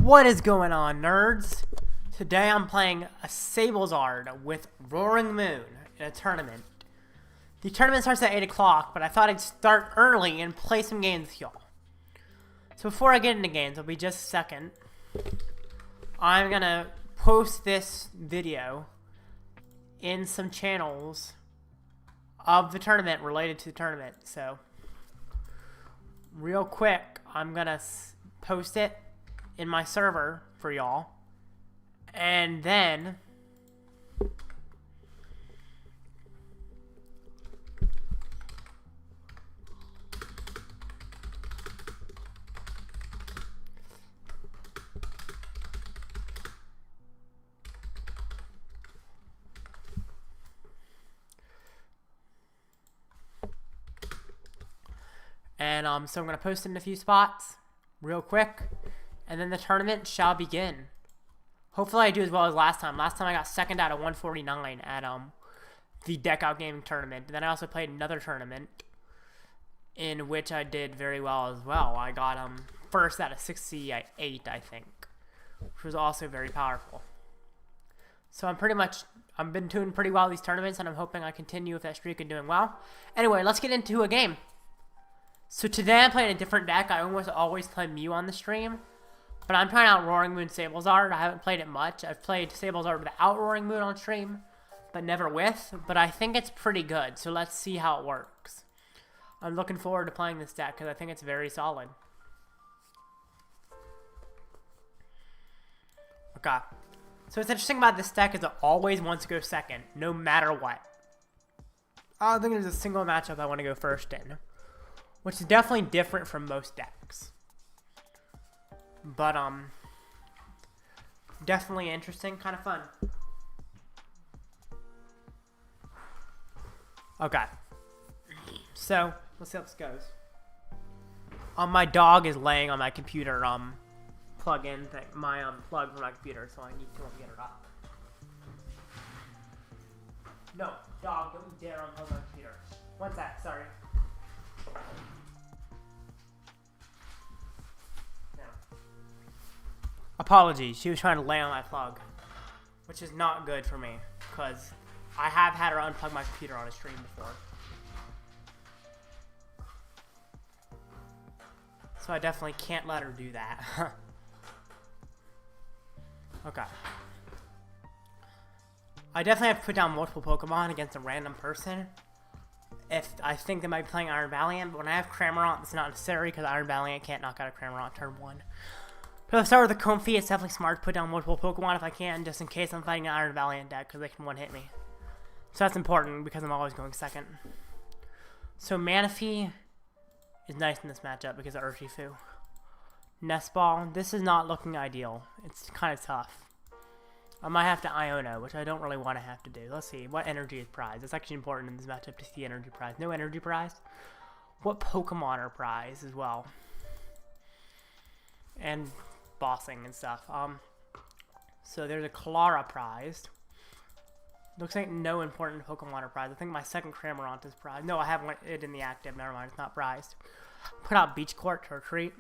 What is going on, nerds? Today I'm playing a Sableye with Roaring Moon in a tournament. The tournament starts at 8 o'clock, but I thought I'd start early and play some games with y'all. So before I get into games, it'll be just a second. I'm gonna post this video in some channels of the tournament related to the tournament. So real quick, I'm gonna post it in my server for y'all, and then so I'm gonna post it in a few spots real quick, and then the tournament shall begin. Hopefully I do as well as last time. Last time I got second out of 149 at the Deck Out Gaming tournament. And then I also played another tournament in which I did very well as well. I got first out of 68, I think, which was also very powerful. So I've been doing pretty well these tournaments, and I'm hoping I continue with that streak and doing well. Anyway, let's get into a game. So today I'm playing a different deck. I almost always play Mew on the stream, but I'm trying out Roaring Moon Sableye. I haven't played it much. I've played Sableye without Roaring Moon on stream, but never with. But I think it's pretty good, so let's see how it works. I'm looking forward to playing this deck because I think it's very solid. Okay. So what's interesting about this deck is it always wants to go second, no matter what. I don't think there's a single matchup I want to go first in, which is definitely different from most decks. But, definitely interesting, kind of fun. Okay. So, let's see how this goes. My dog is laying on my computer, plug-in thing, my, plug for my computer, so I need to get it up. No, dog, don't you dare unplug my computer. One sec, sorry. Apologies, she was trying to lay on my plug, which is not good for me, because I have had her unplug my computer on a stream before. So I definitely can't let her do that. Okay. I definitely have to put down multiple Pokemon against a random person if I think they might be playing Iron Valiant, but when I have Cramorant, it's not necessary because Iron Valiant can't knock out a Cramorant turn 1. But if I start with the Comfey, it's definitely smart to put down multiple Pokemon if I can, just in case I'm fighting an Iron Valiant deck, because they can one-hit me. So that's important, because I'm always going second. So Manaphy is nice in this matchup because of Urshifu. Nest Ball, this is not looking ideal. It's kind of tough. I might have to Iono, which I don't really want to have to do. Let's see, what energy is prized? It's actually important in this matchup to see energy prize. No energy prize? What Pokemon are prized as well? And bossing and stuff. So there's a Klara prized. Looks like no important Pokemon are prized. I think my second Cramorant is prized. No, I have it in the active. Never mind, it's not prized. Put out Beach Court to retreat.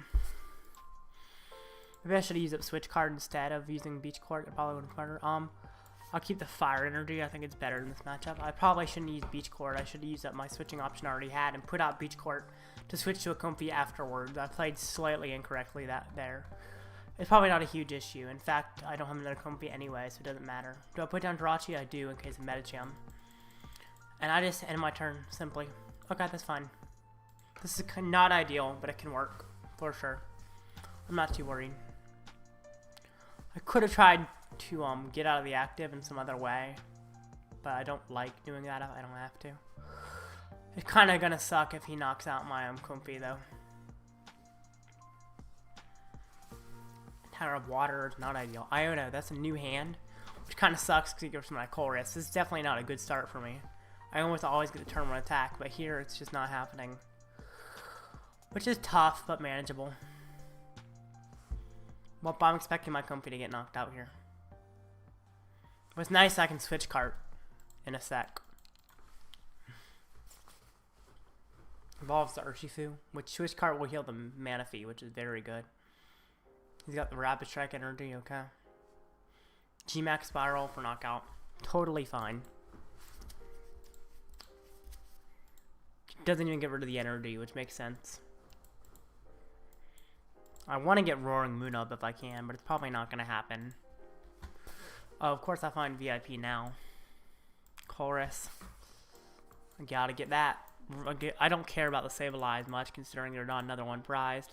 Maybe I should use up Switch Cart instead of using Beach Court. It probably would have been smarter. I'll keep the Fire Energy. I think it's better in this matchup. I probably shouldn't use Beach Court. I should use up my switching option I already had and put out Beach Court to switch to a Comfey afterwards. I played slightly incorrectly there. It's probably not a huge issue. In fact, I don't have another Comfey anyway, so it doesn't matter. Do I put down Jirachi? I do, in case of Medicham. And I just end my turn, simply. Okay, that's fine. This is not ideal, but it can work, for sure. I'm not too worried. I could have tried to get out of the active in some other way, but I don't like doing that if I don't have to. It's kind of gonna suck if he knocks out my Comfey, though. Tower of Water is not ideal. Iono, that's a new hand, which kind of sucks because he goes from my Colress. This is definitely not a good start for me. I almost always get a turn 1 attack, but here it's just not happening. Which is tough, but manageable. Well, I'm expecting my Comfey to get knocked out here. What's nice, I can switch cart in a sec. Evolves the Urshifu, which switch cart will heal the Manaphy, which is very good. He's got the Rapid Strike energy, okay. G-Max Spiral for knockout. Totally fine. Doesn't even get rid of the energy, which makes sense. I want to get Roaring Moon up if I can, but it's probably not going to happen. Oh, of course I find VIP now. Colress. I gotta get that. I don't care about the Sableye as much, considering there's not another one prized.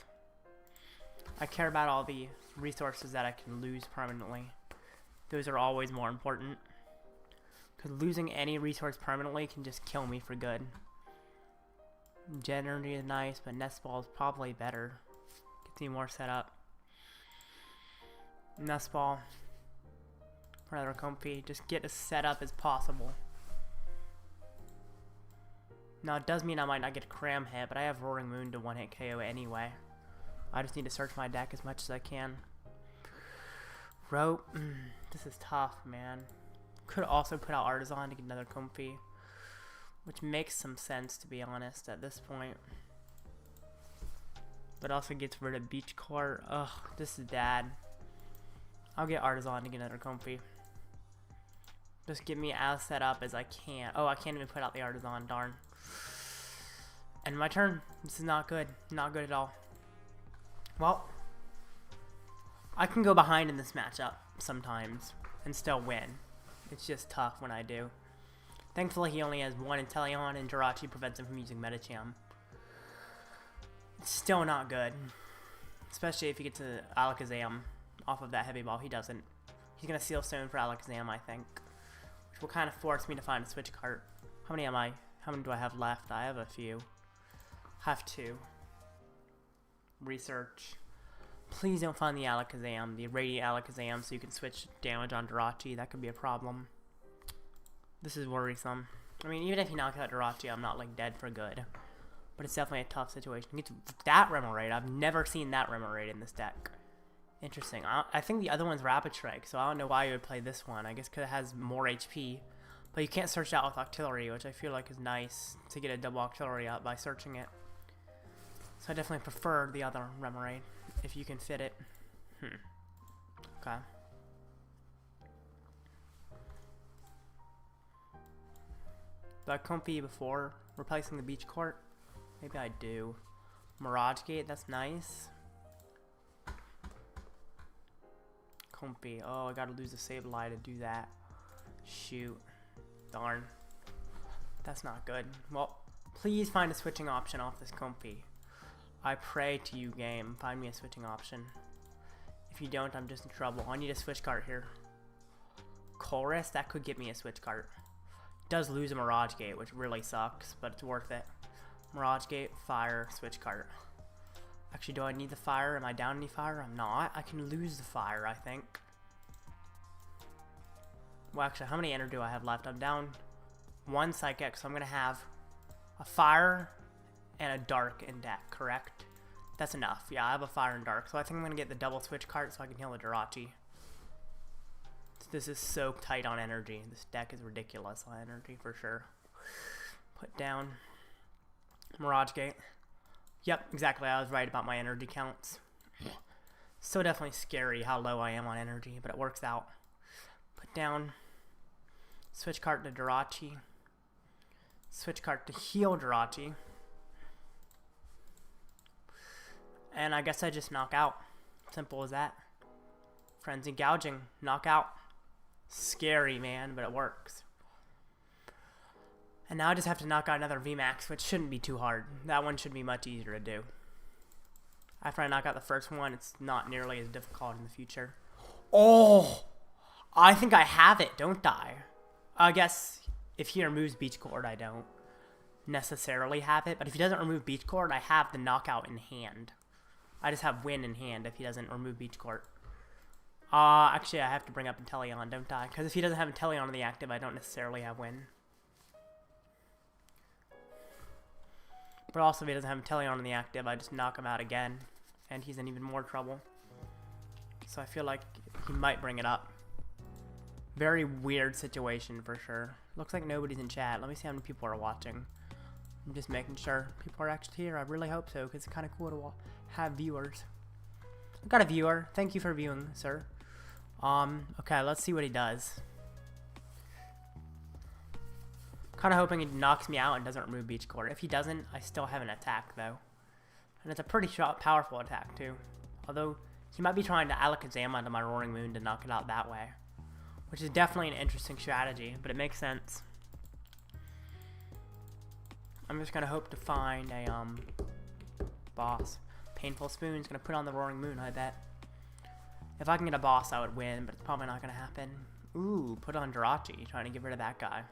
I care about all the resources that I can lose permanently. Those are always more important. Because losing any resource permanently can just kill me for good. Jet Energy is nice, but Nest Ball is probably better. Gets me more set up. Nest Ball. For another Comfey. Just get as set up as possible. Now, it does mean I might not get a Cram hit, but I have Roaring Moon to one-hit KO anyway. I just need to search my deck as much as I can. Rope. This is tough, man. Could also put out Artazon to get another Comfey, which makes some sense, to be honest, at this point. But also gets rid of Beach Court. Ugh, this is bad. I'll get Artazon to get another Comfey. Just get me as set up as I can. Oh, I can't even put out the Artazon, darn. And my turn. This is not good. Not good at all. Well, I can go behind in this matchup sometimes and still win. It's just tough when I do. Thankfully, he only has one Inteleon, and Jirachi prevents him from using Medicham. It's still not good. Especially if he gets to Alakazam off of that heavy ball. He doesn't. He's going to Seal Stone for Alakazam, I think. Which will kind of force me to find a Switch Cart. How many am I? How many do I have left? I have a few. Have two. Research. Please don't find the Alakazam, the Radiant Alakazam, so you can switch damage on Jirachi. That could be a problem. This is worrisome. I mean, even if he knocks out Jirachi, I'm not, like, dead for good. But it's definitely a tough situation. He gets that Remoraid. I've never seen that Remoraid in this deck. Interesting. I think the other one's Rapid Strike, so I don't know why you would play this one. I guess because it has more HP. But you can't search out with Octillery, which I feel like is nice to get a double Octillery out by searching it. So I definitely prefer the other Remoraid, if you can fit it. Okay. Do I Comfey before replacing the Beach Court? Maybe I do. Mirage Gate, that's nice. Comfey. Oh, I gotta lose a Sableye to do that. Shoot. Darn. That's not good. Well, please find a switching option off this Comfey. I pray to you, game. Find me a switching option. If you don't, I'm just in trouble. I need a Switch Cart here. Colress, that could get me a Switch Cart. Does lose a Mirage Gate, which really sucks, but it's worth it. Mirage Gate, Fire, Switch Cart. Actually, do I need the Fire? Am I down any Fire? I'm not. I can lose the Fire, I think. Well, actually, how many Enter do I have left? I'm down one Psychic, so I'm going to have a Fire and a Dark in deck, correct? That's enough. Yeah, I have a Fire and Dark, so I think I'm going to get the double Switch Cart so I can heal the Jirachi. This is so tight on energy. This deck is ridiculous on energy for sure. Put down Mirage Gate. Yep, exactly. I was right about my energy counts. So definitely scary how low I am on energy, but it works out. Put down Switch Cart to Jirachi. Switch Cart to heal Jirachi. And I guess I just knock out. Simple as that. Frenzy Gouging. Knockout. Scary, man, but it works. And now I just have to knock out another VMAX, which shouldn't be too hard. That one should be much easier to do. After I knock out the first one, it's not nearly as difficult in the future. Oh! I think I have it, don't I? I guess if he removes Beach Court, I don't necessarily have it. But if he doesn't remove Beach Court, I have the knockout in hand. I just have Win in hand if he doesn't remove Beach Court. Actually, I have to bring up Inteleon, don't I? Because if he doesn't have Inteleon in the active, I don't necessarily have Win. But also, if he doesn't have Inteleon in the active, I just knock him out again. And he's in even more trouble. So I feel like he might bring it up. Very weird situation for sure. Looks like nobody's in chat. Let me see how many people are watching. I'm just making sure people are actually here. I really hope so, because it's kind of cool to have viewers. I got a viewer. Thank you for viewing, sir. Okay, let's see what he does. Kind of hoping he knocks me out and doesn't remove Beach Court. If he doesn't, I still have an attack, though. And it's a pretty powerful attack, too. Although, he might be trying to Alakazam onto my Roaring Moon to knock it out that way. Which is definitely an interesting strategy, but it makes sense. I'm just gonna hope to find a, boss. Painful Spoon's gonna put on the Roaring Moon, I bet. If I can get a boss, I would win, but it's probably not gonna happen. Ooh, put on Jirachi, trying to get rid of that guy.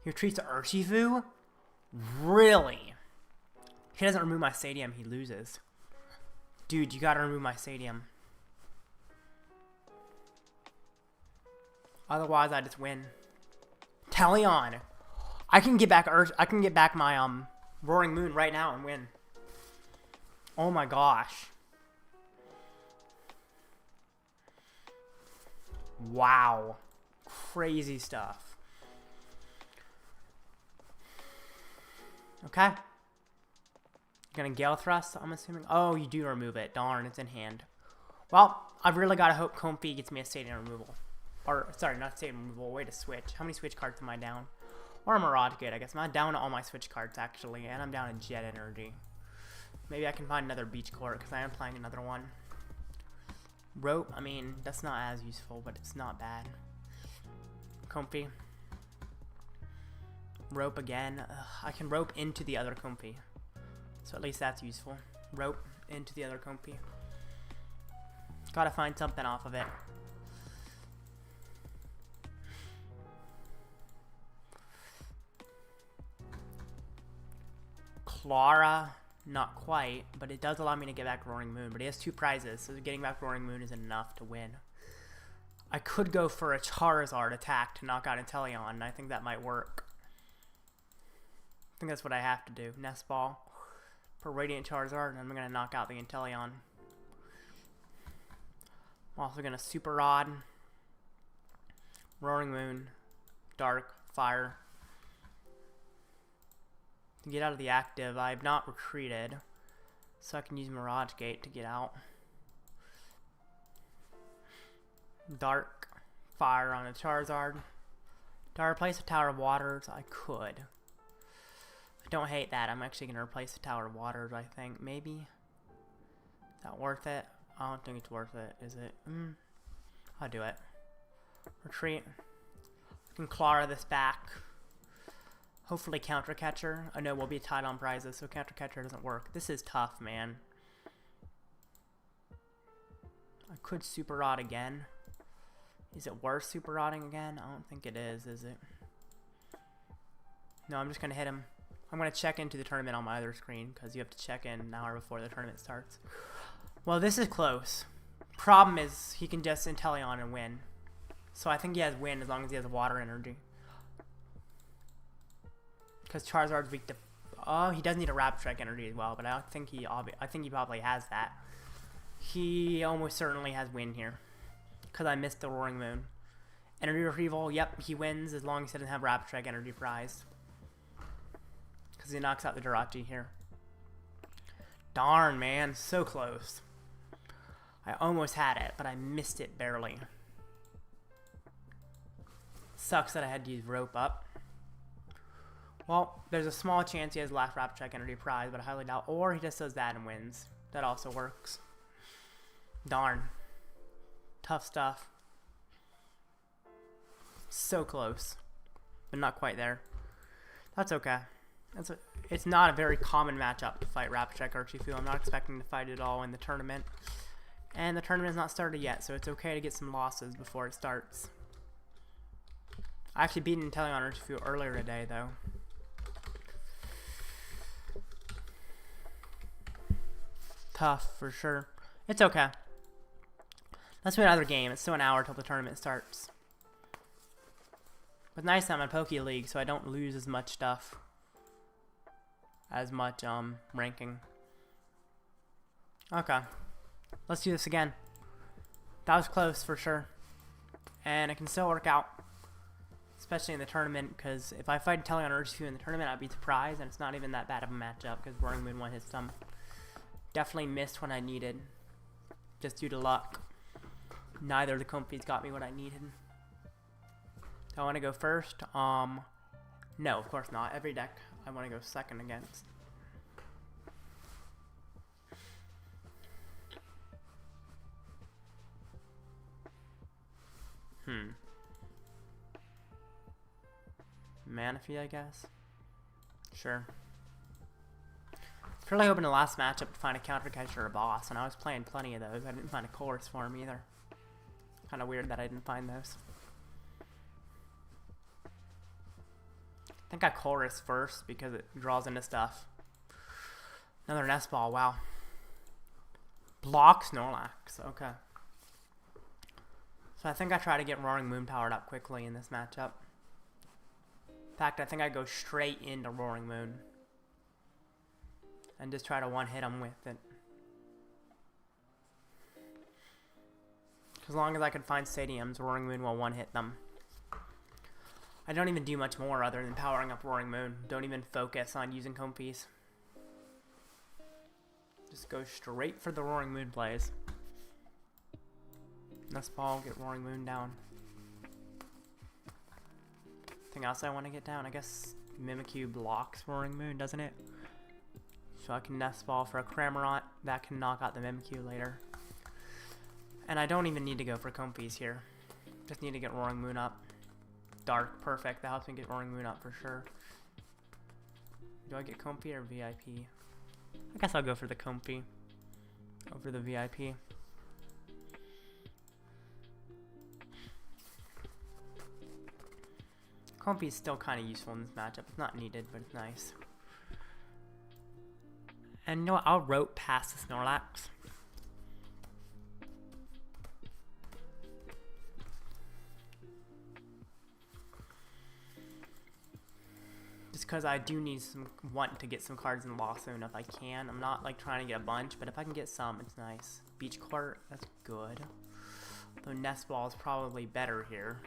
He retreats to Urshifu? Really? If he doesn't remove my stadium, he loses. Dude, you gotta remove my stadium. Otherwise, I just win. Teleon! I can get back my Roaring Moon right now and win. Oh my gosh. Wow. Crazy stuff. Okay. You're gonna Gale Thrust, I'm assuming? Oh, you do remove it. Darn, it's in hand. Well, I've really gotta hope Comfey gets me a stadium removal. Or, sorry, not stadium removal, way to switch. How many switch cards am I down? Or a Mirage Gate, I guess. I'm down to all my switch cards, actually. And I'm down in Jet Energy. Maybe I can find another Beach Court, because I am playing another one. Rope, I mean, that's not as useful, but it's not bad. Comfey. Rope again. I can rope into the other Comfey. So at least that's useful. Rope into the other Comfey. Gotta find something off of it. Klara, not quite, but it does allow me to get back Roaring Moon. But he has 2 prizes, so getting back Roaring Moon isn't enough to win. I could go for a Charizard attack to knock out Inteleon, and I think that might work. I think that's what I have to do. Nest Ball for Radiant Charizard, and I'm going to knock out the Inteleon. I'm also going to Super Rod, Roaring Moon, Dark, Fire. To get out of the active, I have not retreated, so I can use Mirage Gate to get out. Dark, Fire on a Charizard. Do I replace a Tower of Waters? I could. I don't hate that. I'm actually going to replace the Tower of Waters, I think. Maybe? Is that worth it? I don't think it's worth it, is it? I'll do it. Retreat. I can Klara this back. Hopefully Counter Catcher. I know we'll be tied on prizes, so Counter Catcher doesn't work. This is tough, man. I could Super Rod again. Is it worth Super Rodding again? I don't think it is it? No, I'm just going to hit him. I'm going to check into the tournament on my other screen, because you have to check in an hour before the tournament starts. Well, this is close. Problem is, he can just Inteleon and win. So I think he has win as long as he has water energy. Because Charizard's weak to... Oh, he does need a Rapid Strike energy as well, but I think he probably has that. He almost certainly has win here. Because I missed the Roaring Moon. Energy Retrieval, yep, he wins as long as he doesn't have Rapid Strike energy prized. Because he knocks out the Jirachi here. Darn, man, so close. I almost had it, but I missed it barely. Sucks that I had to use Rope Up. Well, there's a small chance he has last Rapid Strike energy prize, but I highly doubt. Or he just does that and wins. That also works. Darn. Tough stuff. So close. But not quite there. That's okay. It's not a very common matchup to fight Rapid Strike Urshifu. I'm not expecting to fight it all in the tournament. And the tournament's not started yet, so it's okay to get some losses before it starts. I actually beat Inteleon Urshifu earlier today, though. Tough, for sure. It's okay. Let's play another game. It's still an hour till the tournament starts. But nice I'm in Poke League, so I don't lose as much stuff. As much, ranking. Okay. Let's do this again. That was close, for sure. And it can still work out. Especially in the tournament, because if I fight Inteleon Urshifu in the tournament, I'd be surprised, and it's not even that bad of a matchup, because Roaring Moon won his thumb. Definitely missed when I needed. Just due to luck. Neither of the Comfeys got me what I needed. Do I want to go first? No, of course not. Every deck I want to go second against. Manaphy, I guess. Sure. I was really hoping the last matchup to find a counter catcher or a boss, and I was playing plenty of those. I didn't find a Colress for him either. Kind of weird that I didn't find those. I think I Colress first because it draws into stuff. Another Nest Ball, wow. Block Snorlax, okay. So I think I try to get Roaring Moon powered up quickly in this matchup. In fact, I think I go straight into Roaring Moon. And just try to one-hit him with it. As long as I can find stadiums, Roaring Moon will one-hit them. I don't even do much more other than powering up Roaring Moon. Don't even focus on using Comfeys. Just go straight for the Roaring Moon plays. Nest Ball, get Roaring Moon down. Anything else I want to get down? I guess Mimikyu blocks Roaring Moon, doesn't it? So I can Nest Ball for a Cramorant. That can knock out the Mimikyu later. And I don't even need to go for Comfeys here. Just need to get Roaring Moon up. Dark, perfect. That helps me get Roaring Moon up for sure. Do I get Comfey or VIP? I guess I'll go for the Comfey over the VIP. Comfey is still kind of useful in this matchup. It's not needed, but it's nice. And you know what? I'll rope past the Snorlax. Just because I do need want to get some cards in Lost Zone if I can. I'm not like trying to get a bunch, but if I can get some, it's nice. Beach Court, that's good. Though Nest Ball is probably better here.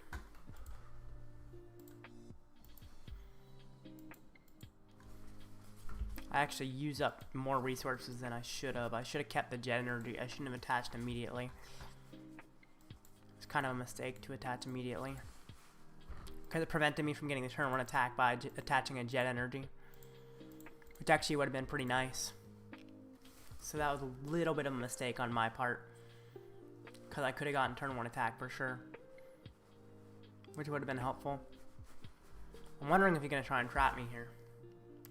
I actually use up more resources than I should have. I should have kept the Jet Energy. I shouldn't have attached immediately. It's kind of a mistake to attach immediately. Because it prevented me from getting the turn 1 attack by attaching a Jet Energy. Which actually would have been pretty nice. So that was a little bit of a mistake on my part. Because I could have gotten turn 1 attack for sure. Which would have been helpful. I'm wondering if he's going to try and trap me here.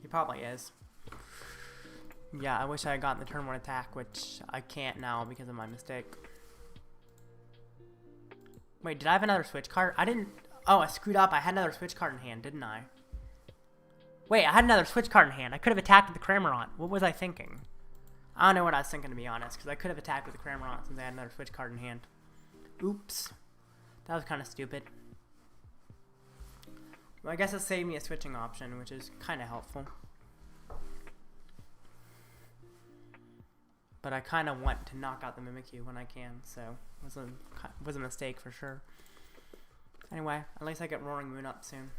He probably is. Yeah, I wish I had gotten the turn 1 attack, which I can't now because of my mistake. Wait, did I have another Switch Cart? I didn't... Oh, I screwed up. I had another Switch Cart in hand, didn't I? Wait, I had another Switch Cart in hand. I could have attacked with the Cramorant. What was I thinking? I don't know what I was thinking, to be honest, because I could have attacked with the Cramorant since I had another Switch Cart in hand. Oops. That was kind of stupid. Well, I guess it saved me a switching option, which is kind of helpful. But I kind of want to knock out the Mimikyu when I can, so it was a mistake for sure. Anyway, at least I get Roaring Moon up soon.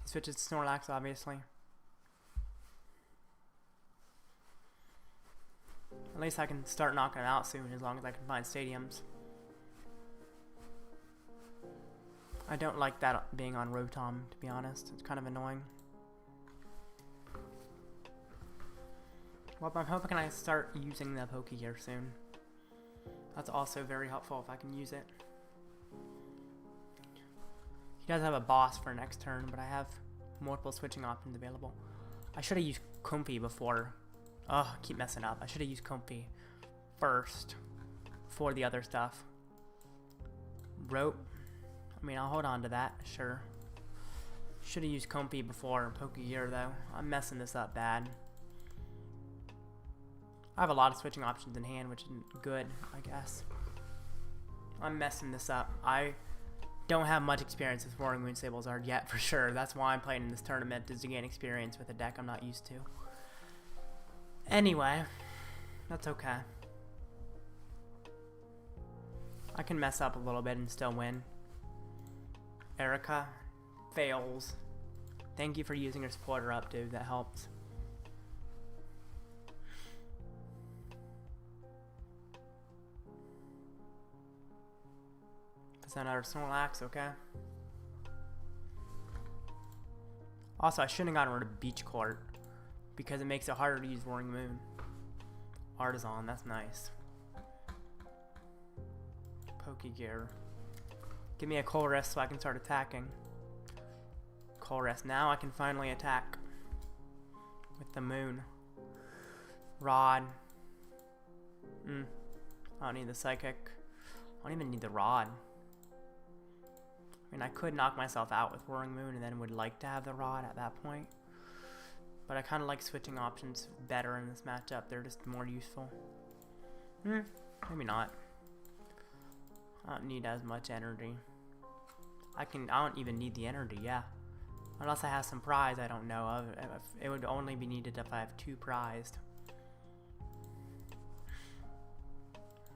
He switches to Snorlax, obviously. At least I can start knocking him out soon, as long as I can find stadiums. I don't like that being on Rotom, to be honest. It's kind of annoying. Well, I'm hoping I start using the Pokégear soon. That's also very helpful if I can use it. He does have a boss for next turn, but I have multiple switching options available. I should have used Comfey before. Oh, I keep messing up. I should have used Comfey first before the other stuff. Rope. I mean, I'll hold on to that, sure. Should have used Comfey before Pokégear, though. I'm messing this up bad. I have a lot of switching options in hand, which isn't good, I guess. I'm messing this up. I don't have much experience with Roaring Moon Sableye yet, for sure. That's why I'm playing in this tournament, is to gain experience with a deck I'm not used to. Anyway, that's okay. I can mess up a little bit and still win. Erica fails. Thank you for using your supporter up, dude. That helps. Is that another Snorlax? Okay. Also, I shouldn't have gotten rid of Beach Court because it makes it harder to use Roaring Moon. Artazon, that's nice. Pokégear. Give me a Colress so I can start attacking. Colress. Now I can finally attack with the moon. Rod. I don't need the Psychic. I don't even need the Rod. I mean, I could knock myself out with Roaring Moon and then would like to have the Rod at that point. But I kind of like switching options better in this matchup. They're just more useful. Maybe not. I don't need as much energy. I don't even need the energy, yeah. Unless I have some prize I don't know of. It would only be needed if I have 2 prized.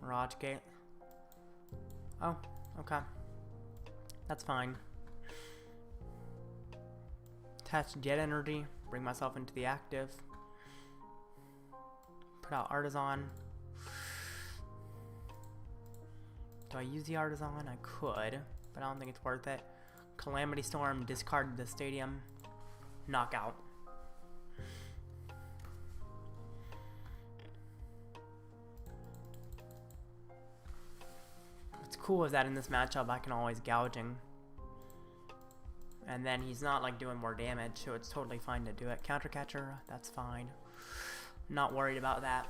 Mirage Gate. Oh, okay. That's fine. Attach Jet Energy. Bring myself into the active. Put out Artazon. Do I use the Artazon? I could, but I don't think it's worth it. Calamity Storm, discard the stadium. Knockout. What's cool is that in this matchup I can always gouge him. And then he's not like doing more damage, so it's totally fine to do it. Counter Catcher, that's fine. Not worried about that.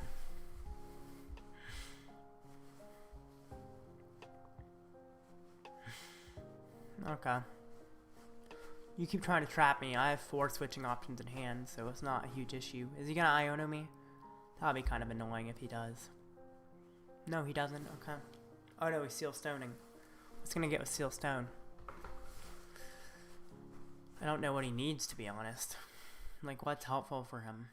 Okay. You keep trying to trap me. I have 4 switching options in hand, so it's not a huge issue. Is he gonna Iono me? That would be kind of annoying if he does. No, he doesn't. Okay. Oh no, he's Seal Stoning. What's gonna get with Seal Stone? I don't know what he needs, to be honest. Like, what's helpful for him?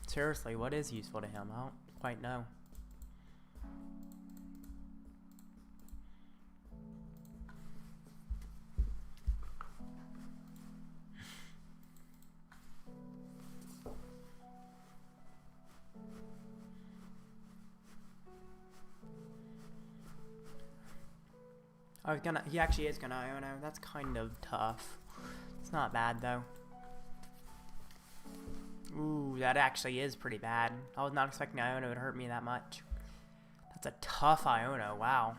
Seriously, what is useful to him? I don't quite know. Oh, he actually is gonna Iono. That's kind of tough. It's not bad though. Ooh, that actually is pretty bad. I was not expecting Iono to hurt me that much. That's a tough Iono, wow.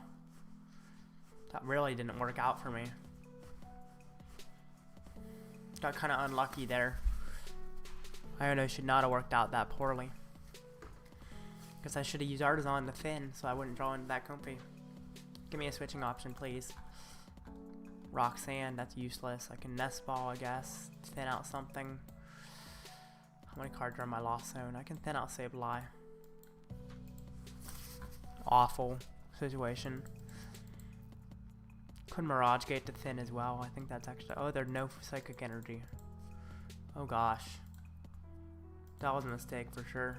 That really didn't work out for me. Got kind of unlucky there. Iono should not have worked out that poorly. Guess I should have used Artazon to thin so I wouldn't draw into that Comfey. Give me a switching option, please. Roxanne, that's useless. I can Nest Ball, I guess. Thin out something. How many cards are in my Lost Zone? I can thin out Sableye. Awful situation. Could Mirage Gate to thin as well. I think that's actually... Oh, there's no Psychic Energy. Oh gosh. That was a mistake for sure.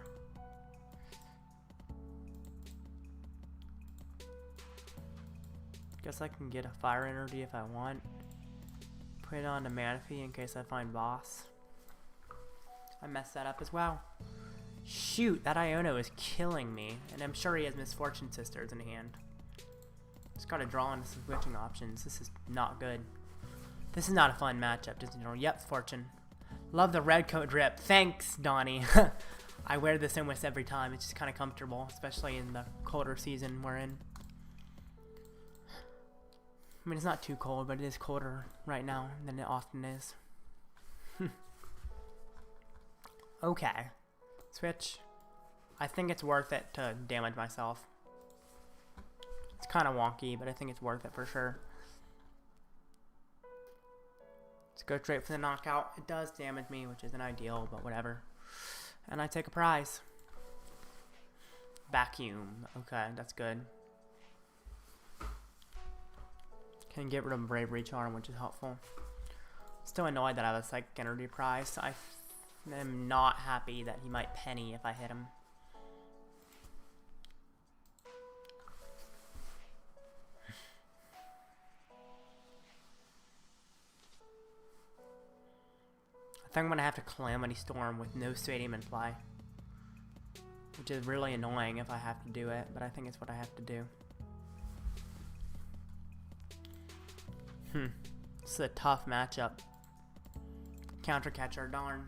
Guess I can get a Fire Energy if I want. Put it on to Manaphy in case I find Boss. I messed that up as well. Shoot, that Iono is killing me. And I'm sure he has Misfortune Sisters in hand. Just gotta draw into some switching options. This is not good. This is not a fun matchup, just in general. Yep, Fortune. Love the red coat drip. Thanks, Donnie. I wear this almost every time. It's just kind of comfortable, especially in the colder season we're in. I mean, it's not too cold, but it is colder right now than it often is. Okay. Switch. I think it's worth it to damage myself. It's kind of wonky, but I think it's worth it for sure. Let's go straight for the knockout. It does damage me, which isn't ideal, but whatever. And I take a prize. Vacuum. Okay, that's good. Can get rid of Bravery Charm, which is helpful. Still annoyed that I have a Psychic Energy prize. So I am not happy that he might penny if I hit him. think I'm going to have to Calamity Storm with no Stadium in play. Which is really annoying if I have to do it, but I think it's what I have to do. This is a tough matchup. Counter Catcher, darn.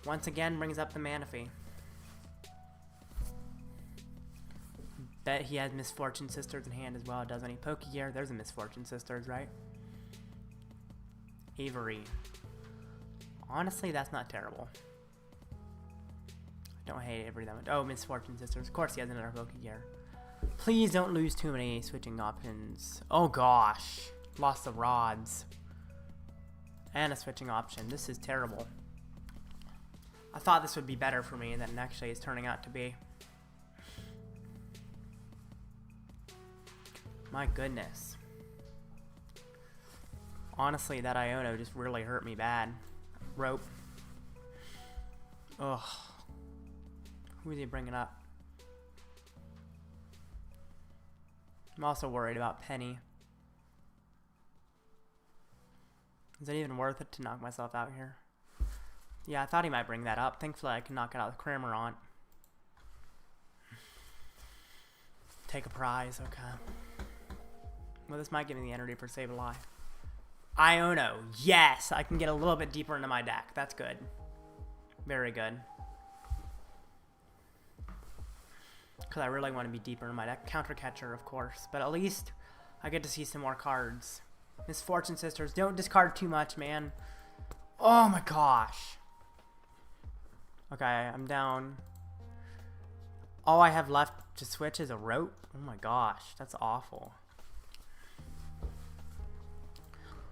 Once again brings up the Manaphy. Bet he has Misfortune Sisters in hand as well, doesn't he? Pokégear, there's a Misfortune Sisters, right? Avery. Honestly, that's not terrible. I don't hate Avery that much. Oh, Misfortune Sisters. Of course he has another Pokégear. Please don't lose too many switching options. Oh gosh. Lost the rods. And a switching option. This is terrible. I thought this would be better for me than it actually is turning out to be. My goodness. Honestly, that Iono just really hurt me bad. Rope. Ugh. Who is he bringing up? I'm also worried about Penny. Is it even worth it to knock myself out here? Yeah, I thought he might bring that up. Thankfully, I can knock it out with Cramorant. Take a prize, okay. Well, this might give me the energy for Sableye. Iono, yes! I can get a little bit deeper into my deck. That's good. Very good. Because I really want to be deeper in my deck. Counter Catcher, of course. But at least I get to see some more cards. Misfortune Sisters, don't discard too much, man. Oh my gosh. Okay, I'm down. All I have left to switch is a rope? Oh my gosh, that's awful.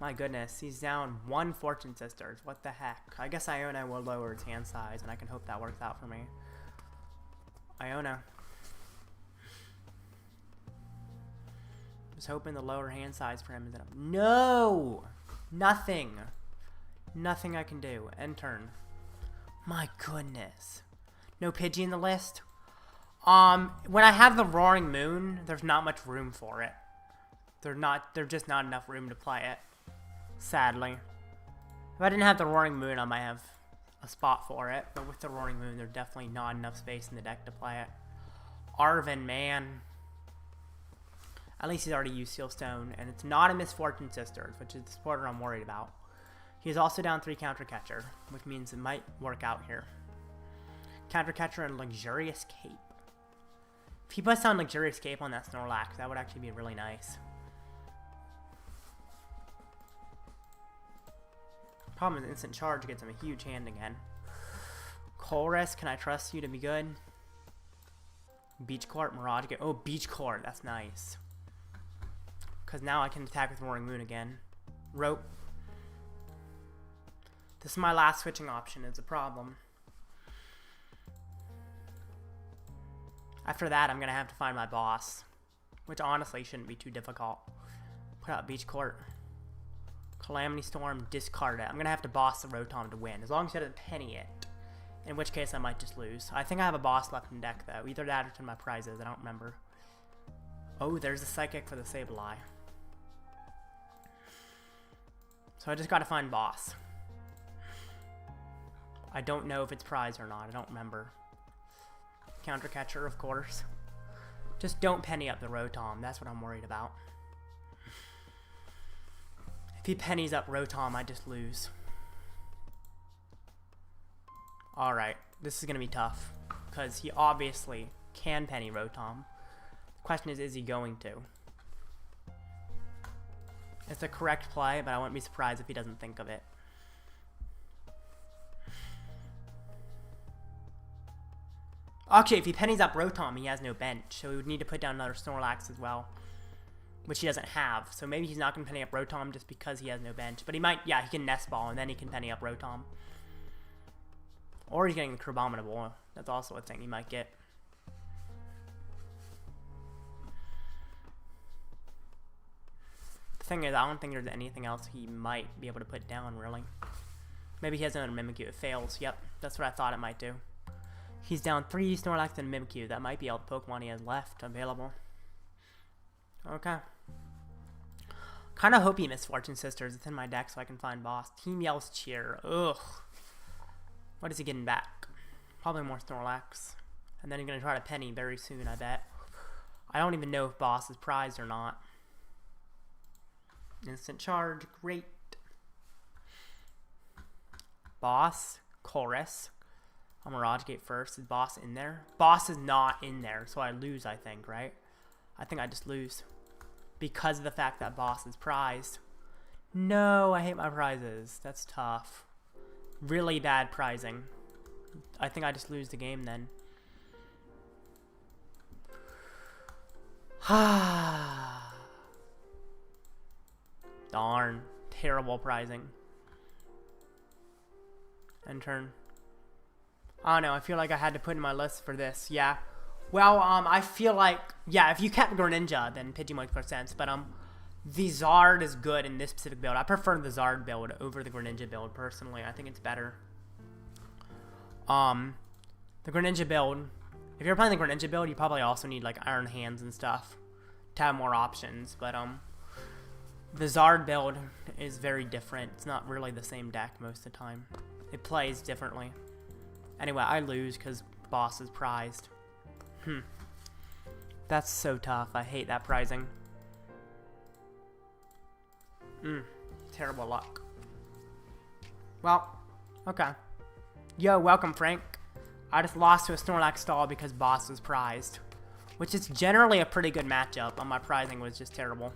My goodness, he's down 1 Fortune Sisters. What the heck? I guess Iono will lower its hand size, and I can hope that works out for me. Iono. Was hoping the lower hand size for him is enough. No! Nothing. Nothing I can do. End turn. My goodness. No Pidgey in the list? When I have the Roaring Moon, there's not much room for it. There's just not enough room to play it. Sadly. If I didn't have the Roaring Moon, I might have a spot for it. But with the Roaring Moon, there's definitely not enough space in the deck to play it. Arvin, man. At least he's already used Seal Stone. And it's not a Misfortune Sisters, which is the supporter I'm worried about. He's also down 3 Counter Catcher, which means it might work out here. Counter Catcher and Luxurious Cape. If he puts down Luxurious Cape on that Snorlax, that would actually be really nice. Problem is, Instant Charge gets him a huge hand again. Colress, can I trust you to be good? Beach Court, Mirage Gate. Oh, Beach Court, that's nice. Because now I can attack with Roaring Moon again. Rope. This is my last switching option, is a problem. After that, I'm going to have to find my boss. Which honestly shouldn't be too difficult. Put out Beach Court. Calamity Storm, discard it. I'm going to have to boss the Rotom to win. As long as he doesn't penny it. In which case I might just lose. I think I have a boss left in deck though. Either that or to my prizes. I don't remember. Oh, there's a Psychic for the Sableye. So I just got to find boss. I don't know if it's prize or not. I don't remember. Counter Catcher, of course. Just don't penny up the Rotom. That's what I'm worried about. If he pennies up Rotom, I just lose. Alright, this is going to be tough. Because he obviously can penny Rotom. The question is he going to? It's a correct play, but I wouldn't be surprised if he doesn't think of it. Actually, if he pennies up Rotom, he has no bench. So he would need to put down another Snorlax as well. Which he doesn't have. So maybe he's not going to penny up Rotom just because he has no bench. But he might, yeah, he can Nest Ball and then he can penny up Rotom. Or he's getting the Crabominable. That's also a thing he might get. The thing is, I don't think there's anything else he might be able to put down, really. Maybe he has another Mimikyu. It fails. Yep, that's what I thought it might do. He's down 3 Snorlax and Mimikyu. That might be all the Pokemon he has left available. Okay. Kind of hope he Misfortune Sisters. It's in my deck so I can find boss. Team Yell's Cheer. Ugh. What is he getting back? Probably more Snorlax. And then he's going to try to penny very soon, I bet. I don't even know if boss is prized or not. Instant charge. Great. Boss. Colress. On Mirage Gate first. Is boss in there? Boss is not in there, so I lose, I think, right? I think I just lose. Because of the fact that boss is prized. No, I hate my prizes. That's tough. Really bad prizing. I think I just lose the game then. Darn. Terrible prizing. End turn. I don't know. I feel like I had to put in my list for this. Yeah. Well, I feel like, yeah, if you kept Greninja, then Pidgey makes more sense. But, the Zard is good in this specific build. I prefer the Zard build over the Greninja build, personally. I think it's better. The Greninja build, if you're playing the Greninja build, you probably also need, like, Iron Hands and stuff to have more options. But, the Zard build is very different. It's not really the same deck most of the time. It plays differently. Anyway, I lose because boss is prized. That's so tough. I hate that prizing. Terrible luck. Well, okay. Yo, welcome, Frank. I just lost to a Snorlax stall because boss was prized. Which is generally a pretty good matchup, but my prizing was just terrible.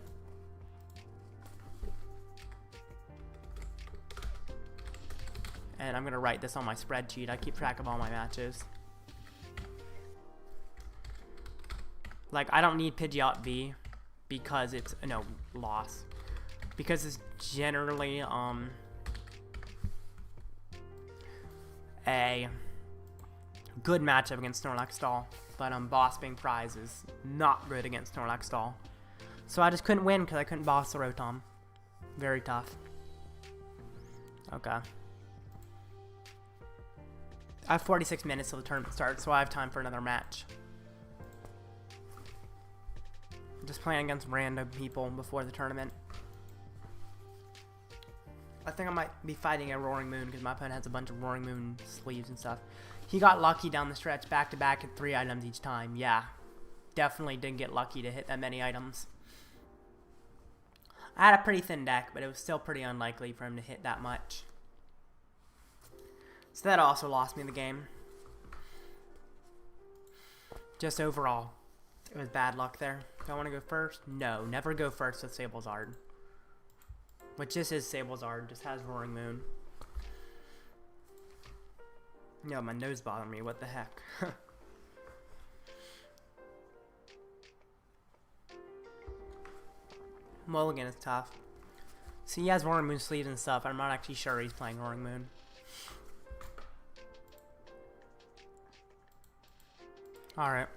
And I'm going to write this on my spreadsheet. I keep track of all my matches. Like, I don't need Pidgeot V because it's, no, loss. Because it's generally, a good matchup against Snorlax stall. But, boss being prize is not good against Snorlax stall. So I just couldn't win because I couldn't boss the Rotom. Very tough. Okay. I have 46 minutes till the tournament starts, so I have time for another match. I'm just playing against random people before the tournament. I think I might be fighting a Roaring Moon because my opponent has a bunch of Roaring Moon sleeves and stuff. He got lucky down the stretch, back to back at 3 items each time. Yeah, definitely didn't get lucky to hit that many items. I had a pretty thin deck, but it was still pretty unlikely for him to hit that much. So that also lost me the game. Just overall, it was bad luck there. Do I want to go first? No, never go first with Sablezard. Which this is Sablezard, just has Roaring Moon. Yo, my nose bothering me, what the heck. Mulligan is tough. See, he has Roaring Moon sleeves and stuff. I'm not actually sure he's playing Roaring Moon. Alright.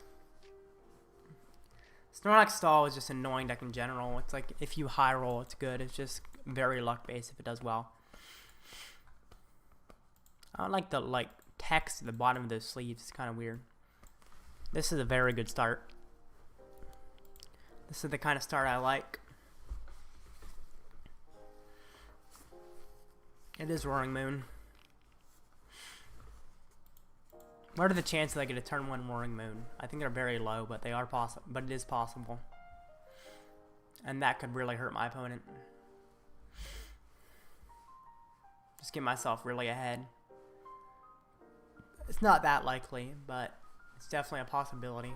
Snorlax stall is just annoying deck in general. It's like, if you high roll, it's good. It's just very luck based if it does well. I don't like the, text at the bottom of those sleeves. It's kind of weird. This is a very good start. This is the kind of start I like. It is Roaring Moon. What are the chances I get a turn 1 Roaring Moon? I think they're very low, but they are possible. But it is possible. And that could really hurt my opponent. Just get myself really ahead. It's not that likely, but it's definitely a possibility.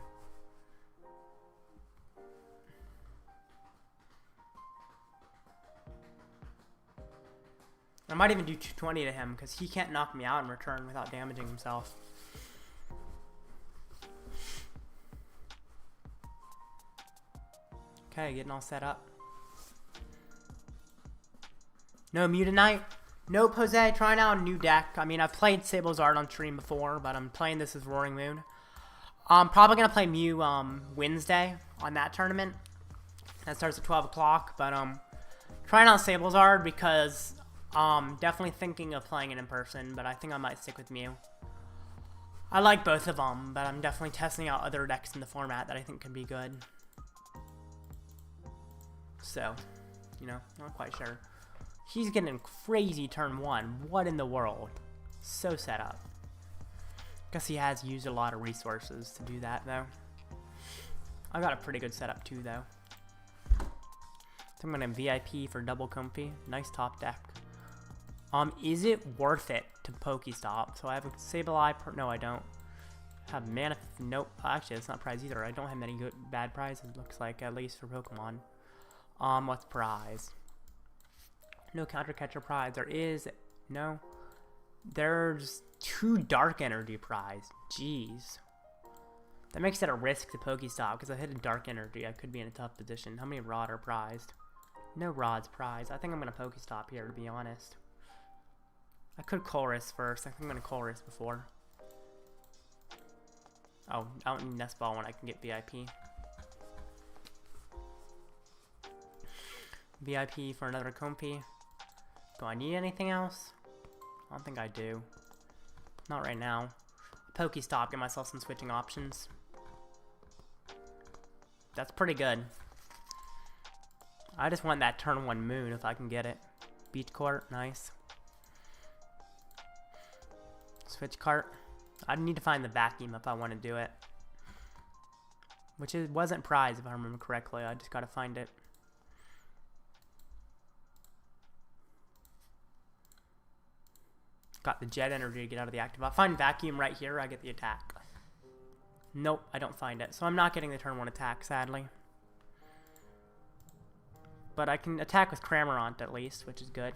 I might even do 220 to him because he can't knock me out in return without damaging himself. Okay, getting all set up. No Mutanite. Nope, Jose, trying out a new deck. I mean, I've played Sablezard on stream before, but I'm playing this as Roaring Moon. I'm probably going to play Mew Wednesday on that tournament. That starts at 12 o'clock, but trying out Sablezard because definitely thinking of playing it in person, but I think I might stick with Mew. I like both of them, but I'm definitely testing out other decks in the format that I think could be good. So, You know, not quite sure. He's getting crazy turn 1. What in the world? So set up. Guess he has used a lot of resources to do that, though. I got a pretty good setup, too, though. So I'm going to VIP for double Comfey. Nice top deck. Is it worth it to Pokestop? So I have a Sableye PAR. No, I don't. Have Manaphy. Nope. Actually, it's not prize either. I don't have many good bad prizes, looks like, at least for Pokemon. What's prize? No counter catcher prize. There is no. There's 2 dark energy prize. Jeez. That makes it a risk to Pokestop because I hit a dark energy. I could be in a tough position. How many rod are prized? No rods prized. I think I'm gonna Pokestop here, to be honest. I could Colress first. I think I'm gonna Colress before. Oh, I don't need Nest Ball when I can get VIP. VIP for another Comfey. Do I need anything else? I don't think I do. Not right now. Pokestop, get myself some switching options. That's pretty good. I just want that turn 1 moon if I can get it. Beach Court, nice. Switch Cart. I need to find the vacuum if I want to do it. Which wasn't prize if I remember correctly. I just gotta find it. Got the jet energy to get out of the active. I'll find vacuum right here. I get the attack. Nope, I don't find it. So I'm not getting the turn 1 attack, sadly. But I can attack with Cramorant at least, which is good.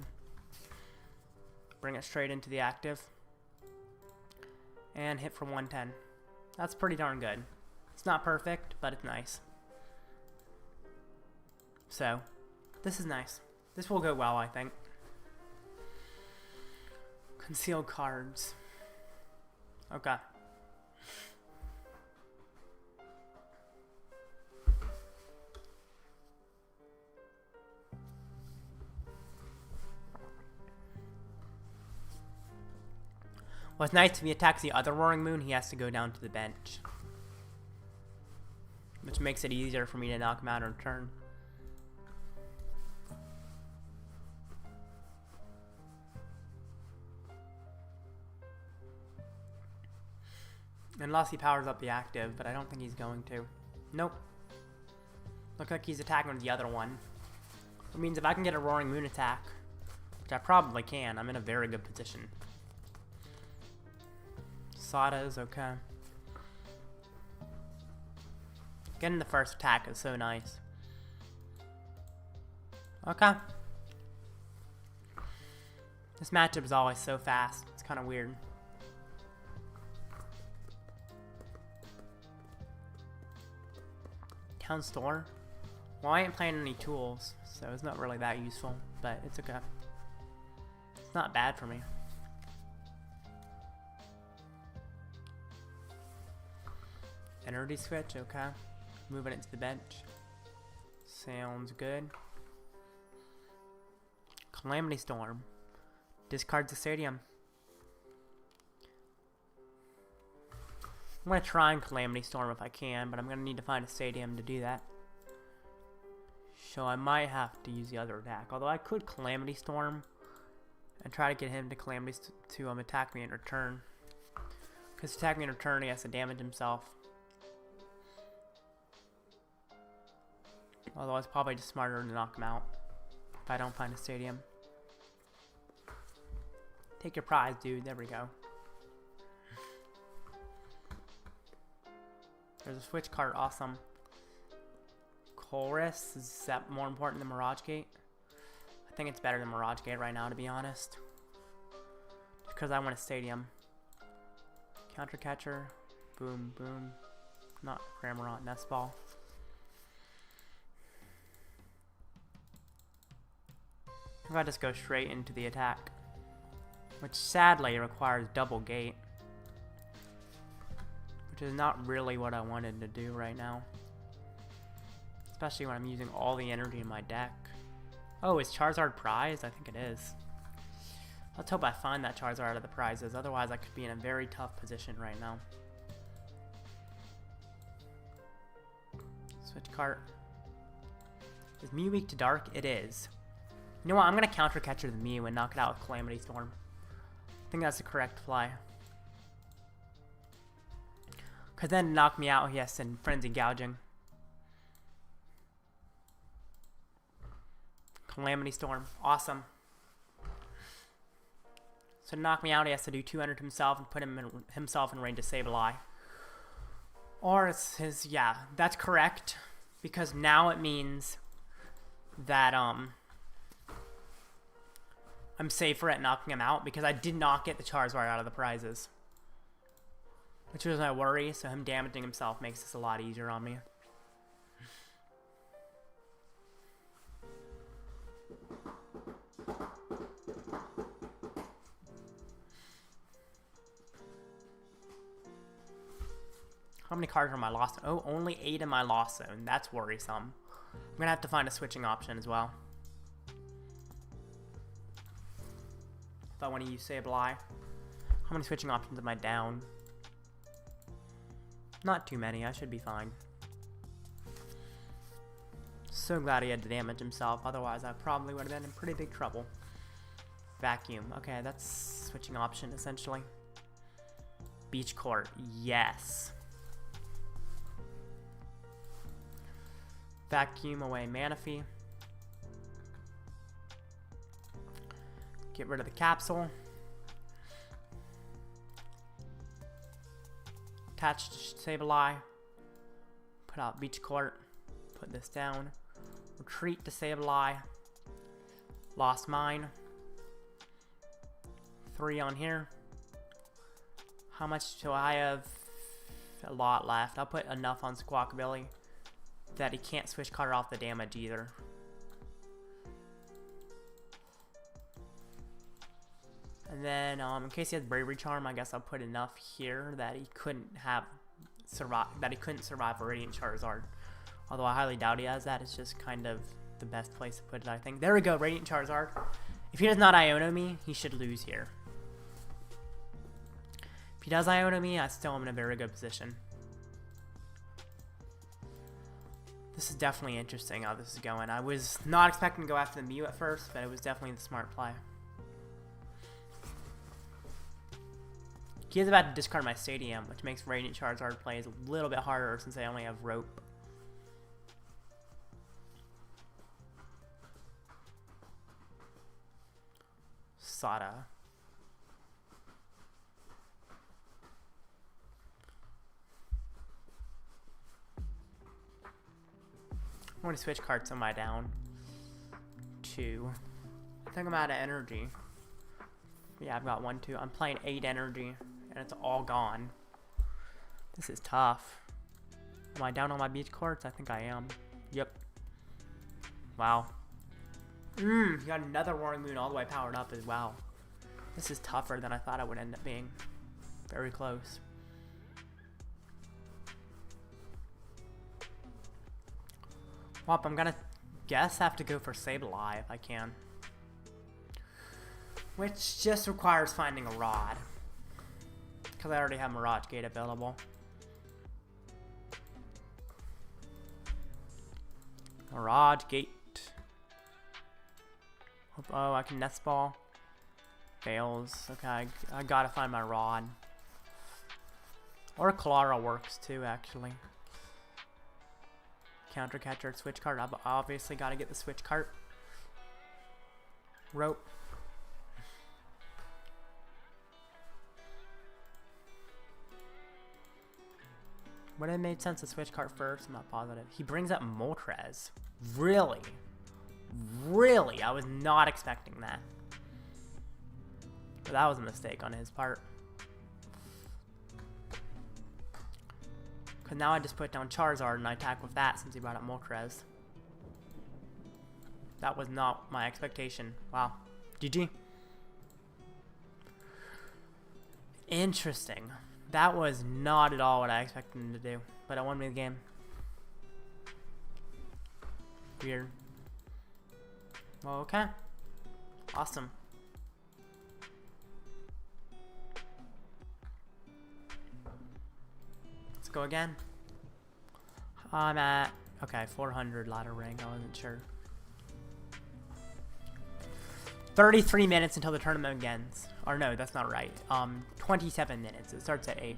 Bring it straight into the active. And hit for 110. That's pretty darn good. It's not perfect, but it's nice. So, this is nice. This will go well, I think. Concealed cards. Okay. What's nice, if he attacks the other Roaring Moon, he has to go down to the bench. Which makes it easier for me to knock him out on turn. Unless he powers up the active, but I don't think he's going to. Nope. Looks like he's attacking with the other one. It means if I can get a Roaring Moon attack, which I probably can, I'm in a very good position. Sada is okay. Getting the first attack is so nice. Okay. This matchup is always so fast. It's kind of weird. Town store? Well, I ain't playing any tools, so it's not really that useful, but it's okay. It's not bad for me. Energy switch, okay. Moving it to the bench. Sounds good. Calamity Storm. Discards the stadium. I'm going to try and Calamity Storm if I can, but I'm going to need to find a stadium to do that. So I might have to use the other attack. Although I could Calamity Storm and try to get him to to attack me in return. Because attack me in return, he has to damage himself. Although it's probably just smarter to knock him out if I don't find a stadium. Take your prize, dude. There we go. There's a switch cart. Awesome. Colress. Is that more important than Mirage Gate? I think it's better than Mirage Gate right now, to be honest. Because I want a stadium. Counter catcher. Boom, boom. Not Cramorant. Nest Ball. If I just go straight into the attack, which sadly requires double gate, which is not really what I wanted to do right now, especially when I'm using all the energy in my deck. Oh, is Charizard prize? I think it is. Let's hope I find that Charizard out of the prizes, otherwise I could be in a very tough position right now. Switch cart. Is Mew weak to dark? It is. You know what? I'm going to counter catcher the Mew and knock it out with Calamity Storm. I think that's the correct play. Because then knock me out, he has to send Frenzy Gouging. Calamity Storm. Awesome. So to knock me out, he has to do 200 to himself and put himself in range of Sableye. Or it's his, yeah, that's correct. Because now it means that I'm safer at knocking him out because I did not get the Charizard out of the prizes. Which was my worry, so him damaging himself makes this a lot easier on me. How many cards are in my lost zone? Oh, only 8 in my lost zone. That's worrisome. I'm going to have to find a switching option as well. If I want to use Sableye. How many switching options am I down? Not too many. I should be fine. So glad he had to damage himself. Otherwise, I probably would have been in pretty big trouble. Vacuum. Okay, that's switching option, essentially. Beach Court. Yes. Vacuum away Manaphy. Get rid of the capsule. Attach Sableye. Put out Beach Court. Put this down. Retreat to Sableye. Lost Mine. 3 on here. How much do I have? A lot left. I'll put enough on Squawkabilly that he can't switch Cutter off the damage either. And then, in case he has Bravery Charm, I guess I'll put enough here that he couldn't survive a Radiant Charizard. Although I highly doubt he has that. It's just kind of the best place to put it, I think. There we go, Radiant Charizard. If he does not Iono me, he should lose here. If he does Iono me, I still am in a very good position. This is definitely interesting how this is going. I was not expecting to go after the Mew at first, but it was definitely the smart play. He is about to discard my Stadium, which makes Radiant Charizard plays a little bit harder since I only have Rope. Sada. I'm going to switch cards on my down. 2. I think I'm out of energy. Yeah, I've got 1, 2. I'm playing 8 energy, and it's all gone. This is tough. Am I down on my beach courts? I think I am. Yep. Wow. You got another Roaring Moon all the way powered up as well. This is tougher than I thought it would end up being. Very close. Well, I'm gonna have to go for Sableye if I can. Which just requires finding a rod. Because I already have Mirage Gate available. Mirage Gate. Oh, I can Nest Ball. Fails. Okay, I gotta find my rod. Or Klara works too, actually. Counter catcher, switch cart. I've obviously got to get the switch cart. Rope. Would it have made sense to switch cart first? I'm not positive. He brings up Moltres. Really? Really? I was not expecting that. But that was a mistake on his part. Because now I just put down Charizard and I attack with that since he brought up Moltres. That was not my expectation. Wow. GG. Interesting. That was not at all what I expected him to do. But it won me the game. Weird. Well, okay. Awesome. Let's go again. I'm at Okay, 400 ladder rank. I wasn't sure. 33 minutes until the tournament begins. Or no, that's not right. 27 minutes. It starts at 8.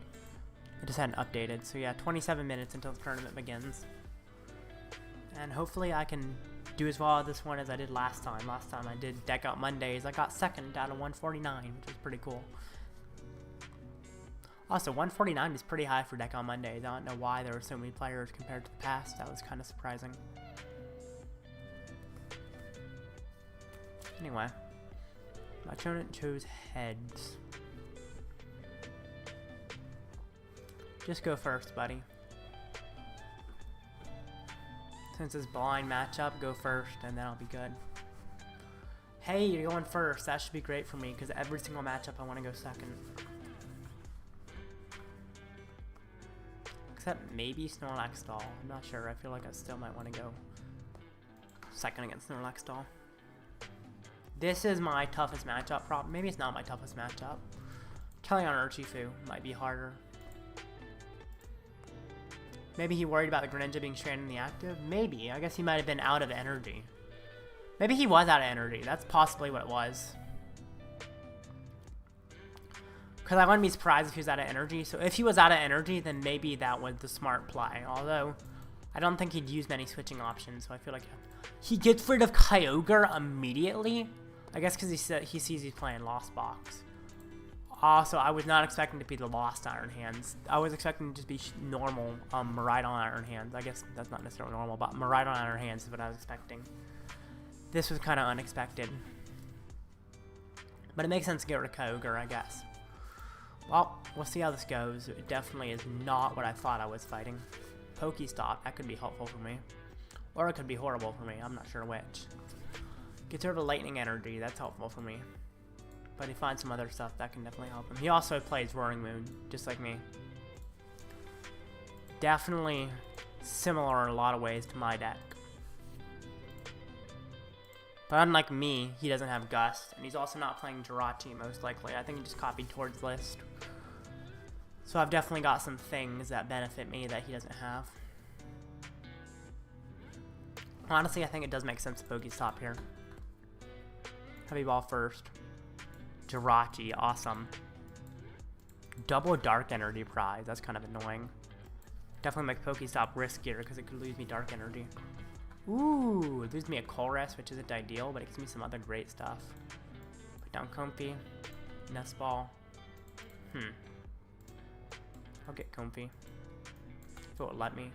I just hadn't updated. So yeah, 27 minutes until the tournament begins. And hopefully I can do as well at this one as I did last time. Last time I did Deck Out Mondays. I got second out of 149, which is pretty cool. Also, 149 is pretty high for Deck Out Mondays. I don't know why there were so many players compared to the past. That was kind of surprising. Anyway, my opponent chose heads. Just go first, buddy. Since it's blind matchup, go first, and then I'll be good. Hey, you're going first. That should be great for me, because every single matchup I want to go second. Except maybe Snorlax Doll. I'm not sure. I feel like I still might want to go second against Snorlax Doll. This is my toughest matchup. Maybe it's not my toughest matchup. Kelly on Urshifu might be harder. Maybe he worried about the Greninja being stranded in the active? Maybe. I guess he might have been out of energy. Maybe he was out of energy. That's possibly what it was. Because I wouldn't be surprised if he was out of energy. So if he was out of energy, then maybe that was the smart play. Although, I don't think he'd use many switching options. So I feel like he gets rid of Kyogre immediately. I guess because he sees he's playing Lost Box. Also, I was not expecting to be the Lost Iron Hands. I was expecting to just be normal Miraidon Iron Hands. I guess that's not necessarily normal, but Miraidon Iron Hands is what I was expecting. This was kind of unexpected. But it makes sense to get rid of Kyogre, I guess. Well, we'll see how this goes. It definitely is not what I thought I was fighting. Pokestop, that could be helpful for me. Or it could be horrible for me, I'm not sure which. Gets rid of Lightning Energy, that's helpful for me. But he finds some other stuff that can definitely help him. He also plays Roaring Moon, just like me. Definitely similar in a lot of ways to my deck. But unlike me, he doesn't have Gust, and he's also not playing Jirachi, most likely. I think he just copied towards list. So I've definitely got some things that benefit me that he doesn't have. Honestly, I think it does make sense to Pokestop here. Heavy Ball first. Jirachi, awesome. Double Dark Energy prize, that's kind of annoying. Definitely make Pokestop riskier because it could lose me Dark Energy. Ooh, it loses me a Colress, which isn't ideal, but it gives me some other great stuff. Put down Comfey, Nest Ball. I'll get Comfey. If it will let me.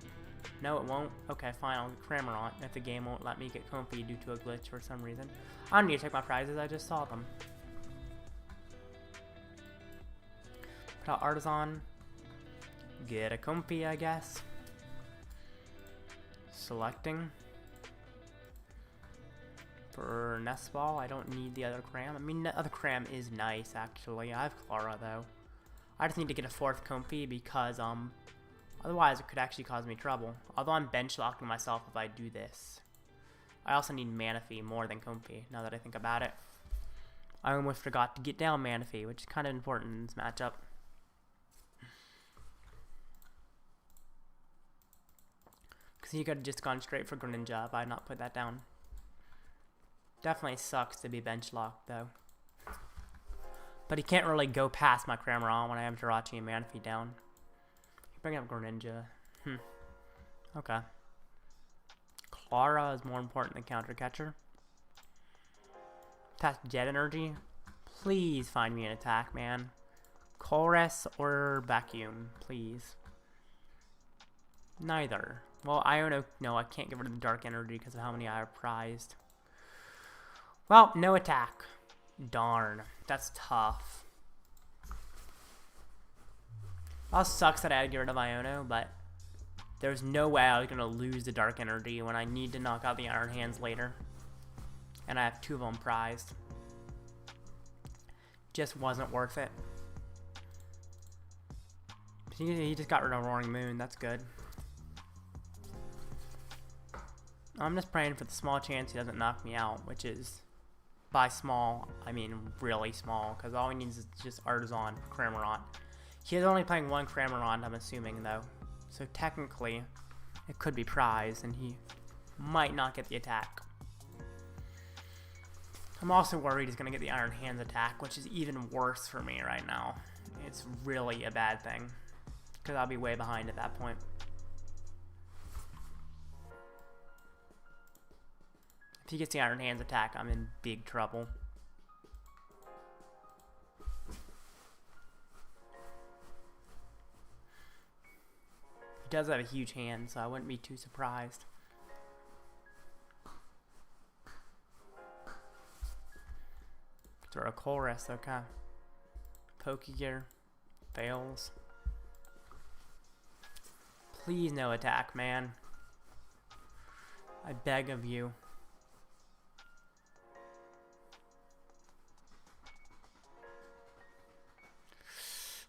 No, it won't. Okay, fine, I'll get Cramorant if the game won't let me get Comfey due to a glitch for some reason. I don't need to check my prizes, I just saw them. Put out Artazon. Get a Comfey, I guess. Selecting. For Nest Ball, I don't need the other Cram. I mean, the other Cram is nice, actually. I have Klara, though. I just need to get a fourth Comfey because, otherwise it could actually cause me trouble. Although I'm bench locking myself if I do this. I also need Manaphy more than Comfey, now that I think about it. I almost forgot to get down Manaphy, which is kind of important in this matchup. Because he could have just gone straight for Greninja if I had not put that down. Definitely sucks to be bench locked, though. But he can't really go past my Cramorant when I have Jirachi and Manaphy down. Bring up Greninja. Okay. Klara is more important than Counter Catcher. Test Jet Energy. Please find me an attack, man. Colress or Vacuum, please. Neither. Well, Iono, no, I can't get rid of the Dark Energy because of how many I have prized. Well, no attack. Darn. That's tough. Well, sucks that I had to get rid of Iono, but there's no way I was going to lose the Dark Energy when I need to knock out the Iron Hands later. And I have 2 of them prized. Just wasn't worth it. He just got rid of Roaring Moon. That's good. I'm just praying for the small chance he doesn't knock me out, which is, by small, I mean really small, because all he needs is just Artazon for Cramorant. He is only playing 1 Cramorant, I'm assuming, though. So technically, it could be prize, and he might not get the attack. I'm also worried he's going to get the Iron Hands attack, which is even worse for me right now. It's really a bad thing, because I'll be way behind at that point. If he gets the Iron Hands attack, I'm in big trouble. He does have a huge hand, so I wouldn't be too surprised. Throw a Colress, okay. Pokégear. Fails. Please no attack, man. I beg of you.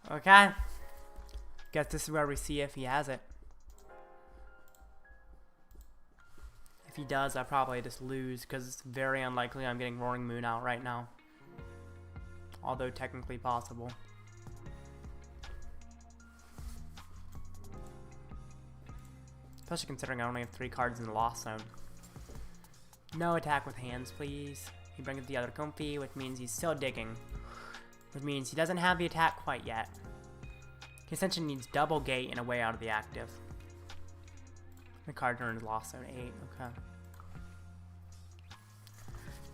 Okay. Guess this is where we see if he has it. If he does, I probably just lose, because it's very unlikely I'm getting Roaring Moon out right now. Although technically possible. Especially considering I only have 3 cards in the Lost Zone. No attack with hands, please. He brings up the other Comfey, which means he's still digging. Which means he doesn't have the attack quite yet. He essentially needs double gate and a way out of the active. The card turn is Lost Zone 8, okay.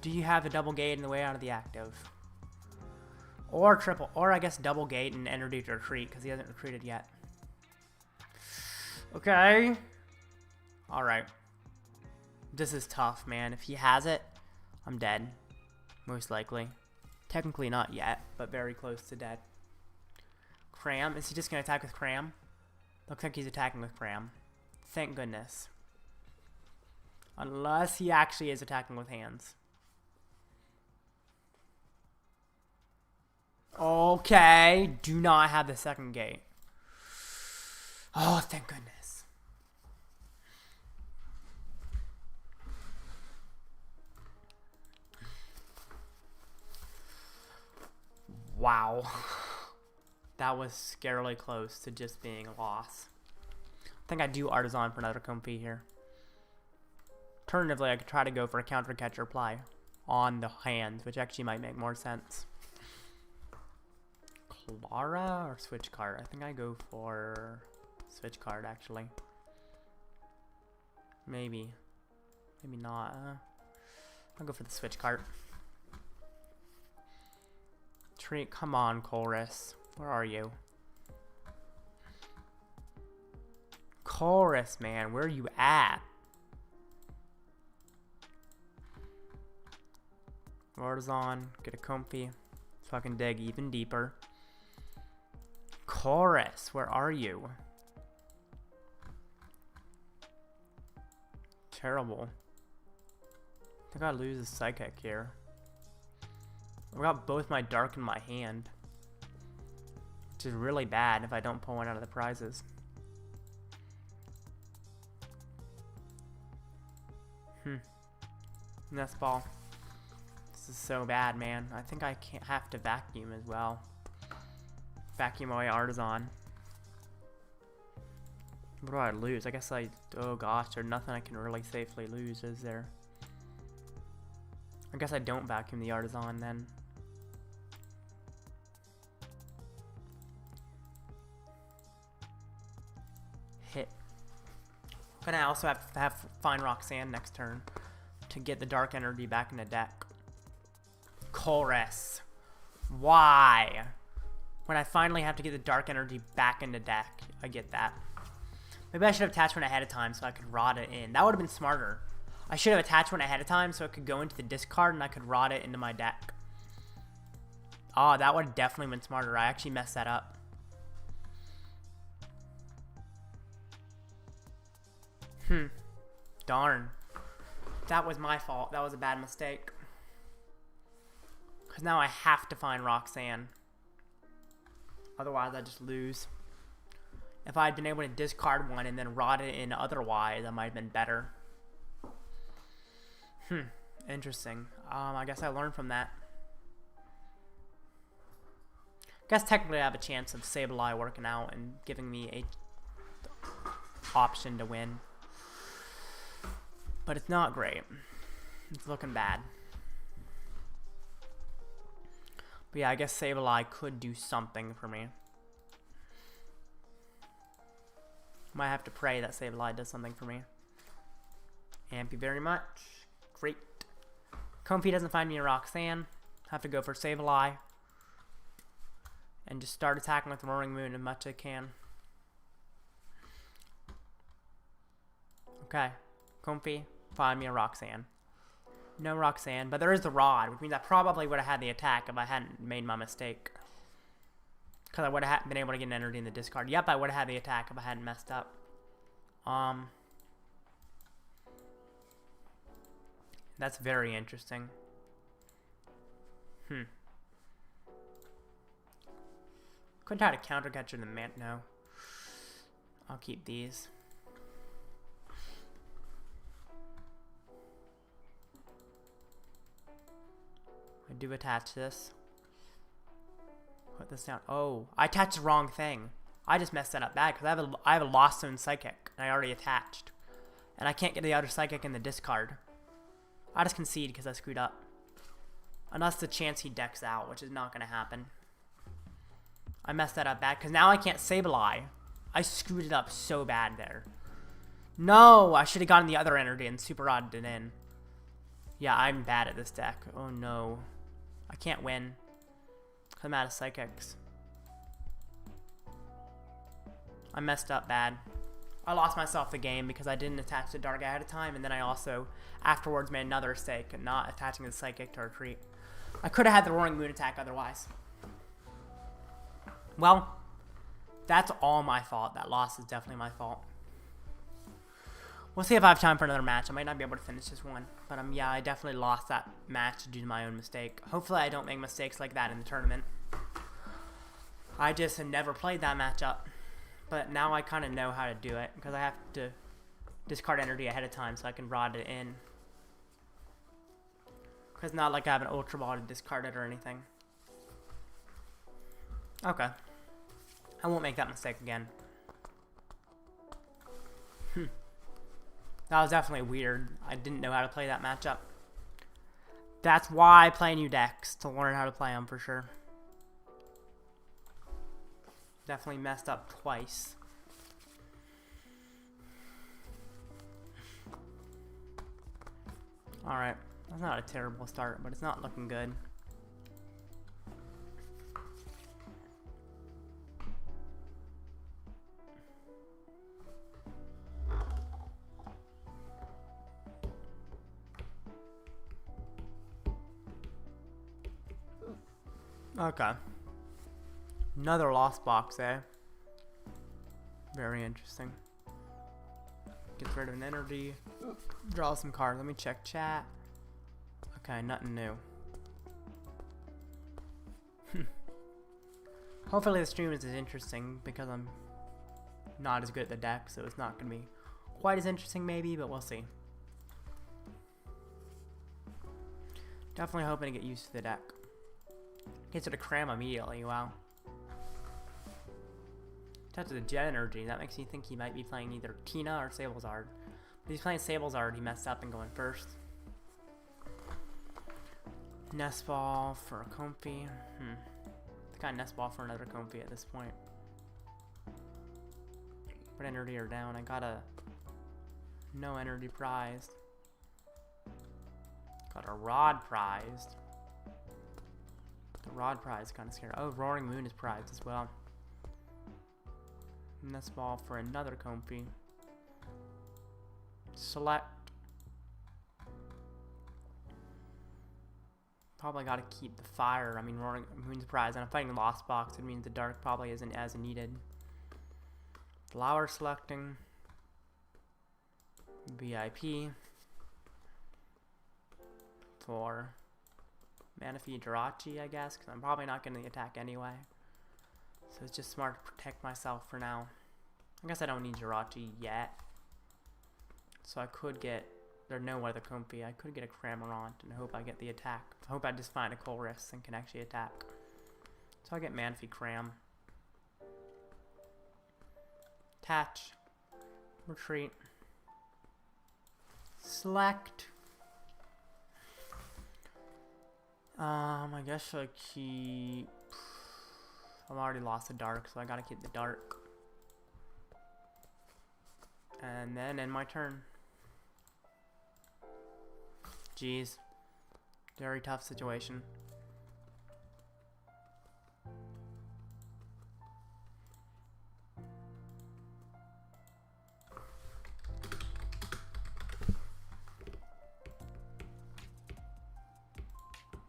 Do you have the double gate and the way out of the active? Or triple, or I guess double gate and energy to retreat, because he hasn't retreated yet. Okay. Alright. This is tough, man. If he has it, I'm dead. Most likely. Technically not yet, but very close to dead. Cram. Is he just going to attack with Cram? Looks like he's attacking with Cram. Thank goodness. Unless he actually is attacking with hands. Okay. Do not have the second gate. Oh, thank goodness. Wow. That was scarily close to just being a loss. I think I do Artazon for another Comfey here. Alternatively, I could try to go for a counter catch or reply on the hands, which actually might make more sense. Klara or Switch Cart? I think I go for Switch Cart, actually. Maybe. Maybe not. I'll go for the Switch Cart. Come on, Colress. Where are you? Colress, man. Where are you at? Artazon. Get a Comfey. So I can dig even deeper. Colress, where are you? Terrible. I think I lose a Psychic here. I've got both my Dark in my hand. Which is really bad if I don't pull one out of the prizes. Nest Ball. This is so bad, man. I think I can't have to vacuum as well. Vacuum away Artazon. What do I lose? I guess oh gosh, there's nothing I can really safely lose, is there? I guess I don't vacuum the Artazon then. Hit. Gonna also have to find Roxanne next turn to get the dark energy back in the deck. Colress. Why? When I finally have to get the dark energy back in the deck, I get that. Maybe I should have attached one ahead of time so I could rot it in. That would have been smarter. I should have attached one ahead of time so it could go into the discard and I could rot it into my deck. Oh, that would have definitely been smarter. I actually messed that up. Darn. That was my fault. That was a bad mistake. Because now I have to find Roxanne. Otherwise, I just lose. If I had been able to discard one and then rot it in otherwise, that might have been better. Interesting. I guess I learned from that. I guess technically I have a chance of Sableye working out and giving me a option to win. But it's not great. It's looking bad. But yeah, I guess Sableye could do something for me. Might have to pray that Sableye does something for me. Thank you very much. Great. Comfey doesn't find me a Roxanne. Have to go for Sableye. And just start attacking with Roaring Moon as much as I can. Okay. Comfey, find me a Roxanne. No Roxanne, but there is the Rod, which means I probably would have had the attack if I hadn't made my mistake. Because I would have been able to get an energy in the discard. Yep, I would have had the attack if I hadn't messed up. That's very interesting. Could try to counter catcher the man. No. I'll keep these. I do attach this. Put this down. Oh, I attached the wrong thing. I just messed that up bad because I have a Lost Zone Psychic and I already attached. And I can't get the other Psychic in the discard. I just concede because I screwed up. Unless the chance he decks out, which is not going to happen. I messed that up bad because now I can't Sableye. I screwed it up so bad there. No, I should have gotten the other energy and super odded it in. Yeah, I'm bad at this deck. Oh no. I can't win. I'm out of Psychics. I messed up bad. I lost myself the game because I didn't attach the Dark ahead of time, and then I also afterwards made another mistake and not attaching the Psychic to retreat. I could have had the Roaring Moon attack otherwise. Well, that's all my fault. That loss is definitely my fault. We'll see if I have time for another match. I might not be able to finish this one. But yeah, I definitely lost that match due to my own mistake. Hopefully I don't make mistakes like that in the tournament. I just have never played that matchup. But now I kind of know how to do it. Because I have to discard energy ahead of time so I can rod it in. Because it's not like I have an Ultra Ball to discard it or anything. Okay. I won't make that mistake again. That was definitely weird. I didn't know how to play that matchup. That's why I play new decks, to learn how to play them for sure. Definitely messed up twice. Alright. That's not a terrible start, but it's not looking good. Okay. Another lost box, eh? Very interesting. Gets rid of an energy. Draw some cards. Let me check chat. Okay, nothing new. Hopefully the stream is as interesting because I'm not as good at the deck, so it's not going to be quite as interesting maybe, but we'll see. Definitely hoping to get used to the deck. Gets rid of Cram immediately, wow. Touch of the Jet Energy, that makes me think he might be playing either Tina or Sablezard. But he's playing Sablezard, he messed up and going first. Nest Ball for a Comfey. I think I Nest Ball for another Comfey at this point. Put energy are down, I got a no energy prized. Got a Rod prized. The Rod prize kind of scary. Oh, Roaring Moon is prized as well. Nest Ball for another Comfey. Select. Probably got to keep the fire. I mean, Roaring Moon's prize. And I'm fighting Lost Box. It means the Dark probably isn't as needed. Flower selecting. VIP. For Manaphy Jirachi, I guess, because I'm probably not getting the attack anyway. So it's just smart to protect myself for now. I guess I don't need Jirachi yet. So I could get, there's no other Comfey, I could get a Cramorant and hope I get the attack. I hope I just find a Colress and can actually attack. So I get Manaphy Cram. Attach. Retreat. select. I guess I keep... I've already lost the dark, so I gotta keep the dark. And then end my turn. Jeez. Very tough situation.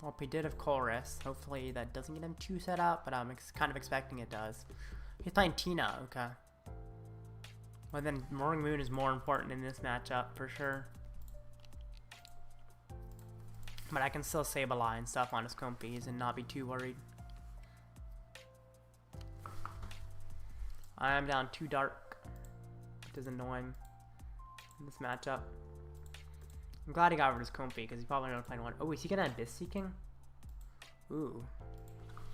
Well, he did have Colress. Hopefully that doesn't get him too set up, but I'm kind of expecting it does. He's playing Tina, okay. Well, then Roaring Moon is more important in this matchup, for sure. But I can still Sableye and stuff on his Comfeys and not be too worried. I am down 2 dark, which is annoying in this matchup. I'm glad he got rid of his Comfey because he's probably not playing one. Oh, is he gonna Abyss Seeking? Ooh.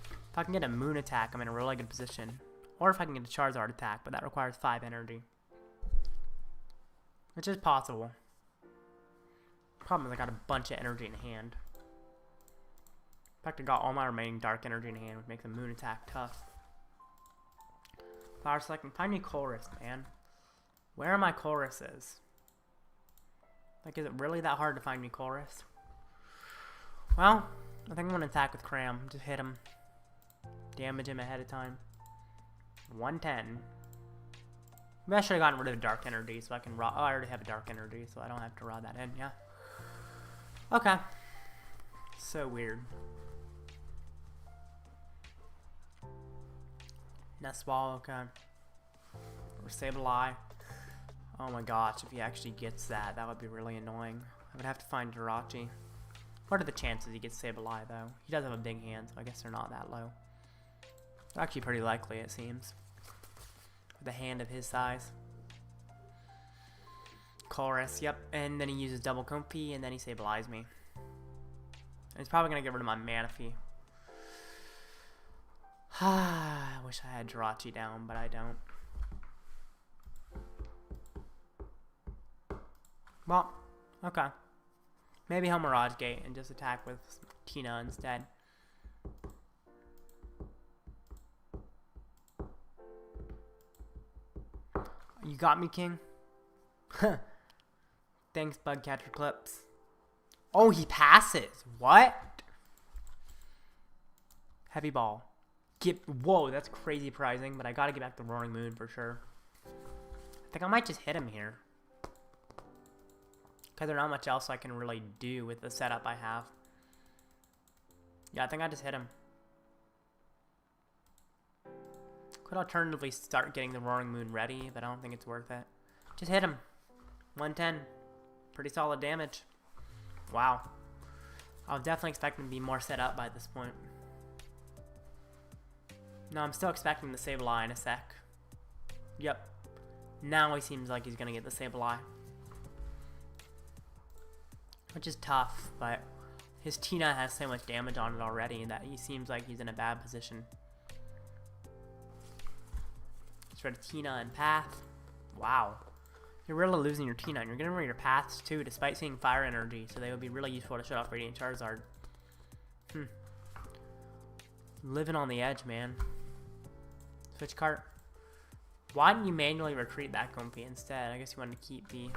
If I can get a Moon attack, I'm in a really good position. Or if I can get a Charizard attack, but that requires 5 energy. Which is possible. Problem is I got a bunch of energy in hand. In fact, I got all my remaining dark energy in hand, which makes a Moon attack tough. Power selecting. Find me Colress, man. Where are my Colresses? Like, is it really that hard to find me Colress? Well, I think I'm going to attack with Cram. Just hit him. Damage him ahead of time. 110. Maybe I should have gotten rid of the dark energy so I can raw. Oh, I already have a dark energy, so I don't have to raw that in, yeah. Okay. So weird. Nest Ball, okay. Or Sableye. Oh my gosh, if he actually gets that, that would be really annoying. I would have to find Jirachi. What are the chances he gets Sableye, though? He does have a big hand, so I guess they're not that low. They're actually pretty likely, it seems. With a hand of his size. Colress, yep. And then he uses double Comfey, and then he Sableyes me. And he's probably going to get rid of my Manaphy. I wish I had Jirachi down, but I don't. Well, okay. Maybe he'll Mirage Gate and just attack with Tina instead. You got me, King? Thanks, Bugcatcher Clips. Oh, he passes. What? Heavy Ball. Whoa, that's crazy pricing, but I gotta get back to Roaring Moon for sure. I think I might just hit him here. Because there's not much else I can really do with the setup I have. Yeah, I think I just hit him. Could alternatively start getting the Roaring Moon ready, but I don't think it's worth it. Just hit him. 110. Pretty solid damage. Wow. I was definitely expecting to be more set up by this point. No, I'm still expecting the Sableye in a sec. Yep. Now he seems like he's going to get the Sableye. Which is tough, but his Tina has so much damage on it already that he seems like he's in a bad position. Let's rid of Tina and Path. Wow. You're really losing your Tina, and you're getting rid of your Paths too, despite seeing Fire Energy, so they would be really useful to shut off Radiant Charizard. Living on the edge, man. Switch Cart. Why didn't you manually retreat that Comfey instead? I guess you wanted to keep the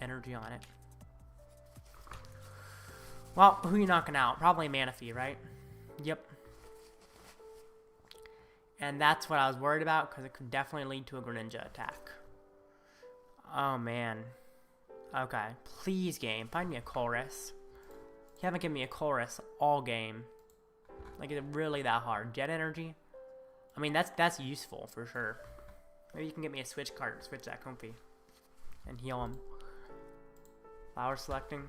energy on it. Well, who are you knocking out? Probably Manaphy, right? Yep. And that's what I was worried about, because it could definitely lead to a Greninja attack. Oh, man. Okay. Please, game. Find me a Colress. You haven't given me a Colress all game. Like, is it really that hard? Jet Energy? I mean, that's useful, for sure. Maybe you can get me a Switch Cart, switch that Comfey, and heal him. Flower selecting.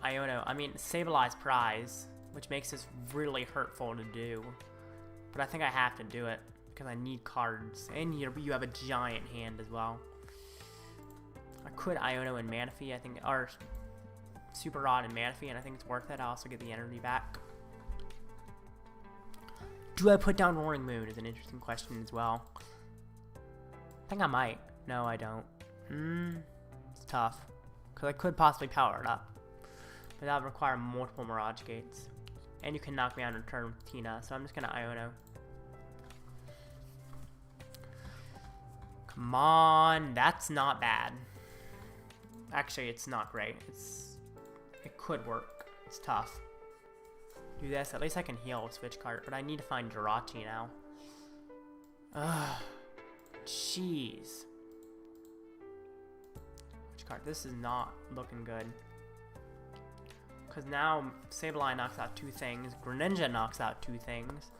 Iono. I mean, Sableye's prize, which makes this really hurtful to do. But I think I have to do it, because I need cards. And you have a giant hand as well. I could Iono and Manaphy, I think, or Super Rod and Manaphy, and I think it's worth it. I also get the energy back. Do I put down Roaring Moon is an interesting question as well. I think I might. No, I don't. It's tough. Because I could possibly power it up. But that would require multiple Mirage Gates. And you can knock me out in turn with Tina, so I'm just going to Iono. Come on, that's not bad. Actually, it's not great. It could work. It's tough. Do this, at least I can heal with Switch Cart, but I need to find Jirachi now. Ugh. Jeez. Switch Cart, this is not looking good. Because now Sableye knocks out 2 things. Greninja knocks out 2 things.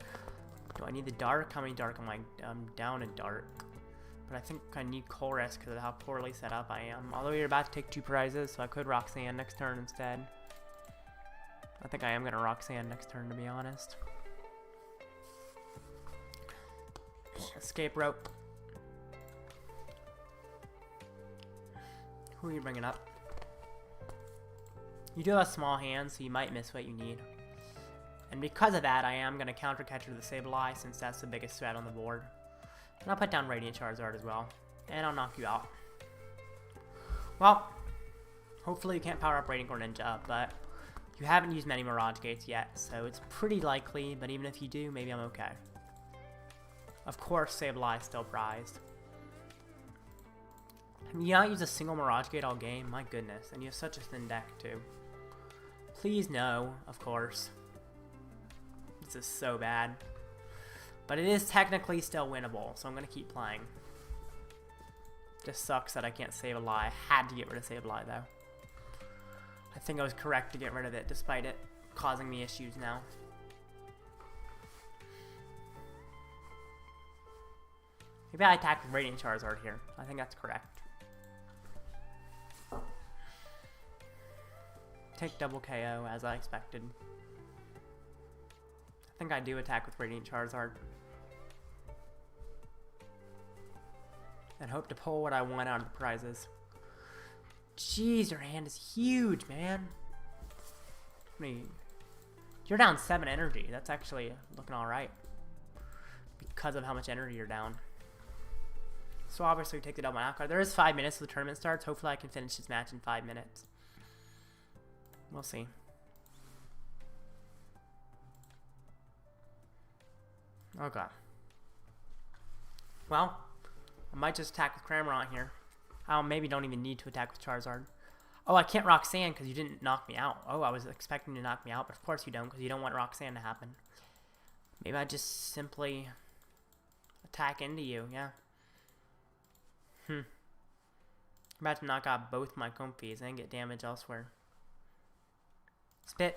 Do I need the dark? How many dark am I? I'm down in dark. But I think I need Colress because of how poorly set up I am. Although you're about to take 2 prizes, so I could Roxanne next turn instead. I think I am going to Roxanne next turn, to be honest. Escape Rope. Who are you bringing up? You do have a small hand, so you might miss what you need. And because of that, I am going to counter catcher the Sableye, since that's the biggest threat on the board. And I'll put down Radiant Charizard as well. And I'll knock you out. Well, hopefully you can't power up Radiant Greninja, but you haven't used many Mirage Gates yet, so it's pretty likely, but even if you do, maybe I'm okay. Of course, Sableye is still prized. You not use a single Mirage Gate all game? My goodness, and you have such a thin deck, too. Please no, of course. This is so bad. But it is technically still winnable, so I'm going to keep playing. Just sucks that I can't Sableye. I had to get rid of Sableye, though. I think I was correct to get rid of it, despite it causing me issues now. Maybe I attack with Radiant Charizard here. I think that's correct. Take double KO, as I expected. I think I do attack with Radiant Charizard. And hope to pull what I want out of the prizes. Jeez, your hand is huge, man. I mean, you're down 7 energy. That's actually looking alright. Because of how much energy you're down. So obviously we take the double out card. There is 5 minutes till the tournament starts. Hopefully I can finish this match in 5 minutes. We'll see. Okay. Well, I might just attack with Cramorant here. I maybe don't even need to attack with Charizard. Oh, I can't Roxanne because you didn't knock me out. Oh, I was expecting to knock me out, but of course you don't because you don't want Roxanne to happen. Maybe I just simply attack into you, yeah. I'm about to knock out both my Comfeys and get damage elsewhere. Spit.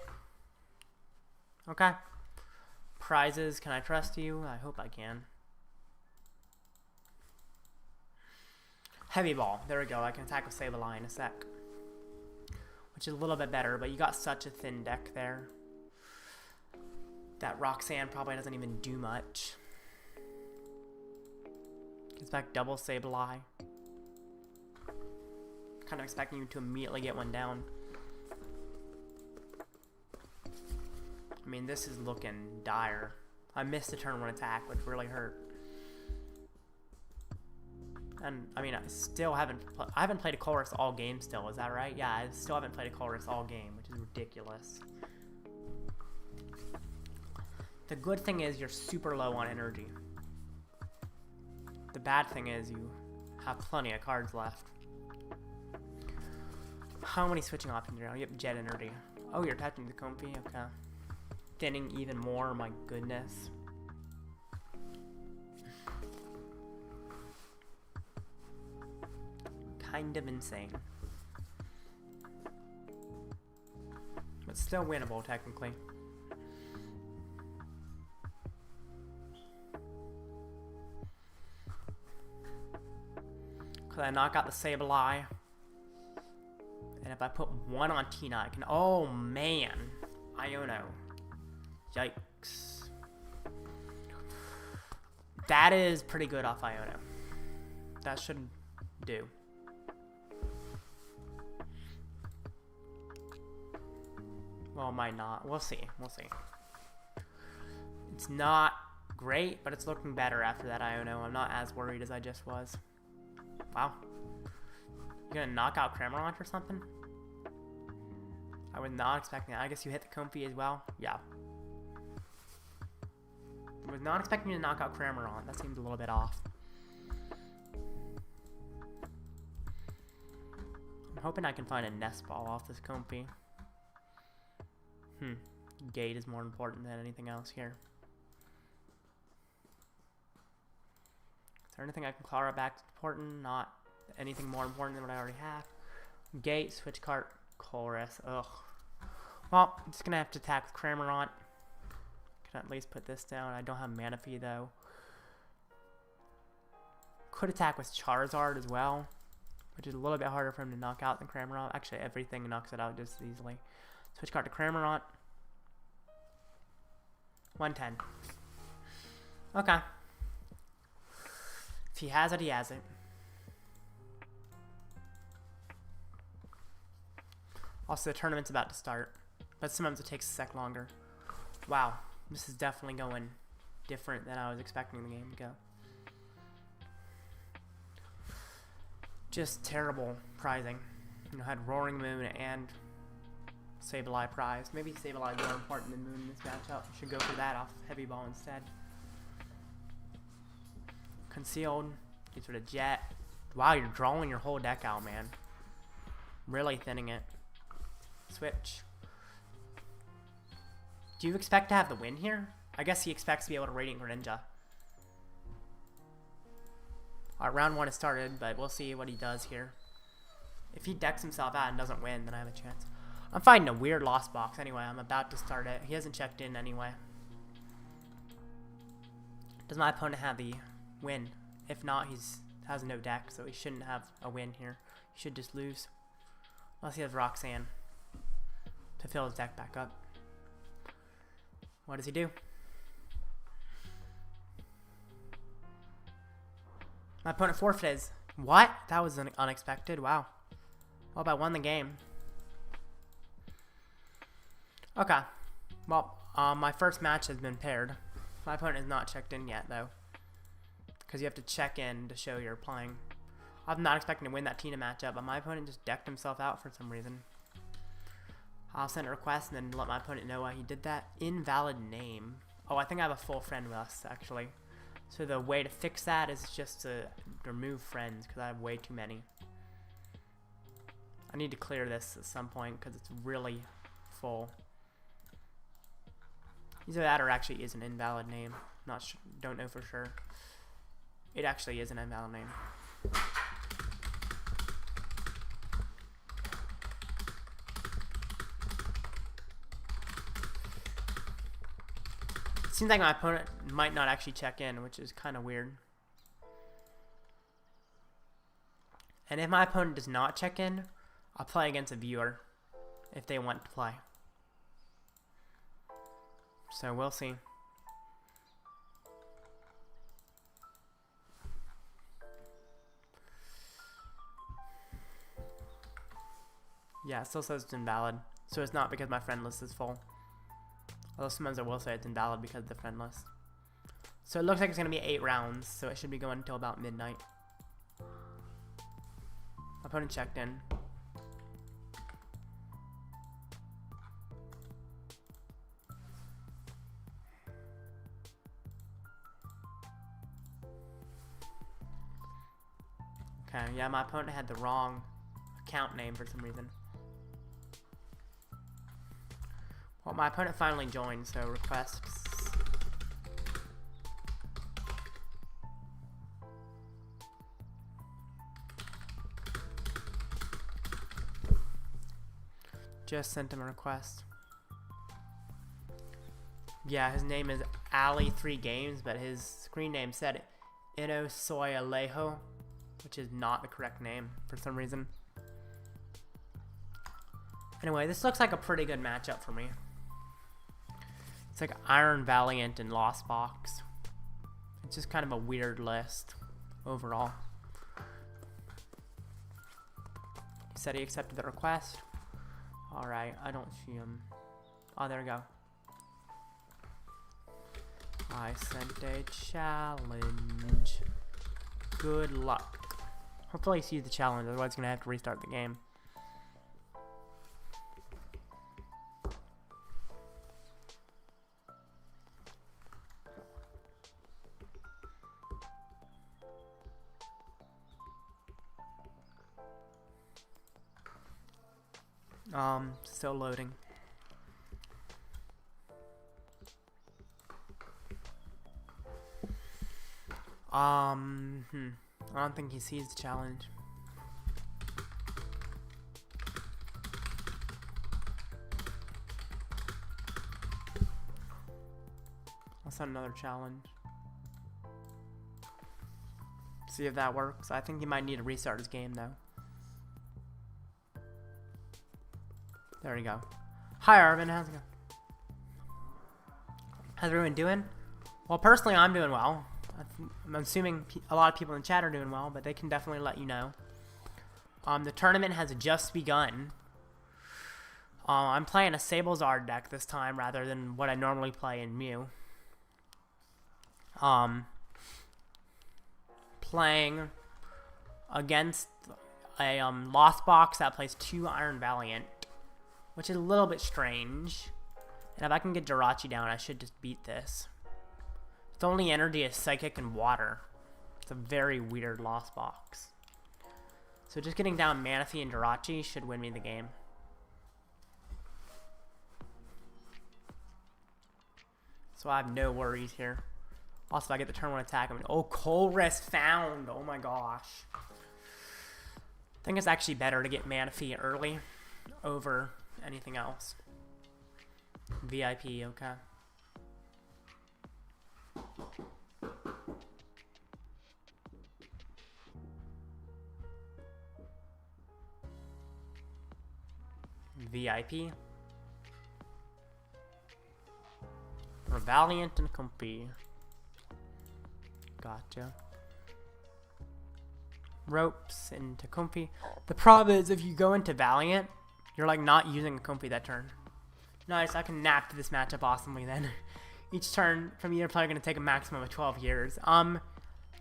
Okay. Prizes, can I trust you? I hope I can. Heavy Ball. There we go. I can attack with Sableye in a sec. Which is a little bit better, but you got such a thin deck there. That Roxanne probably doesn't even do much. Gets back double Sableye. Kind of expecting you to immediately get one down. I mean, this is looking dire. I missed the turn 1 attack, which really hurt. And, I mean, I haven't played a Colress all game still, is that right? Yeah, I still haven't played a Colress all game, which is ridiculous. The good thing is you're super low on energy. The bad thing is you have plenty of cards left. How many switching options are now? You have Jet Energy. Oh, you're attaching the Comfey? Okay. Thinning even more, my goodness. Kind of insane. But still winnable, technically. Could I knock out the Sableye? And if I put 1 on Tina, I can... Oh, man. Iono. Yikes. That is pretty good off Iono. That should do. Well, it might not. We'll see. We'll see. It's not great, but it's looking better after that Iono. I'm not as worried as I just was. Wow. gonna knock out Cramorant or something? I was not expecting that. I guess you hit the Comfey as well? Yeah. I was not expecting you to knock out Cramorant. That seems a little bit off. I'm hoping I can find a Nest Ball off this Comfey. Gate is more important than anything else here. Is there anything I can Klara back important? Not anything more important than what I already have. Gate, Switch Cart, Colress. Ugh. Well, I'm just gonna have to attack with Cramorant. Can at least put this down. I don't have Manaphy though. Could attack with Charizard as well, which is a little bit harder for him to knock out than Cramorant. Actually, everything knocks it out just as easily. Switch Cart to Cramorant. 110. Okay. If he has it, he has it. Also, the tournament's about to start, but sometimes it takes a sec longer. Wow, this is definitely going different than I was expecting the game to go. Just terrible prizing. You know, had Roaring Moon and Sableye prize. Maybe Sableye is more important than Moon in this matchup. Should go for that off Heavy Ball instead. Concealed. Gets rid of Jet. Wow, you're drawing your whole deck out, man. Really thinning it. Switch. Do you expect to have the win here? I guess he expects to be able to Radiant Greninja. Alright, round 1 has started, but we'll see what he does here. If he decks himself out and doesn't win, then I have a chance. I'm finding a weird lost box anyway. I'm about to start it. He hasn't checked in anyway. Does my opponent have the win? If not, he has no deck, so he shouldn't have a win here. He should just lose. Unless he has Roxanne to fill his deck back up. What does he do? My opponent forfeits. What? That was unexpected. Wow. Well, I won the game. Okay. Well, my first match has been paired. My opponent has not checked in yet, though. Because you have to check in to show you're playing. I'm not expecting to win that Tina matchup, but my opponent just decked himself out for some reason. I'll send a request and then let my opponent know why he did that. Invalid name. Oh, I think I have a full friend list, actually. So the way to fix that is just to remove friends, because I have way too many. I need to clear this at some point, because it's really full. Either that or actually is an invalid name. Not sure, don't know for sure. It actually is an invalid name. Seems like my opponent might not actually check in, which is kind of weird. And if my opponent does not check in, I'll play against a viewer if they want to play. So we'll see. Yeah, it still says it's invalid. So it's not because my friend list is full. Although sometimes I will say it's invalid because of the friend list. So it looks like it's going to be 8 rounds, so it should be going until about midnight. My opponent checked in. Okay, yeah, my opponent had the wrong account name for some reason. Well, my opponent finally joined, so requests. Just sent him a request. Yeah, his name is Ali3Games, but his screen name said Iono PAL, which is not the correct name for some reason. Anyway, this looks like a pretty good matchup for me. It's like Iron Valiant and Lost Box. It's just kind of a weird list overall. He said he accepted the request. Alright, I don't see him. Oh, there we go. I sent a challenge. Good luck. Hopefully he sees the challenge, otherwise he's going to have to restart the game. Still loading. I don't think he sees the challenge. Let's set another challenge. See if that works. I think he might need to restart his game though. There we go. Hi Arvin, how's it going? How's everyone doing? Well, personally, I'm doing well. I'm assuming a lot of people in chat are doing well, but they can definitely let you know. The tournament has just begun. I'm playing a Sableye deck this time rather than what I normally play in Mew. Playing against a Lost Box that plays 2 Iron Valiant, which is a little bit strange. And if I can get Jirachi down, I should just beat this. Its only energy is Psychic and Water. It's a very weird Lost Box. So just getting down Manaphy and Jirachi should win me the game. So I have no worries here. Also, if I get the turn 1 attack, I'm gonna... Oh, Colress found! Oh my gosh. I think it's actually better to get Manaphy early over anything else. VIP, okay. VIP. For Valiant and Comfey. Gotcha. Ropes into Comfey. The problem is if you go into Valiant, you're like not using a Comfey that turn. Nice, I can nap this matchup awesomely then. Each turn from either player going to take a maximum of 12 years.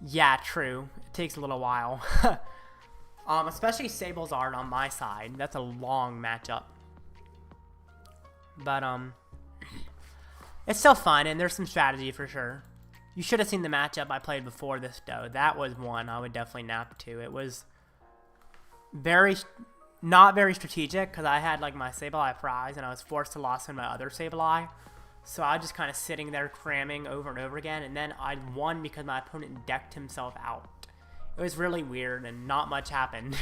Yeah, true. It takes a little while. Especially Sableye LOR on my side. That's a long matchup. But, it's still fun, and there's some strategy for sure. You should have seen the matchup I played before this, though. That was one I would definitely nap to. It was not very strategic, because I had, like, my Sableye prize, and I was forced to lose in my other Sableye. So I was just kind of sitting there cramming over and over again, and then I won because my opponent decked himself out. It was really weird, and not much happened.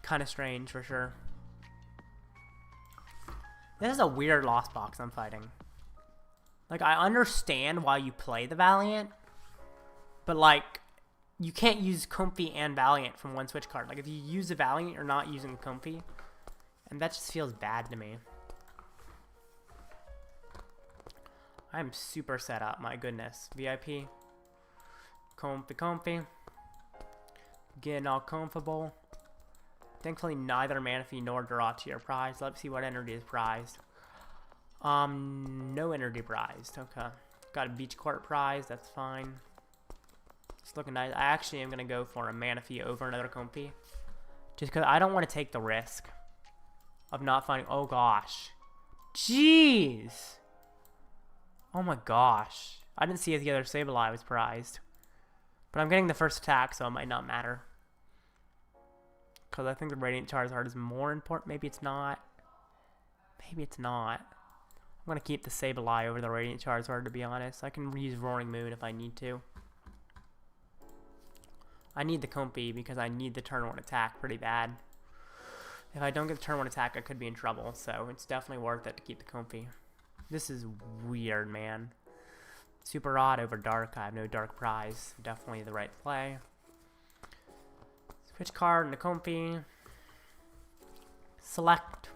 Kind of strange, for sure. This is a weird Lost Box I'm fighting. Like, I understand why you play the Valiant, but, like, you can't use Comfey and Valiant from one Switch card. Like, if you use the Valiant, you're not using Comfey, and that just feels bad to me. I'm super set up, my goodness. VIP. Comfey. Getting all comfortable. Thankfully, neither Manaphy nor Jirachi are prized. Let's see what energy is prized. No energy prized. Okay. Got a Beach Court prize. That's fine. It's looking nice. I actually am going to go for a Manaphy over another Comfey. Just because I don't want to take the risk of not finding... Oh, gosh. Jeez. Oh, my gosh. I didn't see if the other Sableye was prized. But I'm getting the first attack, so it might not matter. Because I think the Radiant Charizard is more important. Maybe it's not. Maybe it's not. I'm going to keep the Sableye over the Radiant Charizard, to be honest. I can use Roaring Moon if I need to. I need the Comfey because I need the turn 1 attack pretty bad. If I don't get the turn 1 attack, I could be in trouble. So it's definitely worth it to keep the Comfey. This is weird, man. Super odd over Dark. I have no Dark prize. Definitely the right play. Switch card and the Comfey. Select.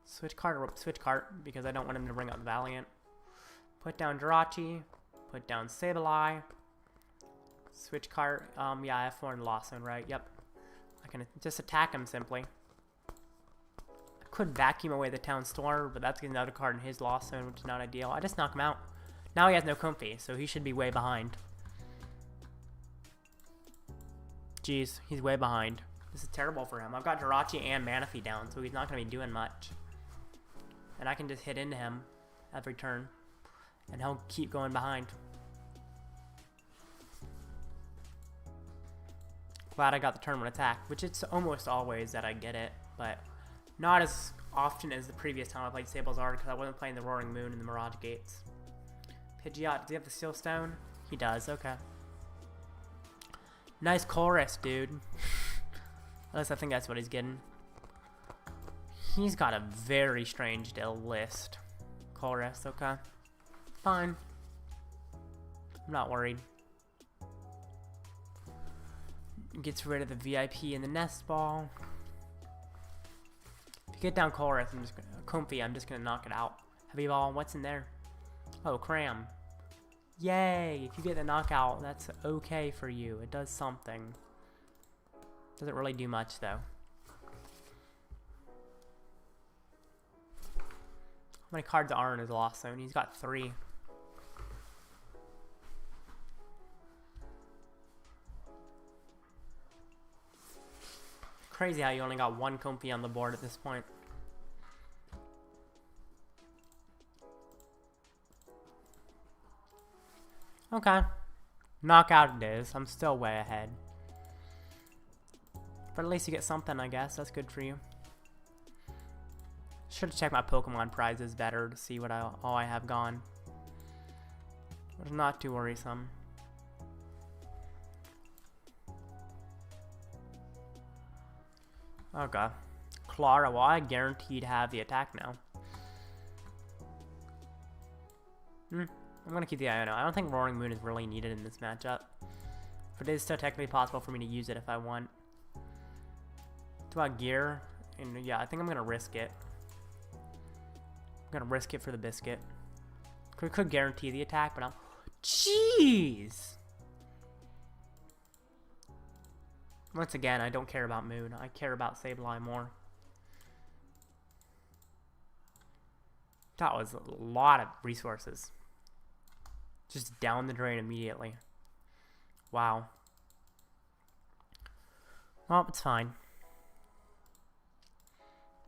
Switch card or switch card because I don't want him to bring up Valiant. Put down Jirachi. Put down Sableye. Switch card. Yeah, I have 4 in the Lost Zone, right? Yep. I can just attack him simply. I could vacuum away the Town Storm, but that's getting another card in his Lost Zone, which is not ideal. I just knock him out. Now he has no Comfey, so he should be way behind. Jeez, he's way behind. This is terrible for him. I've got Jirachi and Manaphy down, so he's not going to be doing much. And I can just hit into him every turn. And he'll keep going behind. Glad I got the turn one attack, which it's almost always that I get it, but not as often as the previous time I played Sableye LOR because I wasn't playing the Roaring Moon and the Mirage Gates. Pidgeot, does he have the Steel Stone? He does, okay. Nice Colress, dude. At least I think that's what he's getting. He's got a very strange list. Colress, okay. Fine. I'm not worried. Gets rid of the VIP and the Nest Ball. If you get down Colress, I'm just gonna Comfey, I'm just gonna knock it out. Heavy Ball, what's in there? Oh, Cram. Yay! If you get the knockout, that's okay for you. It does something. Doesn't really do much though. How many cards are in his Lost Zone? He's got 3. Crazy how you only got 1 Comfey on the board at this point. Okay. Knockout it is. I'm still way ahead. But at least you get something, I guess. That's good for you. Should have checked my Pokemon prizes better to see what all I have gone. But not too worrisome. Okay. Klara, well, I guaranteed have the attack now. I'm going to keep the Iono. I don't think Roaring Moon is really needed in this matchup. But it is still technically possible for me to use it if I want. Do I gear? And yeah, I think I'm going to risk it. I'm going to risk it for the biscuit. Could guarantee the attack, but I'm... Jeez! Once again, I don't care about Moon. I care about Sableye more. That was a lot of resources. Just down the drain immediately. Wow. Well, it's fine.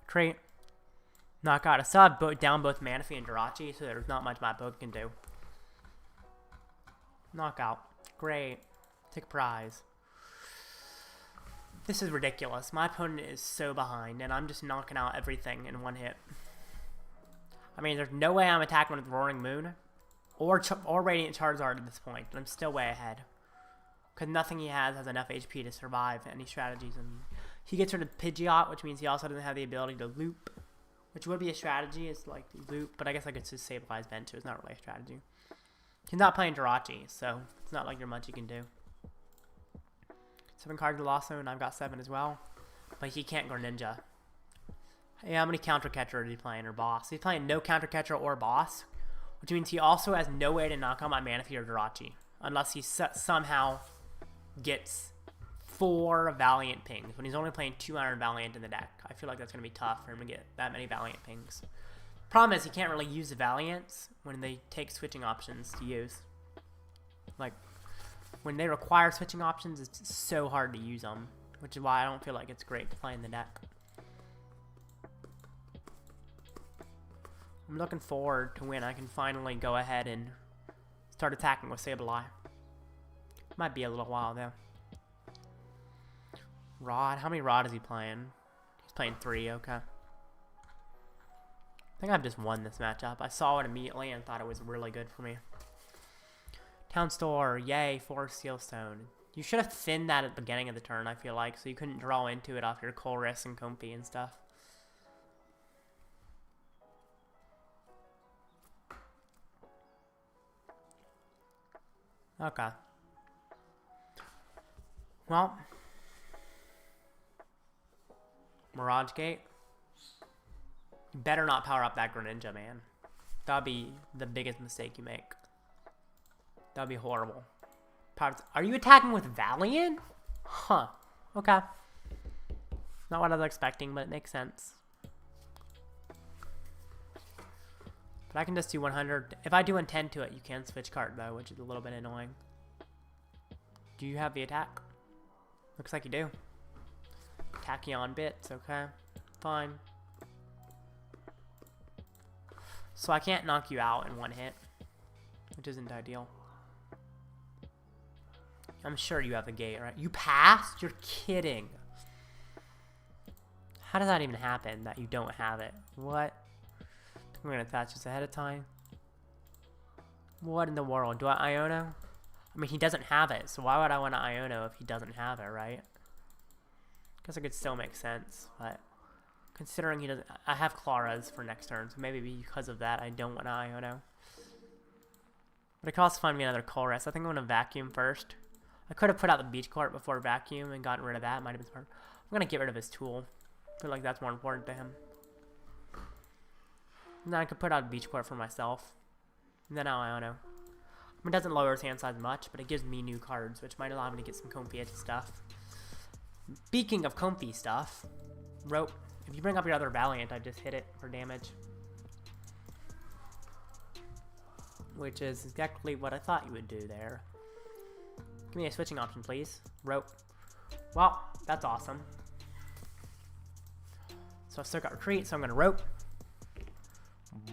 Trait. Knockout. I still have down both Manaphy and Jirachi, so there's not much my Poke can do. Knockout. Great. Take a prize. This is ridiculous. My opponent is so behind, and I'm just knocking out everything in one hit. I mean, there's no way I'm attacking with Roaring Moon or Radiant Charizard at this point, and I'm still way ahead. Because nothing he has enough HP to survive any strategies. And he gets rid of Pidgeot, which means he also doesn't have the ability to loop, which would be a strategy. It's like loop, but I guess I could just Sableye's bench, so it's not really a strategy. He's not playing Jirachi, so it's not like there's much he can do. 7 cards in Lost Zone, I've got 7 as well. But he can't go Ninja. Yeah, how many Counter Catcher is he playing, or Boss? He's playing no Counter Catcher or Boss, which means he also has no way to knock out my Manaphy or Jirachi. Unless he somehow gets 4 Valiant Pings, when he's only playing 2 Iron Valiant in the deck. I feel like that's going to be tough for him to get that many Valiant Pings. Problem is, he can't really use the Valiants when they take switching options to use. Like, when they require switching options, it's so hard to use them, which is why I don't feel like it's great to play in the deck. I'm looking forward to when I can finally go ahead and start attacking with Sableye. Might be a little while though. Rod, how many Rod is he playing? He's playing 3, okay. I think I've just won this matchup. I saw it immediately and thought it was really good for me. Town Store, yay, 4 Steel Stone. You should have thinned that at the beginning of the turn, I feel like, so you couldn't draw into it off your Colress and Comfey and stuff. Okay. Well. Mirage Gate. You better not power up that Greninja, man. That'd be the biggest mistake you make. That'd be horrible. Are you attacking with Valiant? Huh. Okay. Not what I was expecting, but it makes sense. But I can just do 100. If I do intend to it, you can switch cart though, which is a little bit annoying. Do you have the attack? Looks like you do. Tachyon bits, okay. Fine. So I can't knock you out in one hit, which isn't ideal. I'm sure you have the gate, right? You passed? You're kidding. How does that even happen that you don't have it? What? I'm gonna attach this ahead of time. What in the world? Do I Iono? I mean, he doesn't have it, so why would I want to Iono if he doesn't have it, right? Guess it could still make sense, but considering he doesn't, I have Klara's for next turn, so maybe because of that, I don't want to Iono. But it could also find me another Colress. I think I'm gonna Vacuum first. I could have put out the Beach Court before Vacuum and gotten rid of that. Might have been smart. I'm gonna get rid of his tool. I feel like that's more important to him. And then I could put out a Beach Court for myself. And then I'll Iono. It doesn't lower his hand size much, but it gives me new cards, which might allow me to get some Comfey edgy stuff. Speaking of Comfey stuff, Rope. If you bring up your other Valiant, I just hit it for damage. Which is exactly what I thought you would do there. Give me a switching option, please. Rope. Well, that's awesome. So I've still got Retreat, so I'm going to Rope.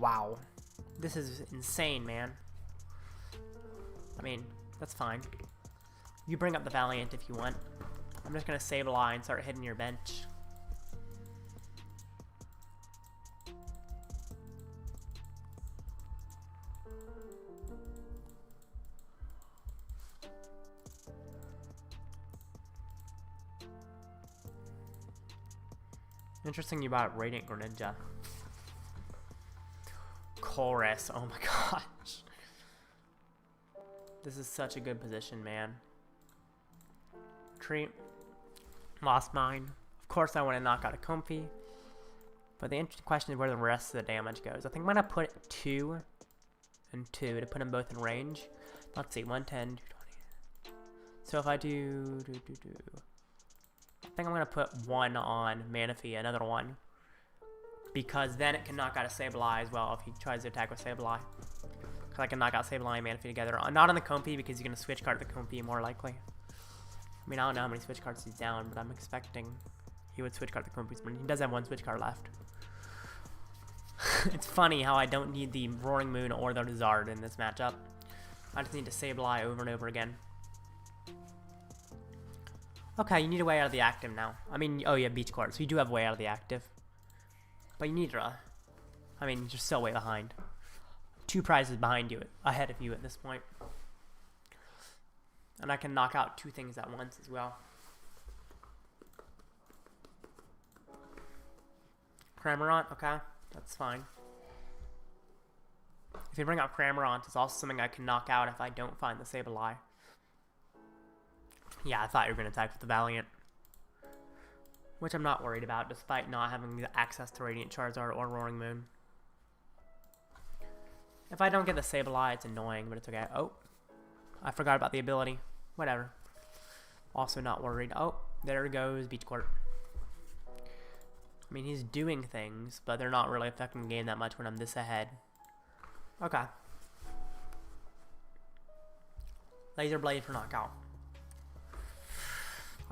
Wow. This is insane, man. I mean, that's fine. You bring up the Valiant if you want. I'm just going to Sableye and start hitting your bench. Interesting you bought Radiant Greninja. Colress, oh my gosh. This is such a good position, man. Treat. Lost mine. Of course I want to knock out a Comfey. But the interesting question is where the rest of the damage goes. I think I'm going to put 2 and 2 to put them both in range. Let's see, 110, 220. So if I do... I think I'm going to put 1 on Manaphy, another one. Because then it can knock out a Sableye as well if he tries to attack with Sableye. Because I can knock out Sableye and Manaphy together. Not on the Comfey because he's going to switch card the Comfey more likely. I mean, I don't know how many switch cards he's down, but I'm expecting he would switch card the Comfey. He does have 1 switch card left. It's funny how I don't need the Roaring Moon or the Lizard in this matchup. I just need to Sableye over and over again. Okay, you need a way out of the active now. I mean, oh yeah, Beach Court, so you do have a way out of the active. But you need to, I mean, you're still way behind. 2 prizes behind you, ahead of you at this point. And I can knock out 2 things at once as well. Cramorant, okay, that's fine. If you bring out Cramorant, it's also something I can knock out if I don't find the Sableye. Yeah, I thought you were going to attack with the Valiant. Which I'm not worried about, despite not having the access to Radiant Charizard or Roaring Moon. If I don't get the Sableye, it's annoying, but it's okay. Oh, I forgot about the ability. Whatever. Also not worried. Oh, there goes Beach Court. I mean, he's doing things, but they're not really affecting the game that much when I'm this ahead. Okay. Laser Blade for knockout.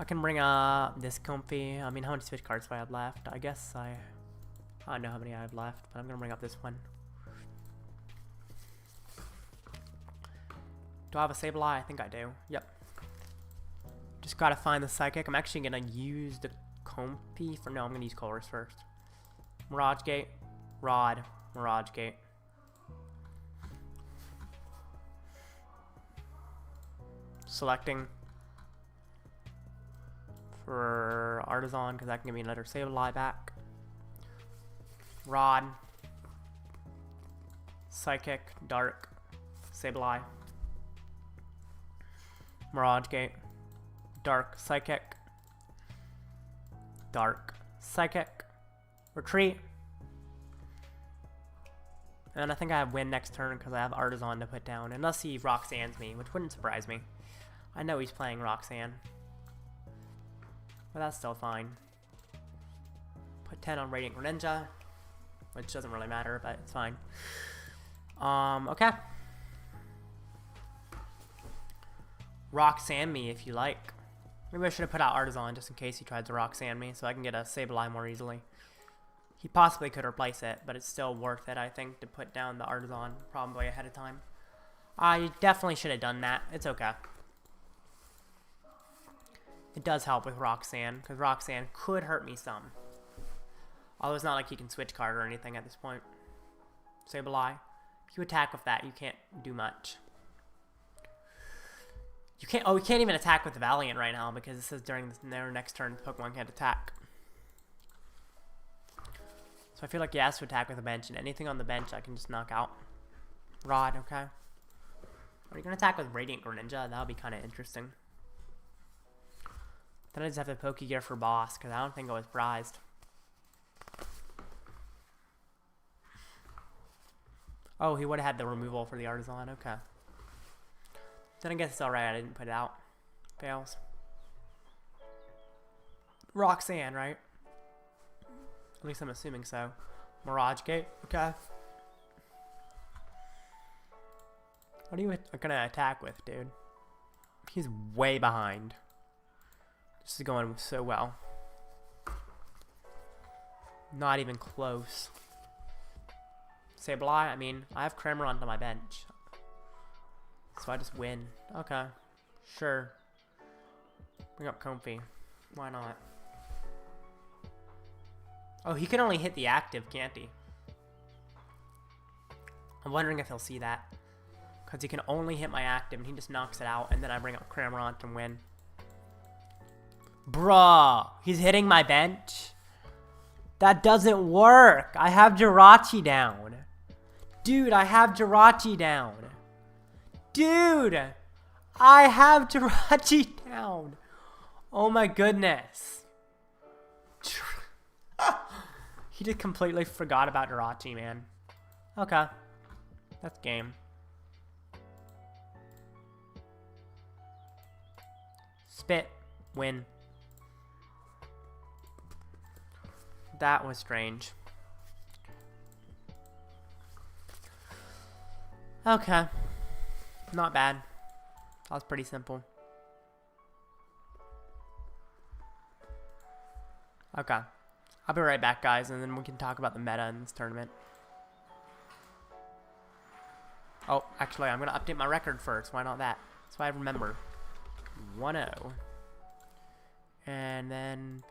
I can bring up this Comfey. I mean, how many switch cards do I have left? I guess I don't know how many I have left, but I'm going to bring up this one. Do I have a Sableye? I think I do. Yep. Just got to find the Psychic. I'm actually going to use the Comfey for... No, I'm going to use Colress first. Mirage Gate. Rod. Mirage Gate. Selecting for Artazon, because that can give me another Sableye back. Rod. Psychic. Dark. Sableye. Mirage Gate. Dark. Psychic. Dark. Psychic. Retreat. And I think I have win next turn because I have Artazon to put down. Unless he Roxanne's me, which wouldn't surprise me. I know he's playing Roxanne. But that's still fine. Put 10 on Radiant Greninja. Which doesn't really matter, but it's fine. Okay. Roxanne me if you like. Maybe I should have put out Artazon just in case he tried to Roxanne me, so I can get a Sableye more easily. He possibly could replace it, but it's still worth it, I think, to put down the Artazon probably ahead of time. I definitely should have done that. It's okay. It does help with Roxanne, because Roxanne could hurt me some. Although it's not like he can switch card or anything at this point. Sableye. If you attack with that, you can't do much. You can't. Oh, we can't even attack with the Valiant right now because it says during their next turn, the Pokemon can't attack. So I feel like he has to attack with a bench, and anything on the bench I can just knock out. Rod, okay. Are you gonna attack with Radiant Greninja? That would be kind of interesting. Then I just have the Pokégear for boss because I don't think it was prized. Oh, he would have had the removal for the Artazon. Okay. Then I guess it's alright, I didn't put it out. Fails. Roxanne, right? At least I'm assuming so. Mirage Gate, okay. What are you gonna attack with, dude? He's way behind. This is going so well. Not even close. Sableye, I mean, I have Cramorant on my bench. So I just win. Okay. Sure. Bring up Comfey. Why not? Oh, he can only hit the active, can't he? I'm wondering if he'll see that. Because he can only hit my active, and he just knocks it out, and then I bring up Cramorant and win. Bruh, he's hitting my bench? That doesn't work. I have Jirachi down. Dude, I have Jirachi down. Dude, I have Jirachi down. Oh my goodness. He just completely forgot about Jirachi, man. Okay. That's game. Spit. Win. That was strange. Okay. Not bad. That was pretty simple. Okay. I'll be right back, guys, and then we can talk about the meta in this tournament. Oh, actually, I'm going to update my record first. Why not that? So I remember. 1-0. And then...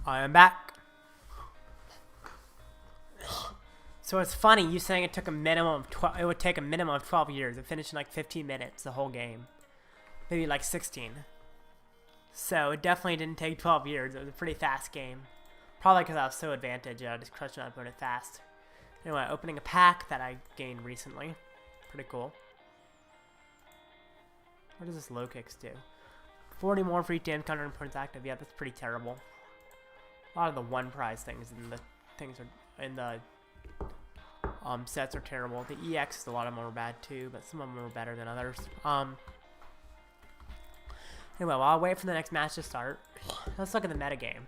I am back. So it's funny you saying it took a minimum of 12. It would take a minimum of 12 years. It finished in like 15 minutes the whole game, maybe like 16. So it definitely didn't take 12 years. It was a pretty fast game. Probably because I was so advantaged. I just crushed my opponent fast. Anyway, opening a pack that I gained recently. Pretty cool. What does this low kicks do? 40 more free damage counter and points active. Yeah, that's pretty terrible. A lot of the one prize things in the sets are terrible. The EX, a lot of them are bad too, but some of them are better than others. Anyway, while I wait for the next match to start, let's look at the metagame.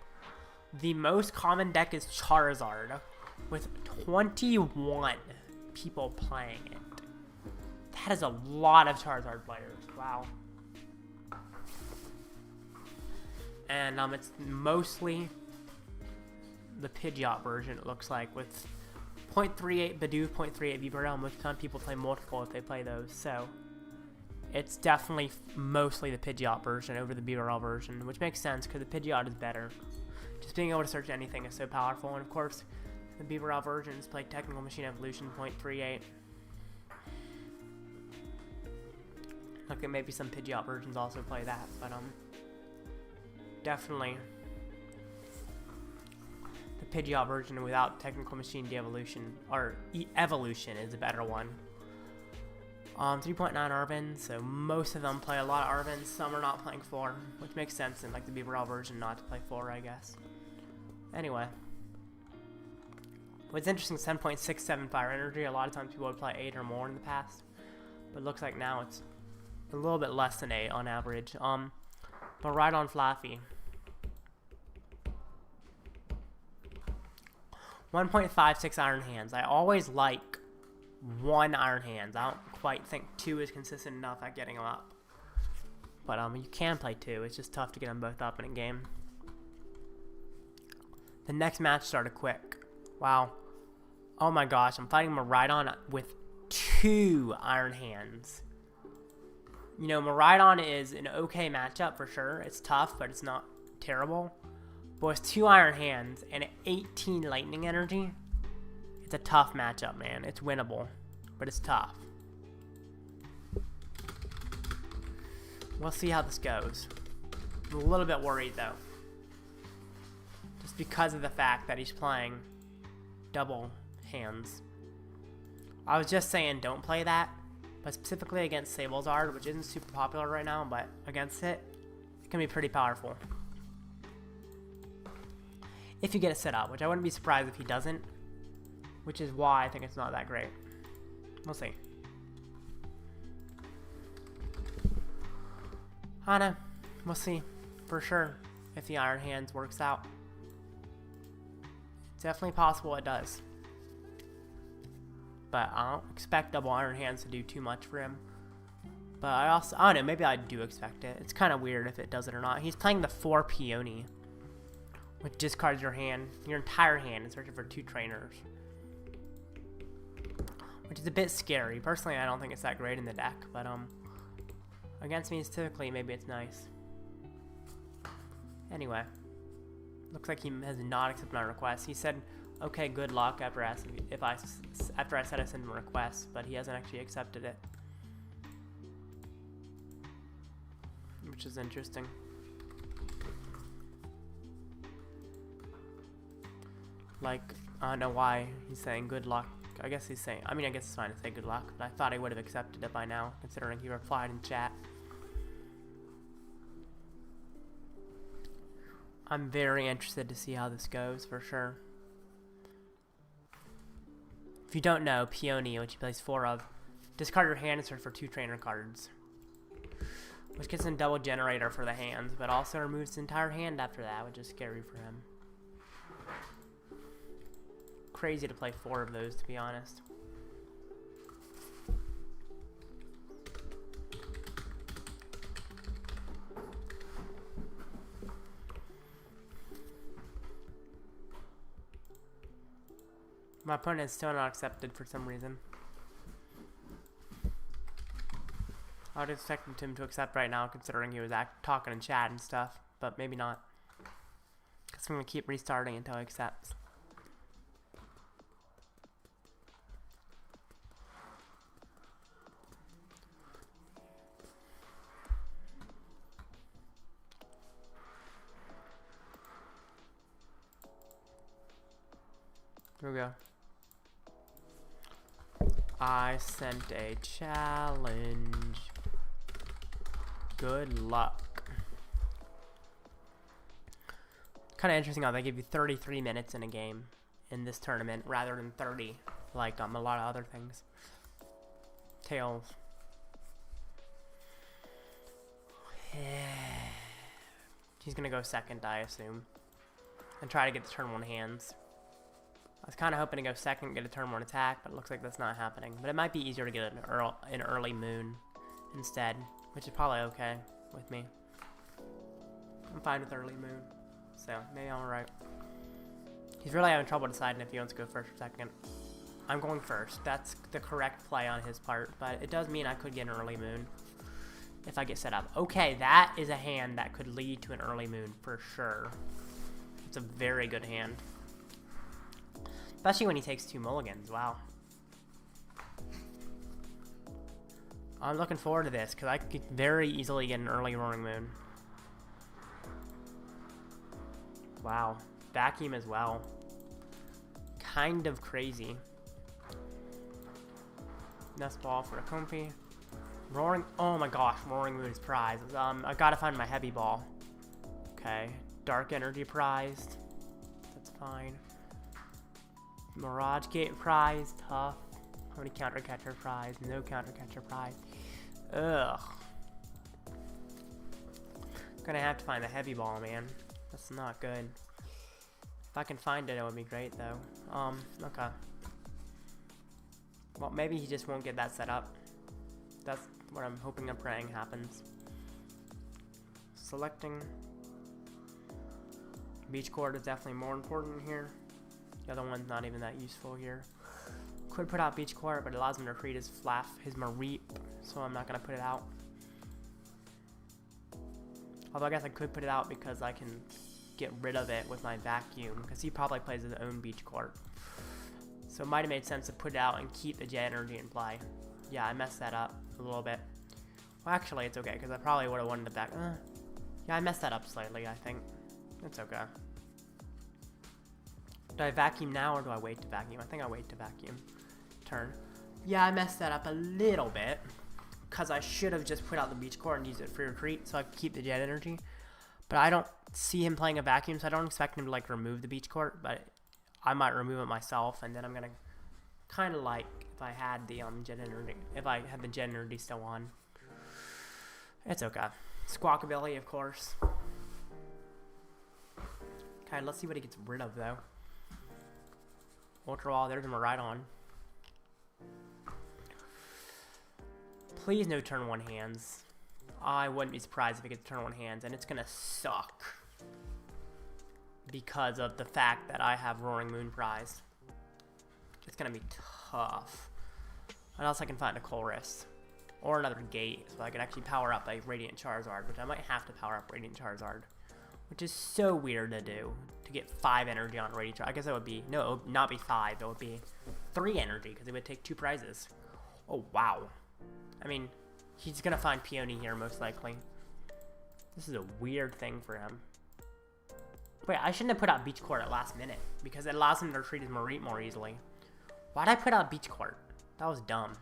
The most common deck is Charizard, with 21 people playing it. That is a lot of Charizard players. Wow. And it's mostly the Pidgeot version, it looks like, with 0.38 Bidoof, 0.38 Beaver, which some people play multiple if they play those. So it's definitely mostly the Pidgeot version over the Beaver version, which makes sense because the Pidgeot is better. Just being able to search anything is so powerful. And of course, the Beaver versions play Technical Machine Evolution 0.38. Look, maybe some Pidgeot versions also play that, but definitely the Pidgeot version without Technical Machine De-Evolution, or Evolution, is a better one. 3.9 Arvin, so most of them play a lot of Arvin. Some are not playing 4, which makes sense in like the Beaver version not to play 4, I guess. Anyway, what's interesting is 10.67 Fire Energy. A lot of times people would play 8 or more in the past, but it looks like now it's a little bit less than 8 on average. But right on Flaffy. 1.56 Iron Hands. I always like 1 Iron Hands. I don't quite think 2 is consistent enough at getting them up. But you can play 2. It's just tough to get them both up in a game. The next match started quick. Wow. Oh my gosh, I'm fighting Miraidon with 2 Iron Hands. You know, Miraidon is an okay matchup for sure. It's tough, but it's not terrible. But with 2 Iron Hands and 18 Lightning Energy, it's a tough matchup, man. It's winnable, but it's tough. We'll see how this goes. I'm a little bit worried, though. Just because of the fact that he's playing double hands. I was just saying don't play that, but specifically against Sableye, which isn't super popular right now, but against it, it can be pretty powerful. If you get it set up, which I wouldn't be surprised if he doesn't, which is why I think it's not that great. We'll see. I don't know. We'll see for sure if the Iron Hands works out. It's definitely possible it does. But I don't expect double Iron Hands to do too much for him. But I don't know, maybe I do expect it. It's kind of weird if it does it or not. He's playing the 4 Peony, which discards your hand, your entire hand, and searching for 2 trainers. Which is a bit scary. Personally, I don't think it's that great in the deck, but against me typically, maybe it's nice. Anyway, looks like he has not accepted my request. He said, "Okay, good luck," after I said I sent him a request, but he hasn't actually accepted it, which is interesting. Like, I don't know why he's saying good luck. I guess he's saying, I guess it's fine to say good luck, but I thought he would have accepted it by now, considering he replied in chat. I'm very interested to see how this goes, for sure. If you don't know, Peony, which he plays 4 of, discard your hand and search for 2 trainer cards, which gets him double generator for the hands, but also removes his entire hand after that, which is scary for him. Crazy to play 4 of those, to be honest. My opponent is still not accepted for some reason. I would expect him to accept right now, considering he was talking in chat and stuff, but maybe not. Because I'm going to keep restarting until it accepts. Here we go. I sent a challenge. Good luck. Kind of interesting how they give you 33 minutes in a game in this tournament rather than 30, like a lot of other things. Tails. He's gonna go second, I assume, and try to get the turn 1 hands. I was kind of hoping to go second, get a turn 1 attack, but it looks like that's not happening. But it might be easier to get an early moon instead, which is probably okay with me. I'm fine with early moon, so maybe I'm alright. He's really having trouble deciding if he wants to go first or second. I'm going first. That's the correct play on his part, but it does mean I could get an early moon if I get set up. Okay, that is a hand that could lead to an early moon for sure. It's a very good hand. Especially when he takes 2 mulligans, wow. I'm looking forward to this, because I could very easily get an early Roaring Moon. Wow. Vacuum as well. Kind of crazy. Nest Ball for a Comfey. Roaring, oh my gosh, Roaring Moon is prized. I gotta find my heavy ball. Okay. Dark Energy prized. That's fine. Mirage Gate prize, tough. How many counter catcher prize? No counter catcher prize. Ugh. Gonna have to find the heavy ball, man. That's not good. If I can find it, it would be great, though. Okay. Well, maybe he just won't get that set up. That's what I'm hoping and praying happens. Selecting. Beach Court is definitely more important here. The other one's not even that useful here. Could put out Beach Court, but it allows him to create his Mareep, so I'm not going to put it out. Although I guess I could put it out because I can get rid of it with my Vacuum, because he probably plays his own Beach Court. So it might have made sense to put it out and keep the Jet Energy in play. Yeah, I messed that up a little bit. Well, actually, it's okay, because I probably would have wanted the back. Yeah, I messed that up slightly, I think. It's okay. Do I Vacuum now, or do I wait to Vacuum? I think I wait to Vacuum. Turn. Yeah, I messed that up a little bit, because I should have just put out the Beach Court and used it for retreat, so I could keep the Jet Energy. But I don't see him playing a Vacuum, so I don't expect him to, like, remove the Beach Court, but I might remove it myself, and then I'm going to kind of like if I had the Jet Energy, if I had the Jet Energy still on. It's okay. Squawkabilly, of course. Okay, let's see what he gets rid of, though. Ultra Wall, there's him right on. Please no turn 1 hands. I wouldn't be surprised if it gets turn 1 hands, and it's gonna suck because of the fact that I have Roaring Moon prize. It's gonna be tough. Unless I can find a Colress or another gate, so I can actually power up a Radiant Charizard, which I might have to power up Radiant Charizard, which is so weird to do, to get 5 energy on Radiant Charizard. I guess it would be, no, it would not be 5, it would be 3 energy, because it would take 2 prizes. Oh, wow. I mean, he's gonna find Peony here, most likely. This is a weird thing for him. Wait, I shouldn't have put out Beach Court at last minute, because it allows him to retreat his Mareep more easily. Why'd I put out Beach Court? That was dumb.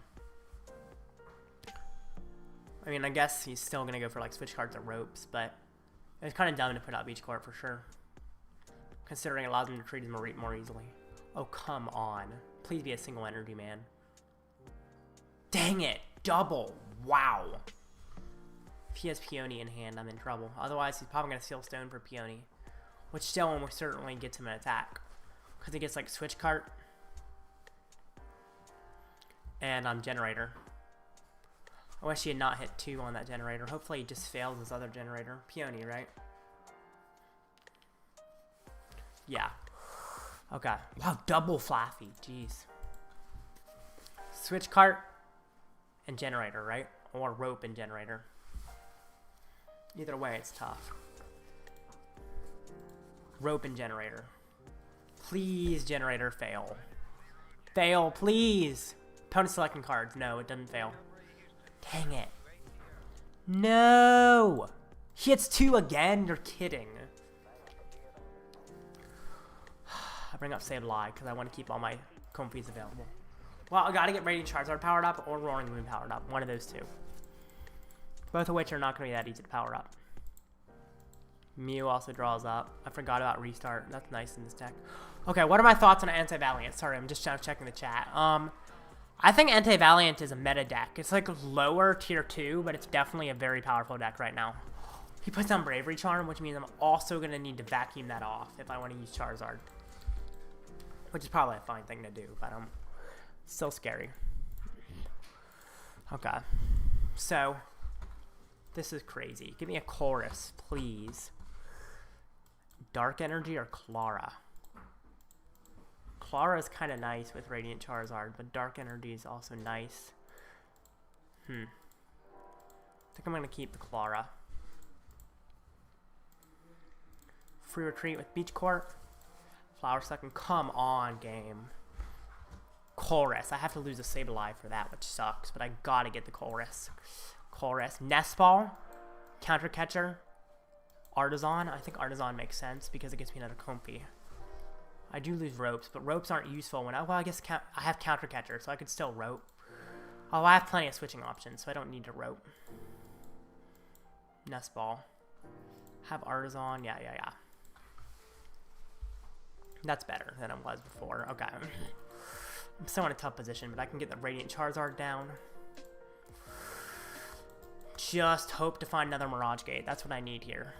I mean, I guess he's still gonna go for, like, Switch Cards or Ropes, but it's kind of dumb to put out Beach Court for sure, considering it allows him to treat his Mareep more easily. Oh, come on. Please be a single energy, man. Dang it! Double! Wow! If he has Peony in hand, I'm in trouble. Otherwise, he's probably going to Seal Stone for Peony, which still almost certainly gets him an attack, because he gets, like, Switch Cart and Generator. I wish he had not hit 2 on that Generator. Hopefully he just fails his other Generator. Peony, right? Yeah. Okay. Wow, double Flaffy. Jeez. Switch Cart and Generator, right? Or Rope and Generator. Either way, it's tough. Rope and Generator. Please, Generator, fail. Fail, please. Opponent selecting cards. No, it doesn't fail. Dang it. No. He hits 2 again? You're kidding. I bring up Sableye because I want to keep all my Comfeys available. Well, I gotta get Radiant Charizard powered up or Roaring Moon powered up. One of those two. Both of which are not going to be that easy to power up. Mew also draws up. I forgot about Restart. That's nice in this deck. Okay, what are my thoughts on Anti-Valiant? Sorry, I'm just checking the chat. I think Anti-Valiant is a meta deck. It's like lower tier 2, but it's definitely a very powerful deck right now. He puts down Bravery Charm, which means I'm also going to need to vacuum that off if I want to use Charizard. Which is probably a fine thing to do, but still scary. Okay. So, this is crazy. Give me a Colress, please. Dark Energy or Klara? Klara is kind of nice with Radiant Charizard, but Dark Energy is also nice. I think I'm going to keep the Klara. Free Retreat with Beach Court. Flower Sucking. Come on, game. Colress. I have to lose a Sableye for that, which sucks, but I gotta get the Colress. Colress. Nest Ball. Counter Catcher. Artazon. I think Artazon makes sense because it gets me another Comfey. I do lose Ropes, but Ropes aren't useful when I guess I have Counter Catcher, so I could still Rope. Oh, I have plenty of switching options, so I don't need to Rope. Nest Ball. Have Artazon. Yeah. That's better than it was before. Okay. I'm still in a tough position, but I can get the Radiant Charizard down. Just hope to find another Mirage Gate. That's what I need here.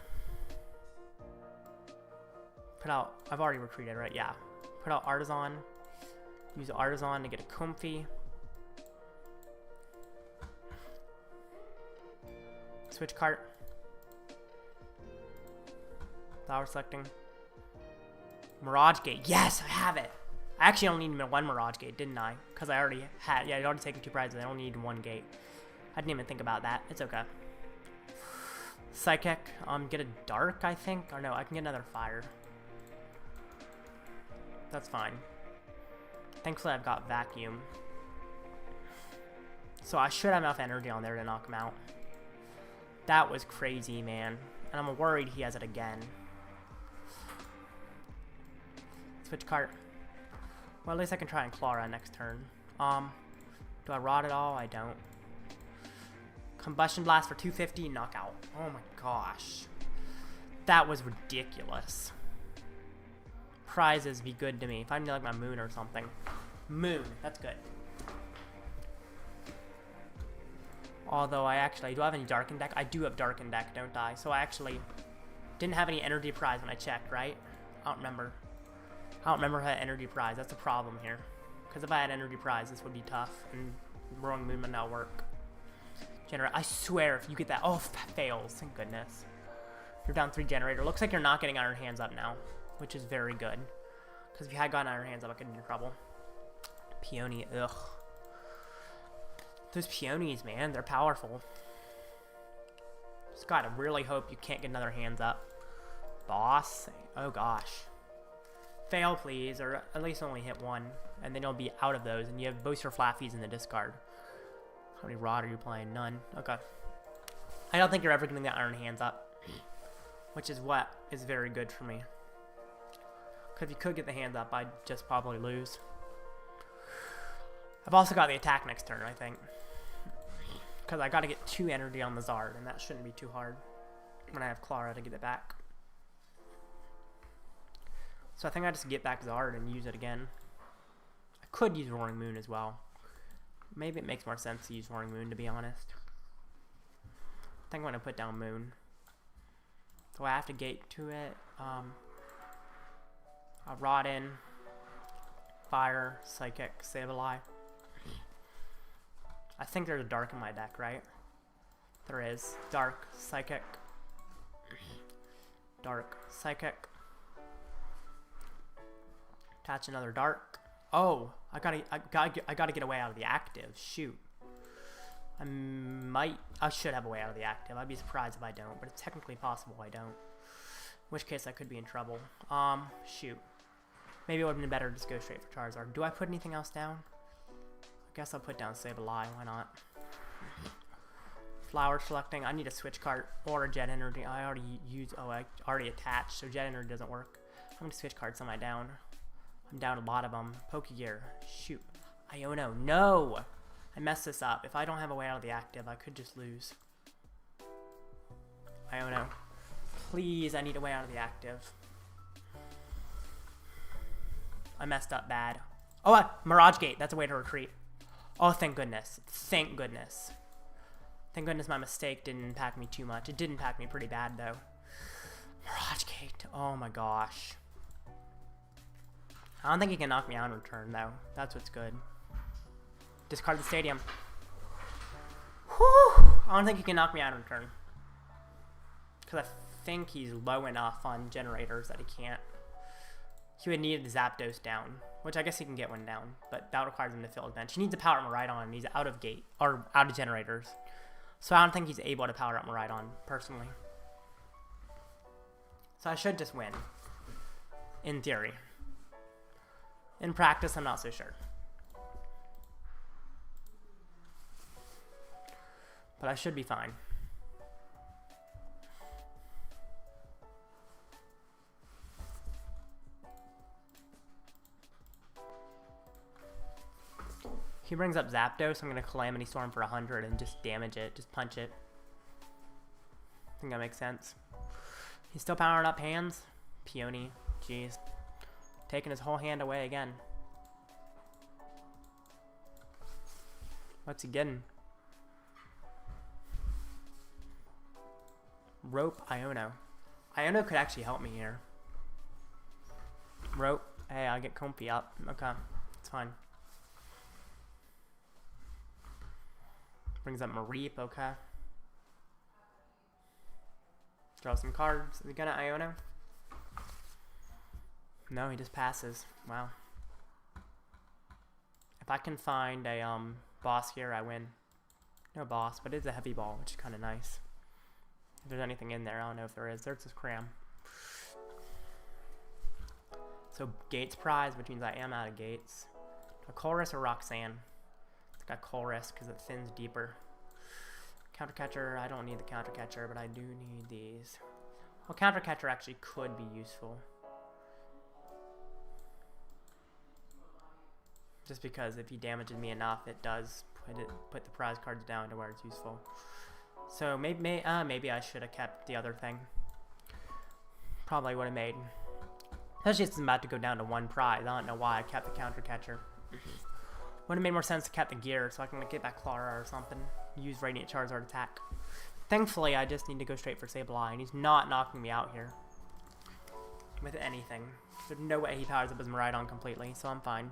Put out... I've already retreated, right? Yeah. Put out Artazon. Use Artazon to get a Comfey. Switch Cart. Flower Selecting. Mirage Gate. Yes, I have it. I actually only need 1 Mirage Gate, didn't I? Because I already had... Yeah, I'd already taken 2 prizes. I only need 1 gate. I didn't even think about that. It's okay. Psychic. Get a Dark, I think. Or no, I can get another Fire. That's fine. Thankfully, I've got Vacuum. So I should have enough energy on there to knock him out. That was crazy, man. And I'm worried he has it again. Switch Cart. Well, at least I can try and Klara next turn. Do I rot at all? I don't. Combustion Blast for 250, knockout. Oh my gosh. That was ridiculous. Prizes be good to me. If I need like my Moon or something. Moon, that's good. Although do I have any Darken deck? I do have Darken deck, don't I? So I actually didn't have any Energy Prize when I checked, right? I don't remember. I don't remember if I had Energy Prize. That's the problem here. Because if I had Energy Prize, this would be tough. And Roaring Moon would not work. I swear, if you get that... Oh, fails. Thank goodness. You're down 3 Generator. Looks like you're not getting Iron Hands up now. Which is very good. Because if you had gotten Iron Hands up, I could be in trouble. Peony. Ugh. Those Peonies, man. They're powerful. Just gotta really hope you can't get another Hands up. Boss. Oh, gosh. Fail, please, or at least only hit 1, and then you'll be out of those, and you have both your Flaffies in the discard. How many Rod are you playing? None. Okay. I don't think you're ever going to get Iron Hands up, which is what is very good for me. Because if you could get the Hands up, I'd just probably lose. I've also got the attack next turn, I think. Because I got to get 2 energy on the Zard, and that shouldn't be too hard when I have Klara to get it back. So I think I just get back Zard and use it again. I could use Roaring Moon as well. Maybe it makes more sense to use Roaring Moon, to be honest. I think I'm going to put down Moon. So I have to gate to it. I'll Rod in. Fire, Psychic, Sableye. I think there's a Dark in my deck, right? There is. Dark, Psychic. Dark, Psychic. Attach another Dark. Oh, I gotta get a way out of the active. Shoot. I should have a way out of the active. I'd be surprised if I don't, but it's technically possible I don't. which case I could be in trouble. Shoot. Maybe it would have been better to just go straight for Charizard. Do I put anything else down? I guess I'll put down Sableye. Why not? Flower selecting. I need a Switch Cart or a Jet Energy. I already used. Oh, I already attached, so Jet Energy doesn't work. How many Switch Cards am I down? I'm down a lot of them. Pokégear. Shoot. Iono. No! I messed this up. If I don't have a way out of the active, I could just lose. Iono. Please, I need a way out of the active. I messed up bad. Oh, Mirage Gate. That's a way to retreat. Oh, thank goodness. Thank goodness. Thank goodness my mistake didn't impact me too much. It did impact me pretty bad, though. Mirage Gate. Oh, my gosh. I don't think he can knock me out in return, though. That's what's good. Discard the stadium. Whew! I don't think he can knock me out in return. Because I think he's low enough on generators that he can't. He would need the Zapdos down, which I guess he can get one down, but that requires him to fill his bench. He needs to power up Miraidon, and he's out of gate, or out of generators. So I don't think he's able to power up Miraidon, personally. So I should just win. In theory. In practice, I'm not so sure. But I should be fine. He brings up Zapdos, I'm going to Calamity Storm for 100 and just damage it, just punch it. I think that makes sense. He's still powering up hands. Peony, jeez. Taking his whole hand away again. What's he getting? Rope, Iono. Iono could actually help me here. Rope. Hey, I'll get Comfey up. Okay, it's fine. Brings up Mareep, okay. Draw some cards. Is he gonna Iono? No, he just passes. Wow. If I can find a boss here, I win. No boss, but it's a heavy ball, which is kind of nice. If there's anything in there, I don't know if there is. There's this cram. So gates prize, which means I am out of gates. A Colress or Roxanne? Got Colress because it thins deeper. Counter catcher, I don't need the counter catcher, but I do need these. Well, counter catcher actually could be useful. Just because if he damages me enough, it does put the prize cards down to where it's useful. So maybe I should have kept the other thing. Probably would have made. Especially since I'm about to go down to one prize. I don't know why I kept the counter catcher. Would have made more sense to keep the gear so I can get back Klara or something. Use Radiant Charizard attack. Thankfully, I just need to go straight for Sableye, and he's not knocking me out here. With anything. There's no way he powers up his Miraidon completely, so I'm fine.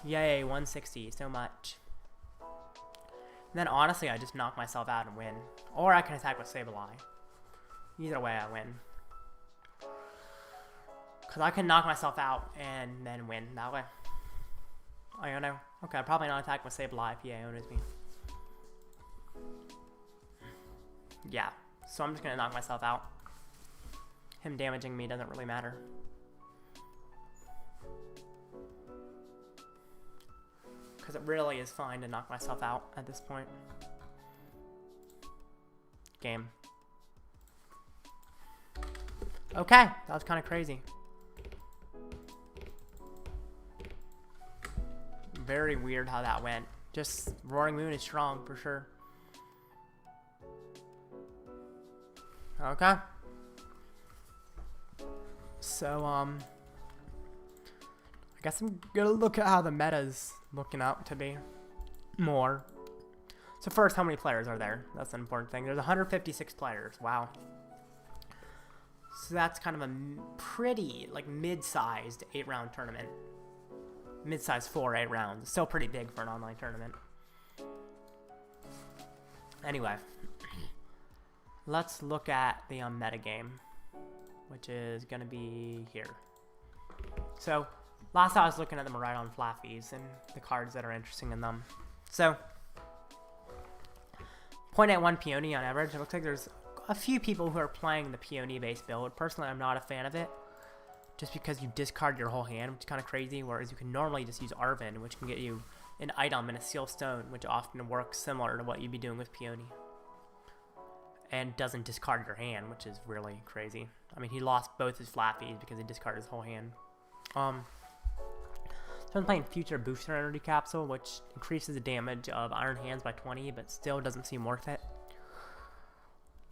Yay, 160, so much. And then honestly, I just knock myself out and win. Or I can attack with Sableye. Either way, I win. Because I can knock myself out and then win that way. Iono. Okay, I'll probably not attack with Sableye if he Ionos me. Yeah, so I'm just going to knock myself out. Him damaging me doesn't really matter. Because it really is fine to knock myself out at this point. Game. Okay, that was kind of crazy. Very weird how that went. Just Roaring Moon is strong for sure. Okay. So, I guess I'm gonna look at how the meta's looking out to be more. So first, how many players are there? That's an important thing. There's 156 players. Wow. So that's kind of a pretty, like, mid-sized 8-round tournament. Mid-sized 4-8 rounds. Still pretty big for an online tournament. Anyway. Let's look at the metagame, which is going to be here. So, last time I was looking at the Miraidon Flaffies and the cards that are interesting in them. So, 0.81 Peony on average. It looks like there's a few people who are playing the Peony-based build. Personally, I'm not a fan of it, just because you discard your whole hand, which is kind of crazy, whereas you can normally just use Arven, which can get you an item and a Seal Stone, which often works similar to what you'd be doing with Peony. And doesn't discard your hand, which is really crazy. I mean, he lost both his Flappies because he discarded his whole hand. So I'm playing Future Booster Energy Capsule, which increases the damage of Iron Hands by 20, but still doesn't seem worth it.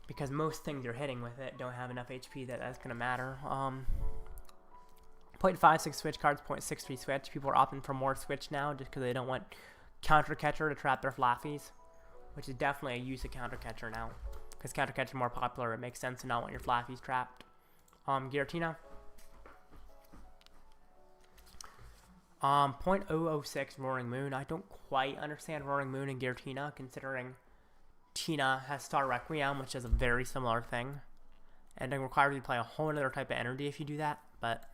Because most things you're hitting with it don't have enough HP that that's going to matter. 0.56 Switch cards, 0.63 Switch. People are opting for more Switch now just because they don't want Counter Catcher to trap their Flaffies, which is definitely a use of Counter Catcher now. Because Counter Catcher is more popular, it makes sense to not want your Flaffies trapped. Giratina. 0.006 Roaring Moon. I don't quite understand Roaring Moon and Giratina, considering Tina has Star Requiem, which is a very similar thing. And it requires you to play a whole other type of energy if you do that, but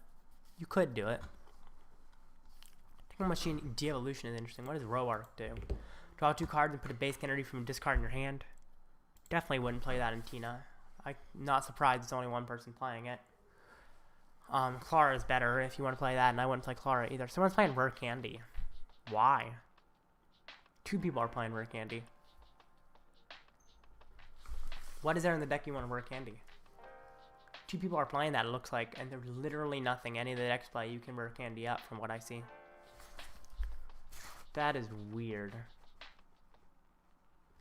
you could do it. Techno Machine De-Evolution is interesting. What does Roark do? Draw 2 cards and put a basic energy from a discard in your hand. Definitely wouldn't play that in Tina. I'm not surprised it's only one person playing it. Klara is better if you want to play that, and I wouldn't play Klara either. Someone's playing Rare Candy. Why? 2 people are playing Rare Candy. What is there in the deck you want to Rare Candy? 2 people are playing that, it looks like, and there's literally nothing any of the decks play you can Rare Candy up from what I see. That is weird.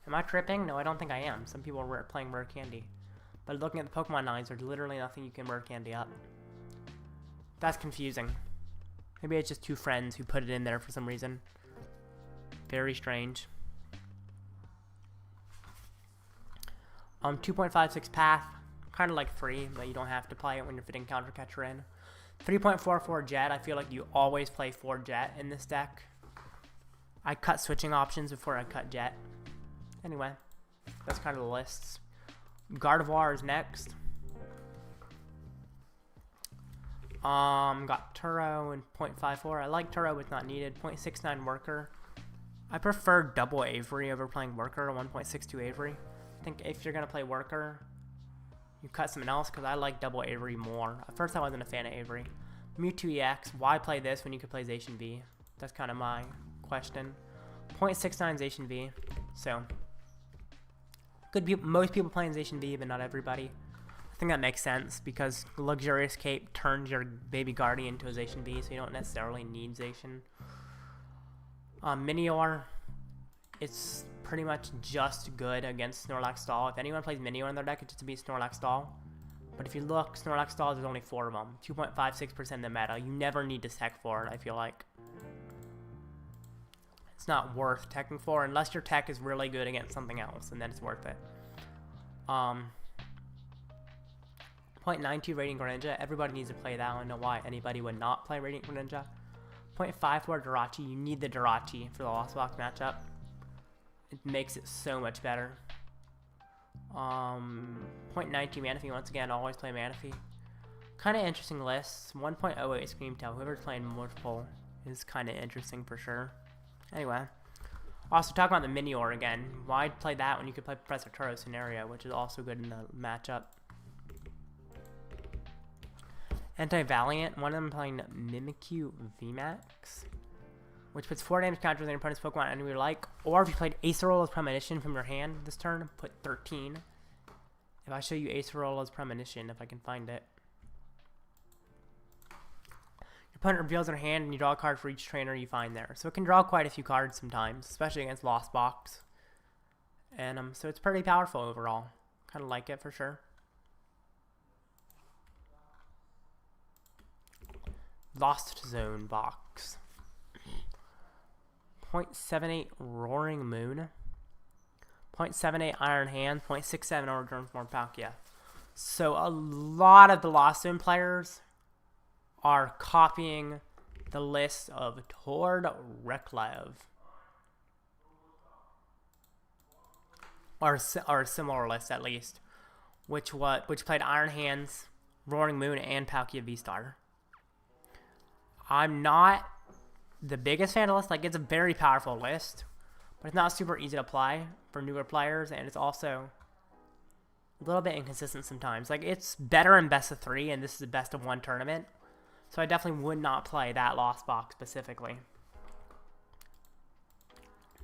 Am I tripping? No, I don't think I am. Some people are playing Rare Candy. But looking at the Pokemon lines, there's literally nothing you can Rare Candy up. That's confusing. Maybe it's just 2 friends who put it in there for some reason. Very strange. 2.56 Path. Kind of like free, but you don't have to play it when you're fitting Counter Catcher in. 3.44 Jet. I feel like you always play 4 Jet in this deck. I cut switching options before I cut Jet. Anyway, that's kind of the lists. Gardevoir is next. Got Turo and 0.54. I like Turo, but it's not needed. 0.69 Worker. I prefer double Avery over playing Worker. 1.62 Avery. I think if you're gonna play Worker, you cut something else, because I like double Avery more. At first I wasn't a fan of Avery. Mewtwo EX, why play this when you could play Zacian V? That's kind of my question. 0.69 Zacian V, so most people playing Zacian V, but not everybody. I think that makes sense, because Luxurious Cape turns your baby Guardian into a Zacian V, so you don't necessarily need Zacian. Minior, it's pretty much just good against Snorlax Stall. If anyone plays Minior in their deck, it's just to beat Snorlax Stall. But if you look, Snorlax Stall, there's only 4 of them. 2.56% in the meta. You never need to tech for it, I feel like. It's not worth teching for, unless your tech is really good against something else, and then it's worth it. 0.92 Radiant Greninja. Everybody needs to play that. I don't know why anybody would not play Radiant Greninja. 0.54 Jirachi. You need the Jirachi for the Lost Box matchup. It makes it so much better. 0.92 Manaphy. Once again, always play Manaphy. Kind of interesting lists. 1.08 Screamtail. Whoever's playing multiple is kind of interesting for sure. Anyway. Also, talking about the Minior again. Why play that when you could play Professor Turo Scenario, which is also good in the matchup. Anti-Valiant. One of them playing Mimikyu VMAX, which puts 4 damage counters on your opponent's Pokemon and you like. Or if you played Acerola's Premonition from your hand this turn, put 13. If I show you Acerola's Premonition, if I can find it. Your opponent reveals their hand and you draw a card for each trainer you find there. So it can draw quite a few cards sometimes, especially against Lost Box. And so it's pretty powerful overall. Kind of like it for sure. Lost Zone box. 0.78 Roaring Moon. 0.78 Iron Hand. 0.67 Origin Form Palkia. So a lot of the Lost Zone players are copying the list of Tord Reklev. Or a similar list at least. Which played Iron Hands, Roaring Moon, and Palkia V-Star. I'm not the biggest fan of the list. Like, it's a very powerful list, but it's not super easy to apply for newer players, and it's also a little bit inconsistent sometimes. Like, it's better in best of 3, and this is a best of 1 tournament. So I definitely would not play that Lost Box specifically.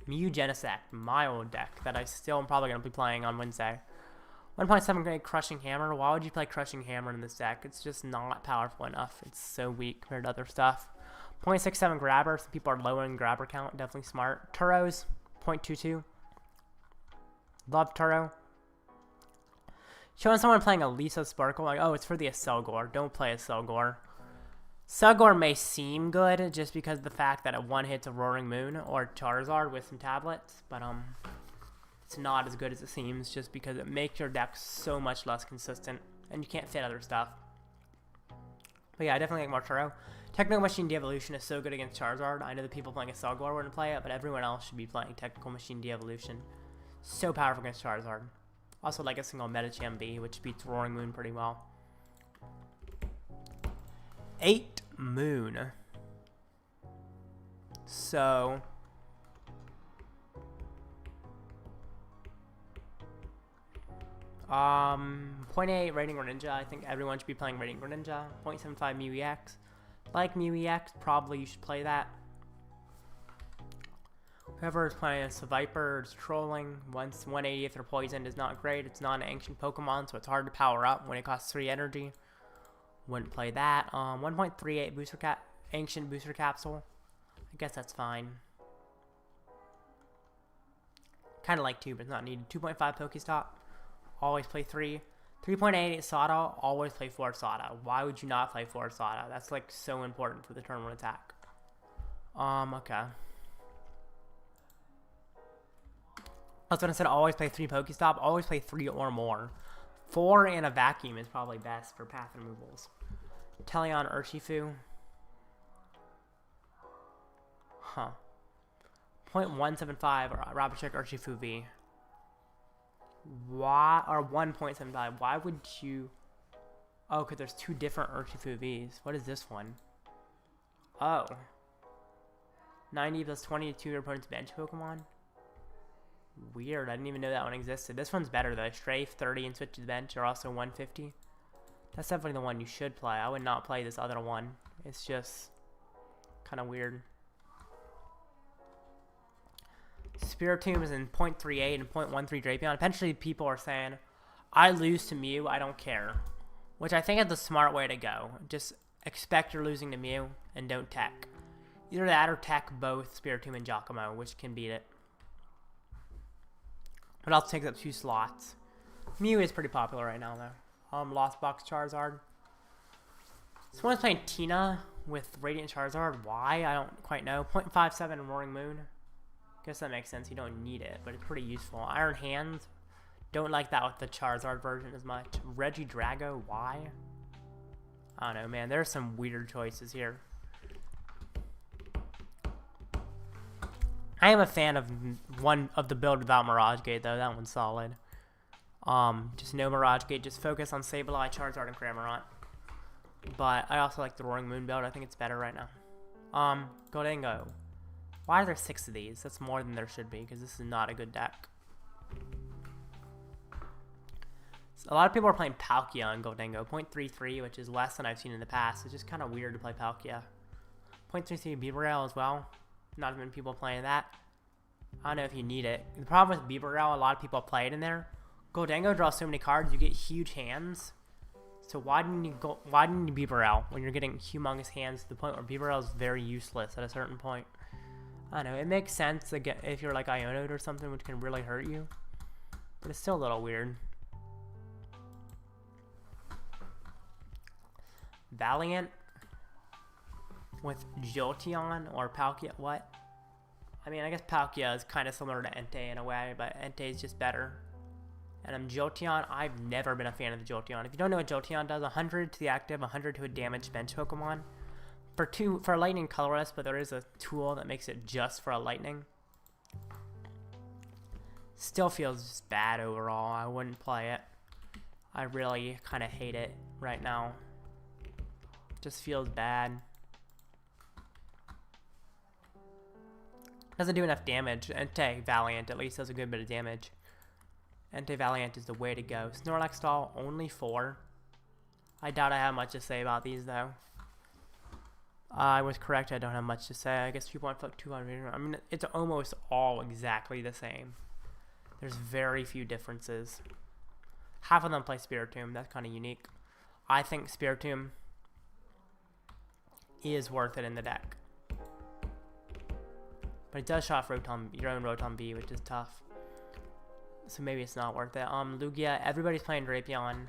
Mew Genesect, my old deck that I still am probably going to be playing on Wednesday. 1.7 grade Crushing Hammer. Why would you play Crushing Hammer in this deck? It's just not powerful enough. It's so weak compared to other stuff. 0.67 Grabber. Some people are lowering Grabber count. Definitely smart. Turos, 0.22. Love Turo. Showing someone playing a Lisa Sparkle. Like, oh, it's for the Aselgor. Don't play Aselgor. Selgor may seem good just because of the fact that it one hits a Roaring Moon or Charizard with some tablets, but it's not as good as it seems just because it makes your deck so much less consistent and you can't fit other stuff. But yeah, I definitely like Marturo. Technical Machine De-Evolution is so good against Charizard. I know the people playing a Selgor wouldn't play it, but everyone else should be playing Technical Machine De-Evolution. So powerful against Charizard. Also like a single Medicham V, which beats Roaring Moon pretty well. 8 Moon. So 0.8 Rating Greninja. I think everyone should be playing Rating Greninja. 0.75 Mew EX. Like Mew EX, probably you should play that. Whoever is playing a Seviper is trolling. Once 180 if they're poisoned is not great. It's not an ancient Pokemon, so it's hard to power up when it costs 3 energy. Wouldn't play that. 1.38 Booster Cap, Ancient Booster Capsule. I guess that's fine. Kind of like 2, but it's not needed. 2.5 Pokestop. Always play 3. 3.8 Sada. Always play 4 Sada. Why would you not play 4 Sada? That's like so important for the turn 1 attack. Okay. That's what I said. Always play 3 Pokestop. Always play 3 or more. 4 and a Vacuum is probably best for path removals. Teleon Urshifu. Huh. 0.175 Rabichek Urshifu V. Why? Or 1.75. Why would you... Oh, because there's 2 different Urshifu Vs. What is this one? Oh. 90 plus 20 to your opponent's bench Pokemon? Weird. I didn't even know that one existed. This one's better though. Strafe 30 and Switch to the bench are also 150. That's definitely the one you should play. I would not play this other one. It's just kind of weird. Spiritomb is in 0.38 and 0.13 Drapion. Eventually people are saying, I lose to Mew, I don't care. Which I think is the smart way to go. Just expect you're losing to Mew and don't tech. Either that or tech both Spiritomb and Giacomo, which can beat it. But also takes up 2 slots. Mew is pretty popular right now, though. Lost Box Charizard. Someone's playing Tina with Radiant Charizard. Why? I don't quite know. 0.57 Roaring Moon. Guess that makes sense. You don't need it, but it's pretty useful. Iron Hands. Don't like that with the Charizard version as much. Regidrago. Why? I don't know, man. There's some weird choices here. I am a fan of one of the build without Mirage Gate, though. That one's solid. Just no Mirage Gate. Just focus on Sableye, Charizard, and Cramorant. But I also like the Roaring Moon build. I think it's better right now. Goldango. Why are there 6 of these? That's more than there should be, because this is not a good deck. So a lot of people are playing Palkia on Goldango. 0.33, which is less than I've seen in the past. It's just kind of weird to play Palkia. 0.33 Beaverell as well. Not as many people playing that. I don't know if you need it. The problem with Beaverell, a lot of people play it in there. Goldango draws so many cards, you get huge hands. So why didn't you Beaverell when you're getting humongous hands to the point where Beaverell is very useless at a certain point? I don't know. It makes sense if you're like Iono or something, which can really hurt you. But it's still a little weird. Valiant with Jolteon or Palkia. What? I mean, I guess Palkia is kind of similar to Entei in a way, but Entei is just better. And Jolteon, I've never been a fan of the Jolteon. If you don't know what Jolteon does, 100 to the active, 100 to a damaged bench Pokemon. For a lightning colorless, but there is a tool that makes it just for a lightning. Still feels just bad overall. I wouldn't play it. I really kind of hate it right now. Just feels bad. Doesn't do enough damage. Entei, Valiant, at least does a good bit of damage. Anti-Valiant is the way to go. Snorlax Doll, only 4. I doubt I have much to say about these, though. I was correct, I don't have much to say. I guess people want like 200. I mean, it's almost all exactly the same. There's very few differences. Half of them play Spiritomb. That's kind of unique. I think Spiritomb is worth it in the deck. But it does show off your own Rotom B, which is tough. So maybe it's not worth it. Lugia, everybody's playing Drapion.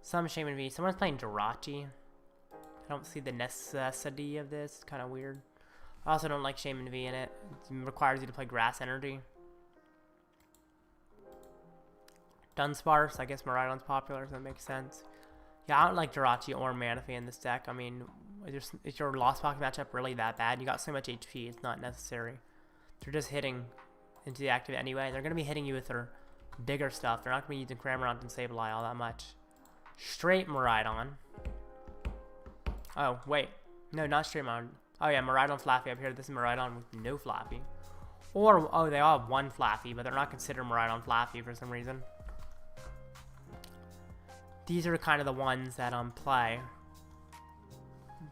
Some Shaman V. Someone's playing Jirachi. I don't see the necessity of this. It's kind of weird. I also don't like Shaman V in it. It requires you to play Grass Energy. Dunsparce. I guess Miraidon's popular, so that makes sense. Yeah, I don't like Jirachi or Manaphy in this deck. I mean, is your Lost Vacuum matchup really that bad? You got so much HP, it's not necessary. They're just hitting into the active anyway. They're going to be hitting you with their bigger stuff. They're not going to be using Cramorant and Sableye all that much. Straight Miraidon. Oh, wait. No, not straight Miraidon. Oh, yeah, Miraidon Flaffy up here. This is Miraidon with no Flaffy. Or, oh, they all have one Flaffy, but they're not considered Miraidon Flaffy for some reason. These are kind of the ones that play.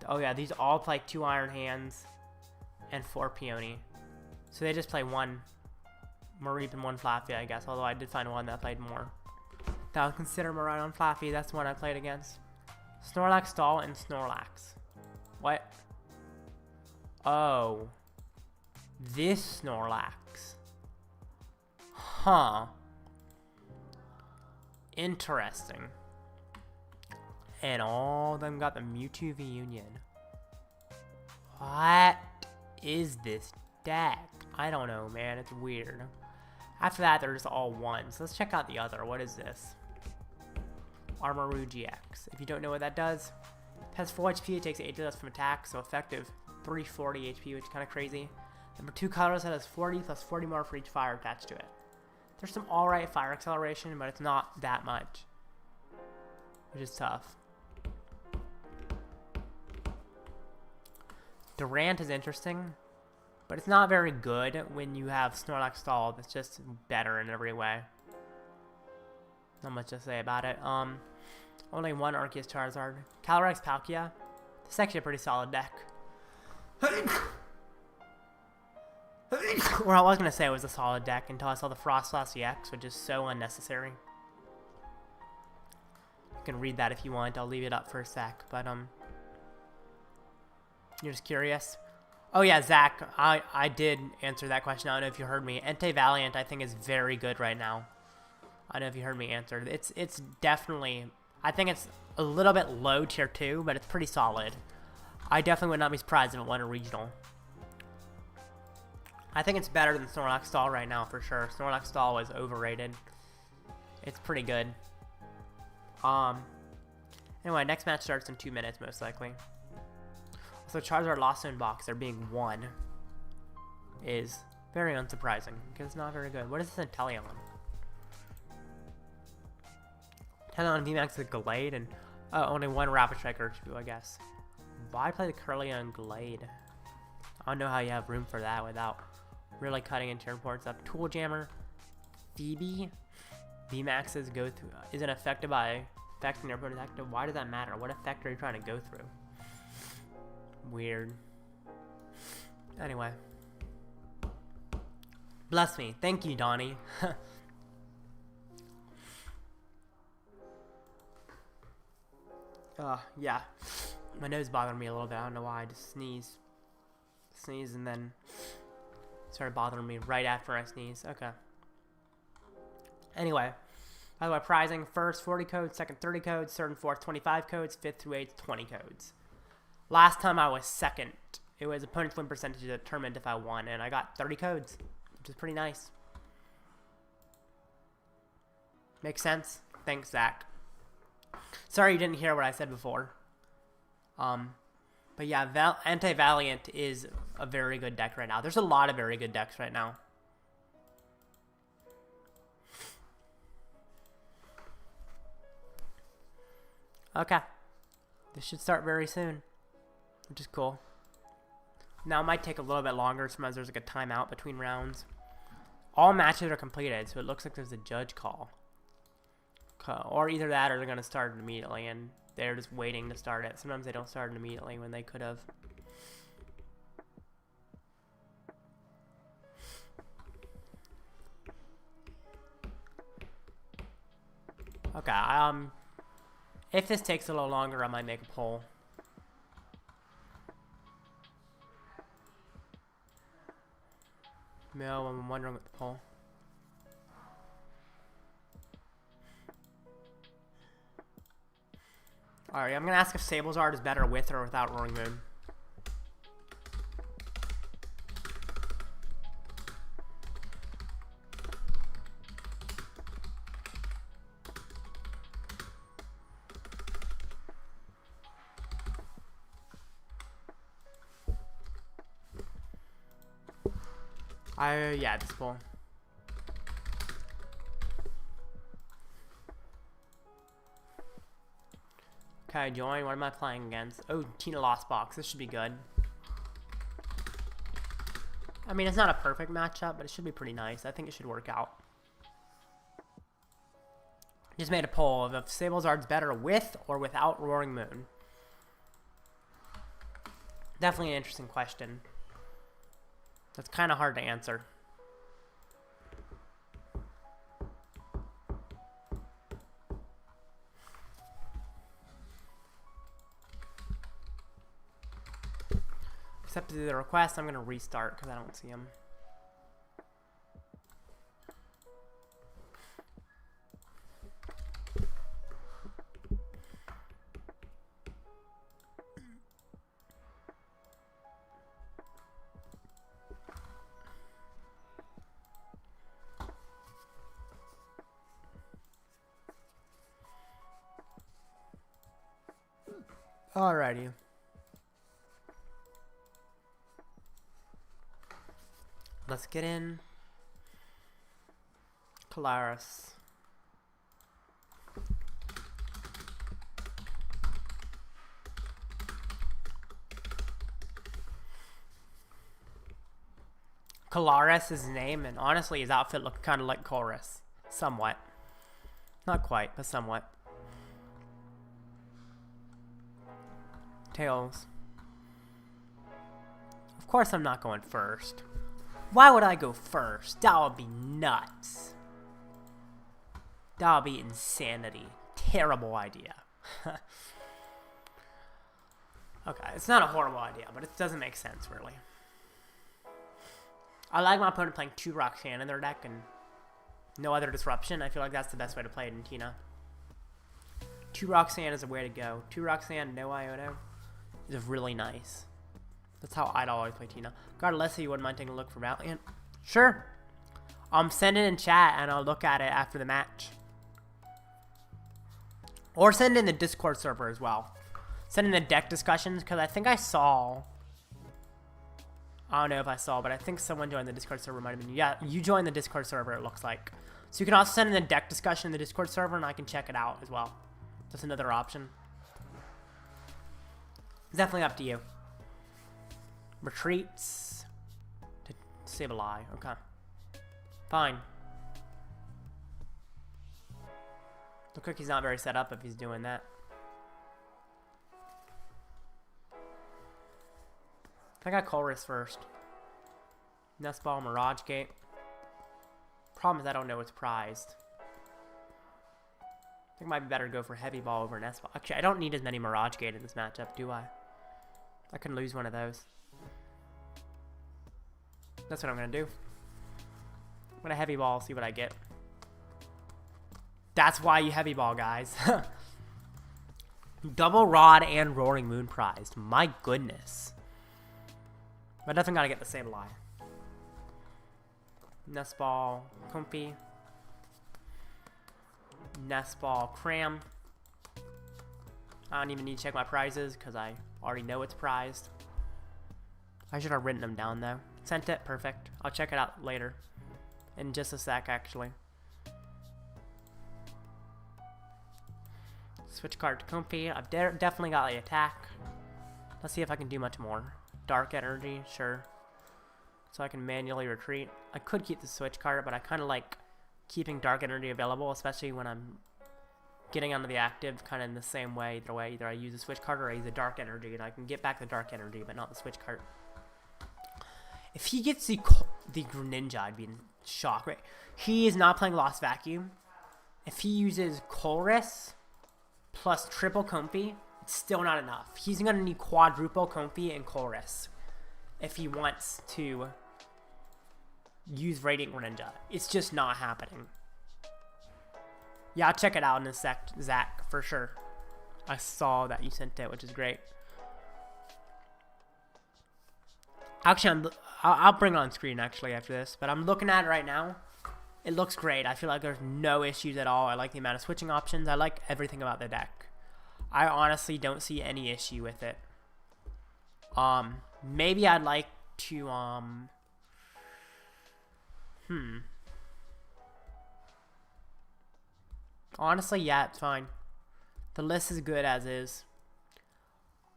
Oh yeah, these all play 2 Iron Hands and 4 Peony. So they just play 1 Mareep and 1 Flaffy, I guess. Although I did find one that played more. That would consider Miraidon Flaffy. That's the one I played against. Snorlax Doll and Snorlax. What? Oh. This Snorlax. Huh. Interesting. And all of them got the Mewtwo V Union. What is this deck? I don't know, man. It's weird. After that, they're just all ones. Let's check out the other. What is this? Armaru GX. If you don't know what that does, it has 4 HP. It takes 8 less from attack, so effective 340 HP, which is kind of crazy. Number 2 Colress has 40 plus 40 more for each fire attached to it. There's some alright fire acceleration, but it's not that much, which is tough. Durant is interesting, but it's not very good when you have Snorlax Doll that's just better in every way. Not much to say about it. Only 1 Arceus Charizard. Calyrex Palkia. This is actually a pretty solid deck. Or I was going to say it was a solid deck until I saw the Frostlass EX, which is so unnecessary. You can read that if you want. I'll leave it up for a sec. But, you're just curious? Oh, yeah, Zach. I did answer that question. I don't know if you heard me. Entei Valiant, I think, is very good right now. I don't know if you heard me answer. It's definitely... I think it's a little bit low tier 2, but it's pretty solid. I definitely would not be surprised if it won a regional. I think it's better than Snorlax Doll right now, for sure. Snorlax Doll is overrated. It's pretty good. Anyway, next match starts in 2 minutes, most likely. So Charizard Lost Zone box, there being 1, is very unsurprising, because it's not very good. What is this Inteleon? Inteleon VMAX with Glade, and only 1 Rapid Strike Urshifu, I guess. Why play the Curlion Glade? I don't know how you have room for that without really cutting into your board stuff. Tool Jammer, Phoebe, VMAXs go through, isn't affected by affecting your opponent's active. Why does that matter? What effect are you trying to go through? Weird. Anyway. Bless me. Thank you, Donnie. Yeah. My nose bothered me a little bit. I don't know why. I just sneezed. And then started bothering me right after I sneezed. Okay. Anyway. By the way, prizing first 40 codes, second 30 codes, third and fourth 25 codes, fifth through eighth 20 codes. Last time I was second. It was opponent's win percentage determined if I won, and I got 30 codes, which is pretty nice. Makes sense? Thanks, Zach. Sorry you didn't hear what I said before. But yeah, Anti-Valiant is a very good deck right now. There's a lot of very good decks right now. Okay. This should start very soon, which is cool. Now, it might take a little bit longer, sometimes there's like a timeout between rounds. All matches are completed, so it looks like there's a judge call. Or either that or they're going to start it immediately, and they're just waiting to start it. Sometimes they don't start it immediately when they could have. Okay, if this takes a little longer, I might make a poll. No, I'm wondering what the poll. Alright, I'm gonna ask if Sablezard is better with or without Roaring Moon. Yeah, this poll. Okay, join. What am I playing against? Oh, Tina Lost Box. This should be good. I mean, it's not a perfect matchup, but it should be pretty nice. I think it should work out. Just made a poll of if Sablezard's better with or without Roaring Moon. Definitely an interesting question. That's kind of hard to answer. Accepted the request. I'm going to restart because I don't see him. Alrighty. Let's get in. Colress. Colress is his name, and honestly, his outfit looked kind of like Colress. Somewhat. Not quite, but somewhat. Tails. Of course I'm not going first. Why would I go first? That would be nuts. That would be insanity. Terrible idea. Okay, it's not a horrible idea, but it doesn't make sense, really. I like my opponent playing 2 Roxanne in their deck and no other disruption. I feel like that's the best way to play it in Tina. 2 Roxanne is the way to go. 2 Roxanne, no Iono is really nice. That's how I'd always play Tina. God, let's see, you wouldn't mind taking a look for Valiant. Sure. Send it in chat and I'll look at it after the match. Or send it in the Discord server as well. Send in the deck discussions, because I think I saw... I don't know if I saw, but I think someone joined the Discord server. Might have been you. Yeah, you joined the Discord server, it looks like. So you can also send in the deck discussion in the Discord server, and I can check it out as well. That's another option. It's definitely up to you. Retreats to Sableye. Okay. Fine. Looks like he's not very set up if he's doing that. I got Colress first. Nest Ball, Mirage Gate. Problem is I don't know what's prized. I think it might be better to go for Heavy Ball over Nest Ball. Actually, I don't need as many Mirage Gate in this matchup, do I? I can lose one of those. That's what I'm going to do. I'm going to Heavy Ball, see what I get. That's why you Heavy Ball, guys. Double Rod and Roaring Moon prized. My goodness. But definitely got to get the Sableye. Nest Ball, Comfey. Nest Ball, Cram. I don't even need to check my prizes because I already know it's prized. I should have written them down though. Sent it, perfect. I'll check it out later. In just a sec, actually. Switch Cart to Comfey. I've definitely got the attack. Let's see if I can do much more. Dark Energy, sure. so I can manually retreat. I could keep the Switch Cart, but I kind of like keeping Dark Energy available, especially when I'm getting onto the active kind of in the same way. Either way, either I use the Switch Cart or I use the Dark Energy, and I can get back the Dark Energy, but not the Switch Cart. If he gets the Greninja, I'd be in shock, right? He is not playing Lost Vacuum. If he uses Colress plus triple Comfey, it's still not enough. He's going to need quadruple Comfey and Colress if he wants to use Radiant Greninja. It's just not happening. Yeah, I'll check it out in a sec, Zach, for sure. I saw that you sent it, which is great. Actually, I'll bring it on screen actually after this, but I'm looking at it right now. It looks great. I feel like there's no issues at all. I like the amount of switching options. I like everything about the deck. I honestly don't see any issue with it. Maybe I'd like to, honestly, yeah, it's fine. The list is good as is.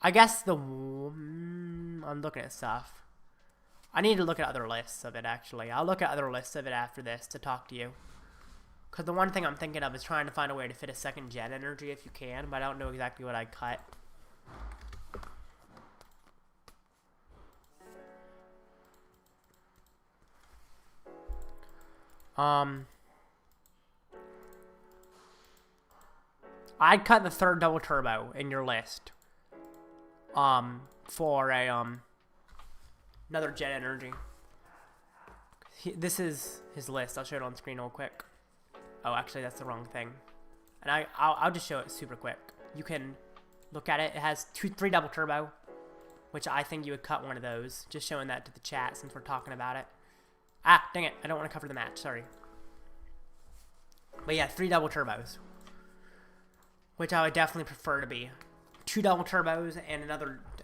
I guess I'm looking at stuff. I need to look at other lists of it, actually. I'll look at other lists of it after this to talk to you. Because the one thing I'm thinking of is trying to find a way to fit a second gen energy if you can, but I don't know exactly what I'd cut. I'd cut the third double turbo in your list. For a, another jet energy. This is his list. I'll show it on screen real quick. Oh, actually, that's the wrong thing. And I'll just show it super quick. You can look at it. It has 3 double turbo, which I think you would cut one of those. Just showing that to the chat since we're talking about it. Ah, dang it. I don't want to cover the match. Sorry. But yeah, 3 double turbos, which I would definitely prefer to be 2 double turbos and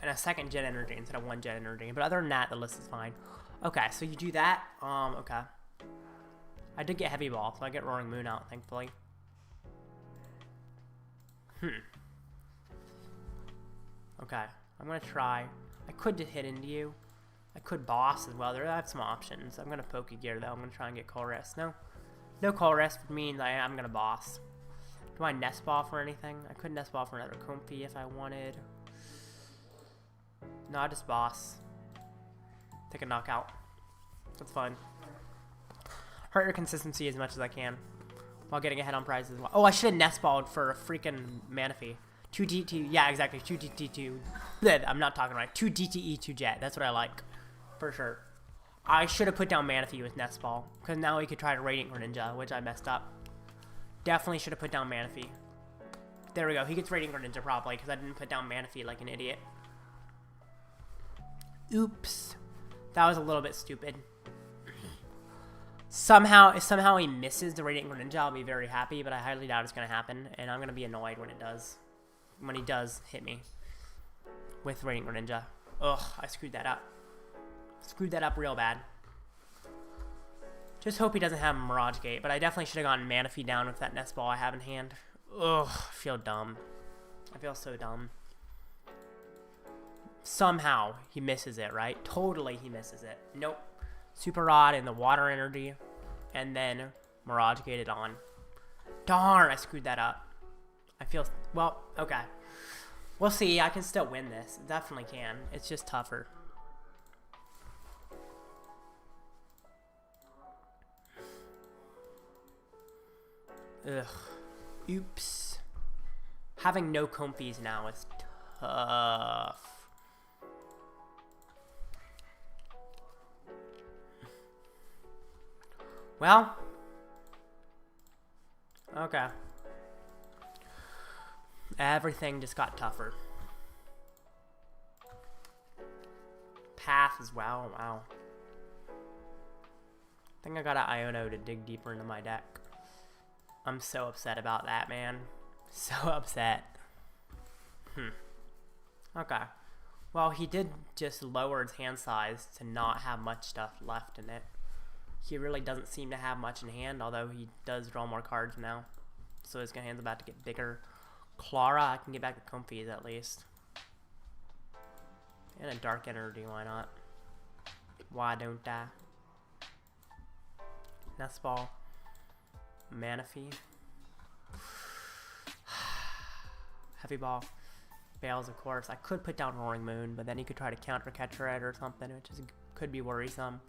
a second jet energy instead of 1 jet energy. But other than that, the list is fine. Okay, so you do that. Okay. I did get heavy ball, so I get Roaring Moon out, thankfully. Okay, I'm gonna try. I could just hit into you. I could boss as well. I have some options. I'm gonna Pokégear though. I'm gonna try and get Colress. No Colress means I'm gonna boss. Do I Nest Ball for anything? I could Nest Ball for another Comfey if I wanted. No, I just boss. Take a knockout. That's fine. Hurt your consistency as much as I can while getting ahead on prizes as well. Oh, I should have Nest Balled for a freaking Manaphy. 2 DT, yeah, exactly. 2 DT2. I'm not talking right. 2 DTE, 2 Jet. That's what I like. For sure. I should have put down Manaphy with Nest Ball, because now we could try to Radiant Greninja, which I messed up. Definitely should have put down Manaphy. There we go. He gets Radiant Greninja probably, because I didn't put down Manaphy like an idiot. Oops. That was a little bit stupid. If somehow he misses the Radiant Greninja, I'll be very happy, but I highly doubt it's going to happen, and I'm going to be annoyed when it does. When he does hit me with Radiant Greninja. Ugh, I screwed that up. Screwed that up real bad. Just hope he doesn't have Mirage Gate, but I definitely should have gotten Manaphy down with that Nest Ball I have in hand. Ugh, I feel dumb. I feel so dumb. Somehow he misses it, right? Totally he misses it. Nope. Super Rod and the Water Energy, and then Mirage Gated on. Darn, I screwed that up. I feel, well, okay. We'll see. I can still win this. Definitely can. It's just tougher. Ugh. Oops. Having no Comfeys now is tough. Well. Okay. Everything just got tougher. Path as well. Wow. I think I got an Iono to dig deeper into my deck. I'm so upset about that, man. So upset. Okay. Well, he did just lower his hand size to not have much stuff left in it. He really doesn't seem to have much in hand, although he does draw more cards now. So his hand's about to get bigger. Klara, I can get back the Comfeys at least. And a Dark Energy, why not? Why don't I? Nest Ball. Manaphy. Heavy Ball. Fails, of course. I could put down Roaring Moon, but then he could try to counter catcher it or something, which could be worrisome.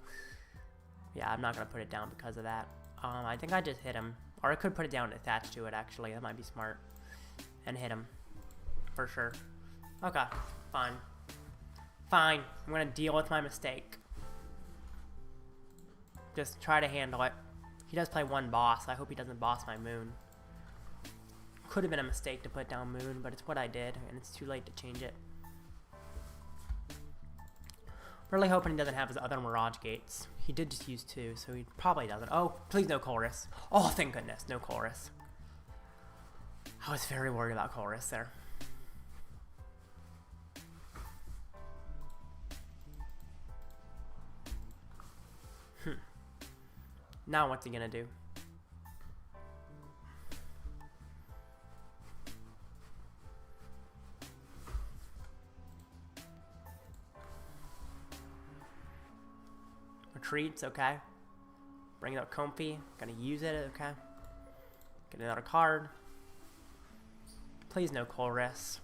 Yeah, I'm not going to put it down because of that. I think I just hit him. Or I could put it down and attach to it, actually. That might be smart. And hit him. For sure. Okay. Fine. Fine. I'm going to deal with my mistake. Just try to handle it. He does play one boss. I hope he doesn't boss my Moon. Could have been a mistake to put down Moon, but it's what I did, and it's too late to change it. Really hoping he doesn't have his other Mirage Gates. He did just use 2, so he probably doesn't. Oh, please no Colress. Oh, thank goodness, no Colress. I was very worried about Colress there. Now what's he gonna do? Retreats, okay. Bring out Comfey. Gonna use it, okay. Get another card. Please no Colress.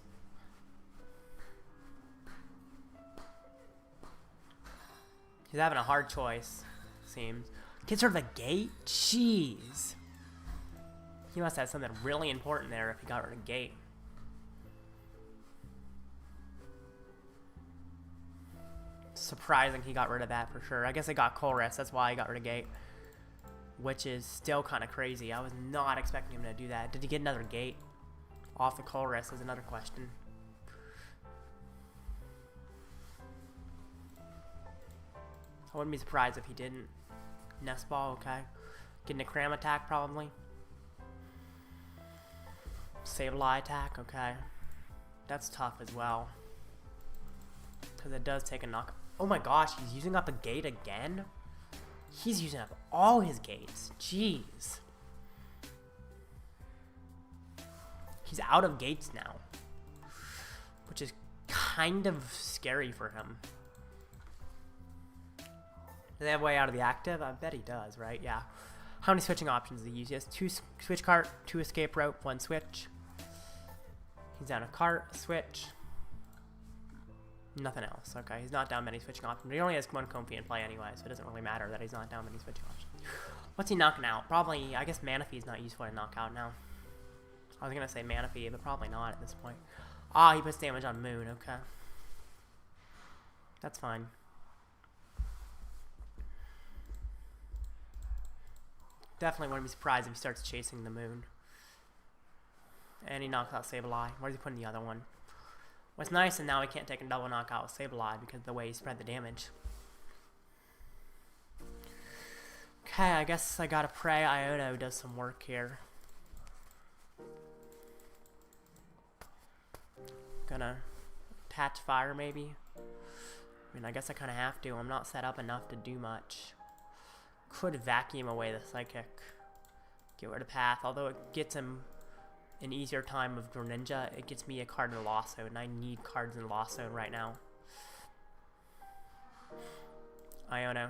He's having a hard choice, seems. Gets rid of the gate? Jeez. He must have something really important there if he got rid of gate. Surprising he got rid of that for sure. I guess it got Colress, that's why he got rid of gate. Which is still kind of crazy. I was not expecting him to do that. Did he get another gate off the Colress is another question. I wouldn't be surprised if he didn't. Nest Ball, okay. Getting a Cram attack probably. Sableye attack, okay. That's tough as well. Because it does take a knock. Oh my gosh, he's using up a gate again? He's using up all his gates. Jeez. He's out of gates now. Which is kind of scary for him. Does he have way out of the active? I bet he does, right? Yeah. How many switching options does he use? He has 2 Switch Cart, 2 Escape Rope, 1 Switch. He's down a cart, a Switch. Nothing else. Okay, he's not down many switching options. He only has 1 Comfey in play anyway, so it doesn't really matter that he's not down many switching options. What's he knocking out? Probably, I guess Manaphy is not useful to knock out now. I was going to say Manaphy, but probably not at this point. Ah, he puts damage on Moon, okay. That's fine. Definitely wouldn't be surprised if he starts chasing the Moon. And he knocks out Sableye. Where's he putting the other one? What's nice, and now he can't take a double knockout with Sableye because of the way he spread the damage. Okay, I guess I gotta pray Iono does some work here. Gonna attach fire maybe. I mean, I guess I kind of have to. I'm not set up enough to do much. Could vacuum away the Psychic. Get rid of Path, although it gets him an easier time of Greninja. It gets me a card in Lost Zone, and I need cards in Lost Zone right now. Iono.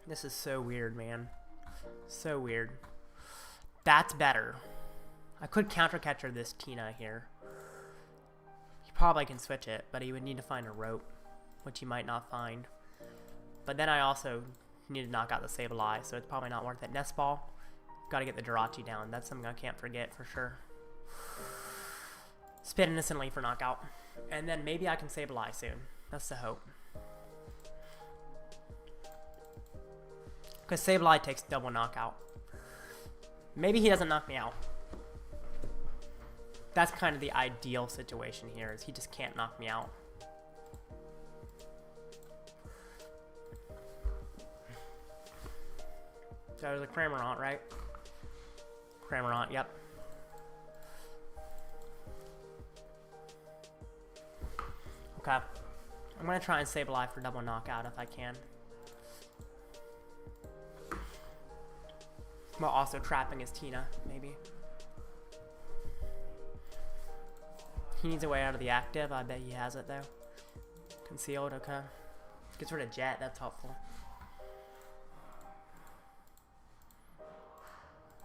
This is so weird, man. So weird. That's better. I could counter catcher this Tina here. He probably can switch it, but he would need to find a rope, which he might not find. But then I also need to knock out the Sableye, so it's probably not worth it. Nest Ball. Gotta get the Jirachi down. That's something I can't forget for sure. Spin innocently for knockout. And then maybe I can Sableye soon. That's the hope. Because Sableye takes double knockout. Maybe he doesn't knock me out. That's kind of the ideal situation here, is he just can't knock me out. So there's a Cramorant, right? Cramorant, yep. Okay. I'm going to try and Sableye for double knockout if I can. While also trapping his Tina, maybe. He needs a way out of the active. I bet he has it, though. Concealed, okay. Gets rid of Jet, that's helpful.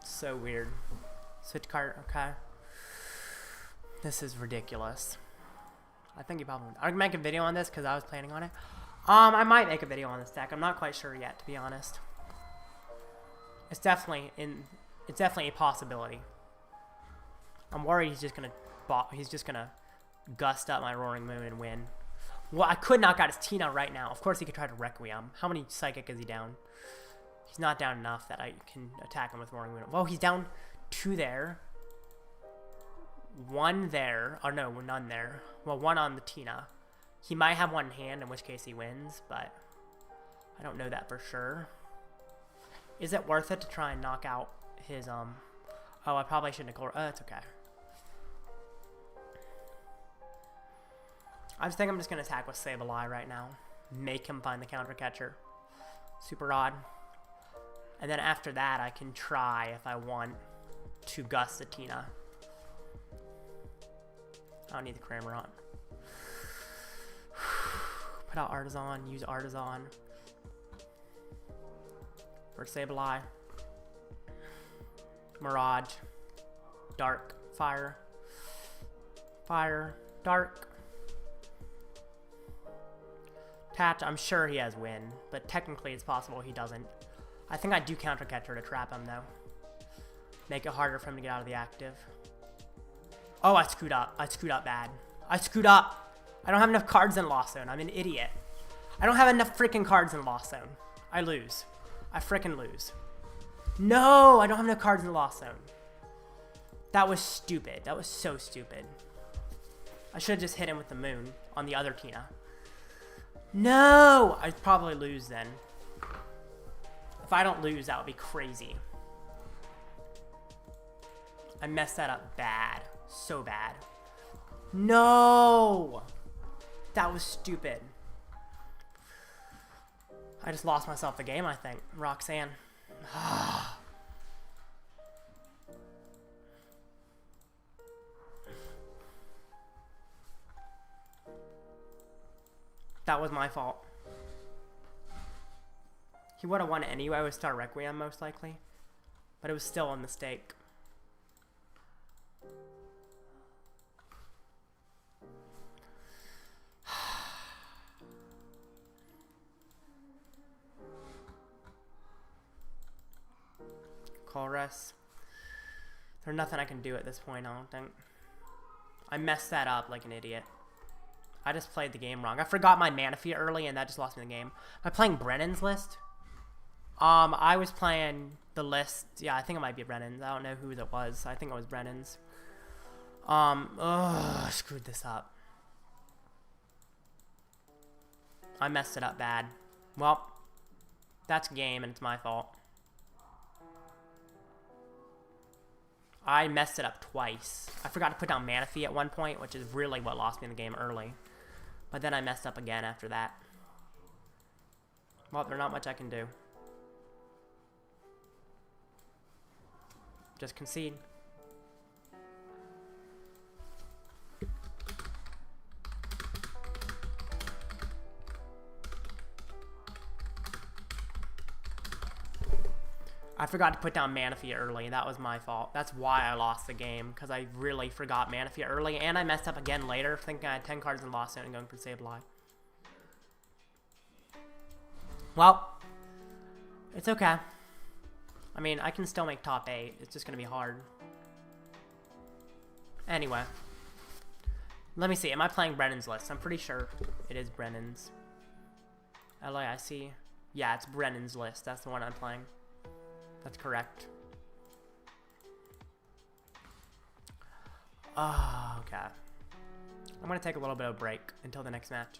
So weird. Switch Cart, okay. This is ridiculous. I think you probably... I'll make a video on this because I was planning on it. I might make a video on this deck. I'm not quite sure yet, to be honest. It's definitely a possibility. I'm worried he's just gonna gust up my Roaring Moon and win. Well, I could knock out his Tina right now. Of course, he could try to Requiem. How many Psychic is he down? He's not down enough that I can attack him with Roaring Moon. Well, he's down 2 there. 1 there. Oh, no, none there. Well, 1 on the Tina. He might have 1 in hand, in which case he wins, but I don't know that for sure. Is it worth it to try and knock out his, Oh, I probably shouldn't have... it's okay. I just think I'm just going to attack with Sableye right now. Make him find the counter catcher. Super odd. And then after that, I can try, if I want, to gust the Tina. I don't need the Cramorant. Put out Artazon. Use Artazon. For Sableye. Mirage. Dark. Fire. Fire. Dark. Catch, I'm sure he has Win, but technically it's possible he doesn't. I think I do counter catcher to trap him though. Make it harder for him to get out of the active. Oh, I screwed up. I screwed up bad. I screwed up. I don't have enough cards in Lost Zone. I'm an idiot. I don't have enough freaking cards in Lost Zone. I lose. I freaking lose. No, I don't have enough cards in Lost Zone. That was stupid. That was so stupid. I should have just hit him with the moon on the other Tina. No! I'd probably lose then. If I don't lose, that would be crazy. I messed that up bad. So bad. No! That was stupid. I just lost myself the game, I think. Roxanne. That was my fault. He would have won it anyway with Star Requiem, most likely. But it was still a mistake. Colress. There's nothing I can do at this point, I don't think. I messed that up like an idiot. I just played the game wrong. I forgot my Manaphy early, and that just lost me the game. Am I playing Brennan's list? I was playing the list. Yeah, I think it might be Brennan's. I don't know who that was. I think it was Brennan's. I screwed this up. I messed it up bad. Well, that's game, and it's my fault. I messed it up twice. I forgot to put down Manaphy at one point, which is really what lost me in the game early. But then I messed up again after that. Well, there's not much I can do. Just concede. I forgot to put down Manaphy early. That was my fault. That's why I lost the game, because I really forgot Manaphy early, and I messed up again later, thinking I had 10 cards in Lost Zone and going for Sableye. Well, it's okay. I mean, I can still make top 8. It's just going to be hard. Anyway. Let me see. Am I playing Brennan's list? I'm pretty sure it is Brennan's. LAIC. Yeah, it's Brennan's list. That's the one I'm playing. That's correct. Oh, okay. I'm going to take a little bit of a break until the next match.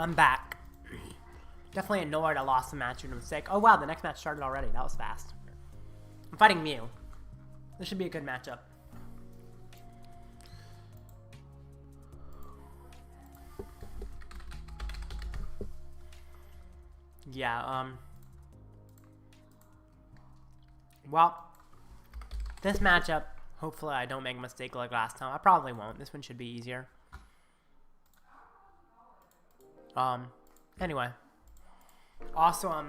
I'm back. Definitely annoyed I lost the match due to a mistake. Oh wow, the next match started already. That was fast. I'm fighting Mew. This should be a good matchup. Yeah, well, this matchup, hopefully I don't make a mistake like last time. I probably won't. This one should be easier. Anyway. Also,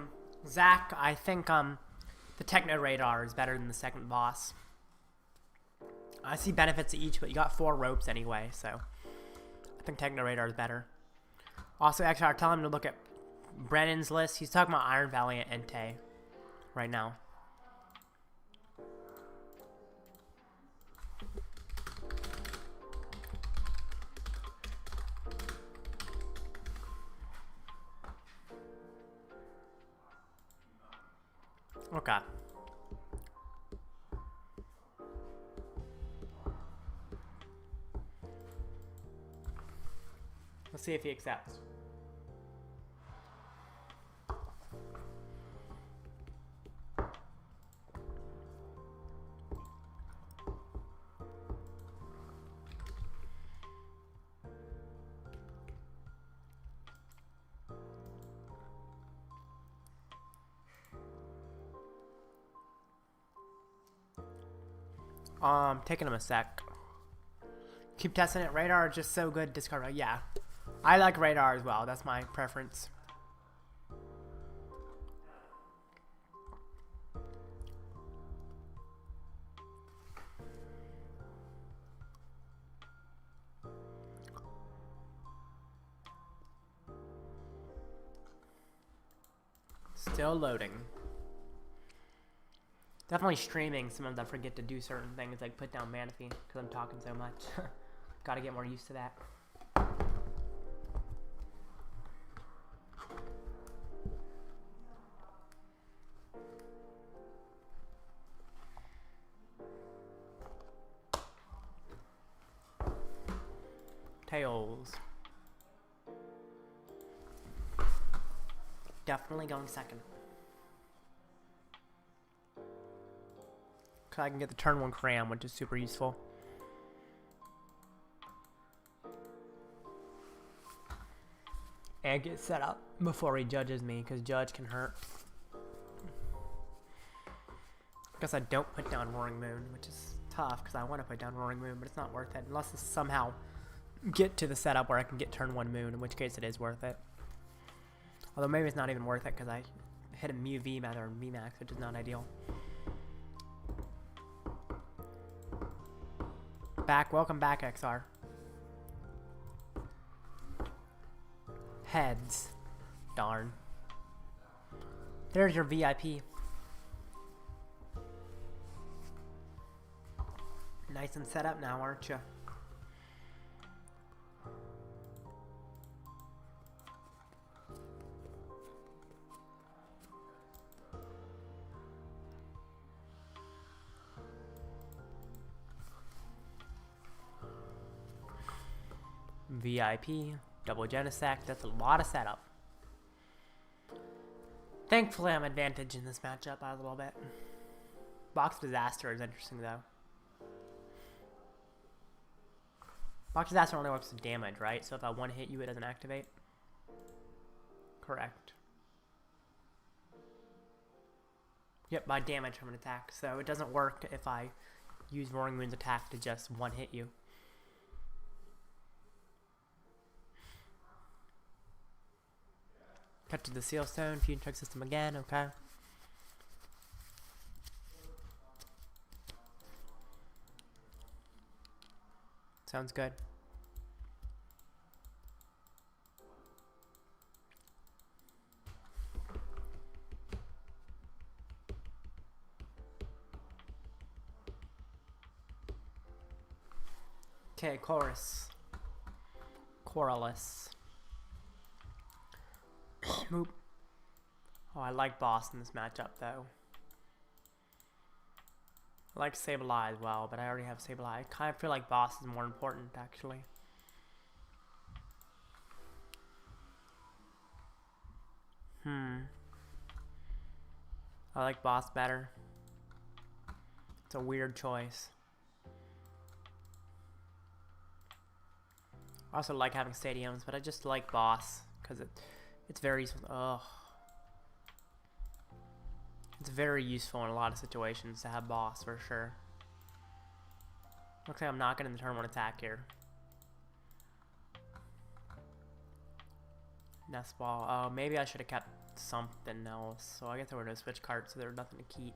Zach, I think, the Techno Radar is better than the second boss. I see benefits to each, but you got 4 ropes anyway, so I think Techno Radar is better. Also, actually, I'll tell him to look at Brennan's list. He's talking about Iron Valley and Entei right now. Okay. Let's see if he accepts. Taking him a sec. Keep testing it. Radar is just so good. Discard. Yeah. I like Radar as well. That's my preference. Still loading. Definitely streaming. Sometimes I forget to do certain things like put down Manaphy because I'm talking so much. Gotta get more used to that. Tails. Definitely going second. Cause I can get the turn 1 cram, which is super useful. And get set up before he judges me, because judge can hurt. Guess I don't put down Roaring Moon, which is tough, because I want to put down Roaring Moon, but it's not worth it. Unless I somehow get to the setup where I can get turn 1 Moon, in which case it is worth it. Although maybe it's not even worth it, because I hit a Mew VMAX or VMAX, which is not ideal. Welcome back, XR. Heads. Darn. There's your VIP. Nice and set up now, aren't you? VIP, double Genesect, that's a lot of setup. Thankfully, I'm advantaged in this matchup by a little bit. Box Disaster is interesting, though. Box Disaster only works with damage, right? So if I one-hit you, it doesn't activate? Correct. Yep, by damage from an attack. So it doesn't work if I use Roaring Moon's attack to just one-hit you. Cut to the Seal Stone, Fusion Truck System again, okay. Sounds good. Okay, Chorus. Corollis. Moop. Oh, I like Boss in this matchup, though. I like Sableye as well, but I already have Sableye. I kind of feel like Boss is more important, actually. I like Boss better. It's a weird choice. I also like having stadiums, but I just like Boss because it's very it's very useful in a lot of situations to have Boss for sure. Looks like I'm not getting the turn 1 attack here. Nest Ball. Oh, maybe I should have kept something else. So I guess there were no switch cards, so there was nothing to keep.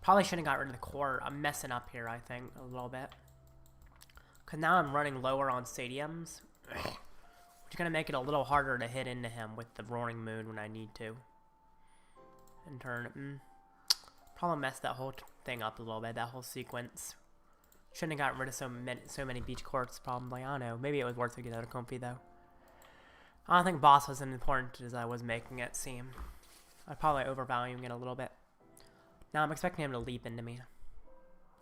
Probably shouldn't have got rid of the core. I'm messing up here, I think, a little bit. Because now I'm running lower on stadiums. Which is going to make it a little harder to hit into him with the Roaring Moon when I need to. And turn. Probably messed that whole thing up a little bit, that whole sequence. Shouldn't have gotten rid of so many Beach Courts, probably. I don't know. Maybe it was worth to get out of Comfey, though. I don't think Boss was as important as I was making it seem. I'm probably overvaluing it a little bit. Now I'm expecting him to leap into me.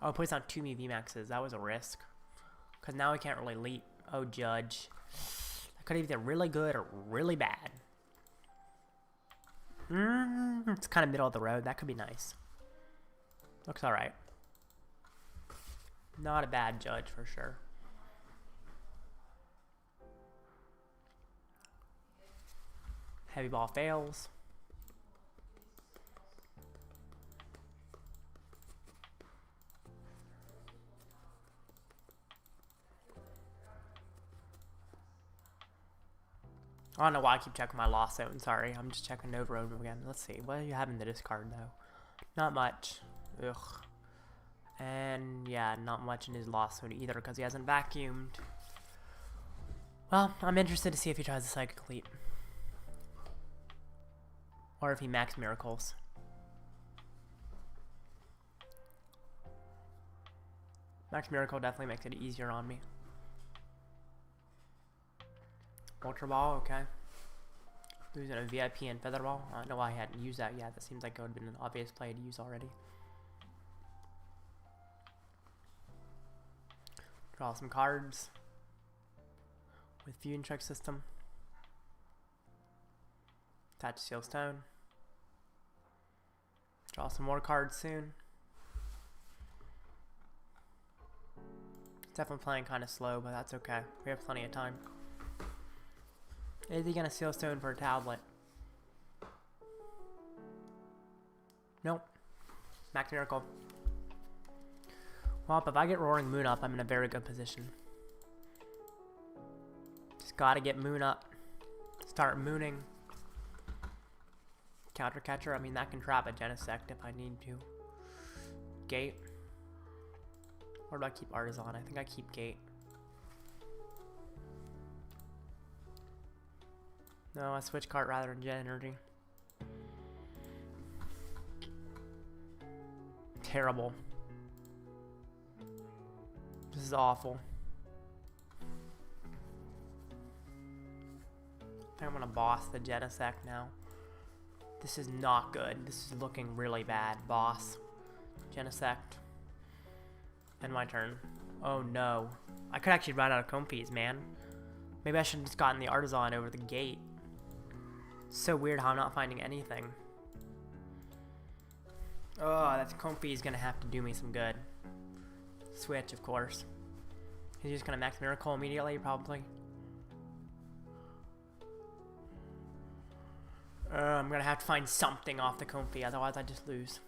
Oh, puts on 2 VMAXs. That was a risk. Because now he can't really leap. Oh, Judge. That could either be really good or really bad. It's kind of middle of the road. That could be nice. Looks alright. Not a bad Judge for sure. Heavy Ball fails. I don't know why I keep checking my Lost Zone. Sorry, I'm just checking over again. Let's see. What do you have in the discard, though? Not much. Ugh. And, yeah, not much in his Lost Zone either because he hasn't vacuumed. Well, I'm interested to see if he tries a Psychic Leap. Or if he max Miracles. Max Miracle definitely makes it easier on me. Ultra Ball, okay. Losing a VIP and Feather Ball. I don't know why I hadn't used that yet. That seems like it would have been an obvious play to use already. Draw some cards. With Fusion Check System. Attach Seal Stone. Draw some more cards soon. Definitely playing kind of slow, but that's okay. We have plenty of time. Is he gonna Seal Stone for a tablet? Nope. Max Miracle. Well, if I get Roaring Moon up, I'm in a very good position. Just gotta get Moon up. Start mooning. Counter Catcher, I mean that can trap a Genesect if I need to. Gate. Or do I keep Artazon? I think I keep Gate. No, I switch cart rather than Gen Energy. Terrible. This is awful. I think I'm gonna boss the Genesect now. This is not good. This is looking really bad. Boss. Genesect. And my turn. Oh no. I could actually run out of Comfeys, man. Maybe I should have just gotten the Artazon over the gate. So weird how I'm not finding anything. Oh, that Comfey is gonna have to do me some good. Switch, of course. He's just gonna max Miracle immediately, probably. I'm gonna have to find something off the Comfey, otherwise I just lose.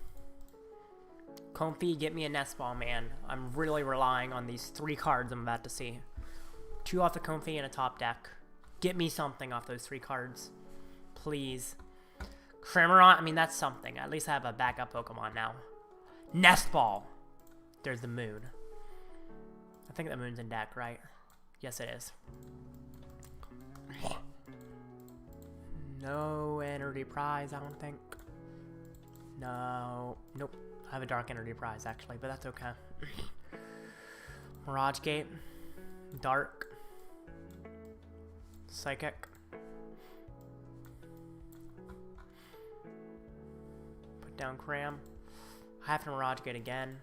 Comfey, get me a Nest Ball, man. I'm really relying on these 3 cards I'm about to see. 2 off the Comfey and a top deck. Get me something off those 3 cards. Please. Cramorant, I mean, that's something. At least I have a backup Pokemon now. Nest Ball. There's the moon. I think the moon's in deck, right? Yes, it is. No energy prize, I don't think. No. Nope. I have a dark energy prize, actually, but that's okay. Mirage Gate. Dark. Psychic. Put down Cram. I have to Mirage Gate again.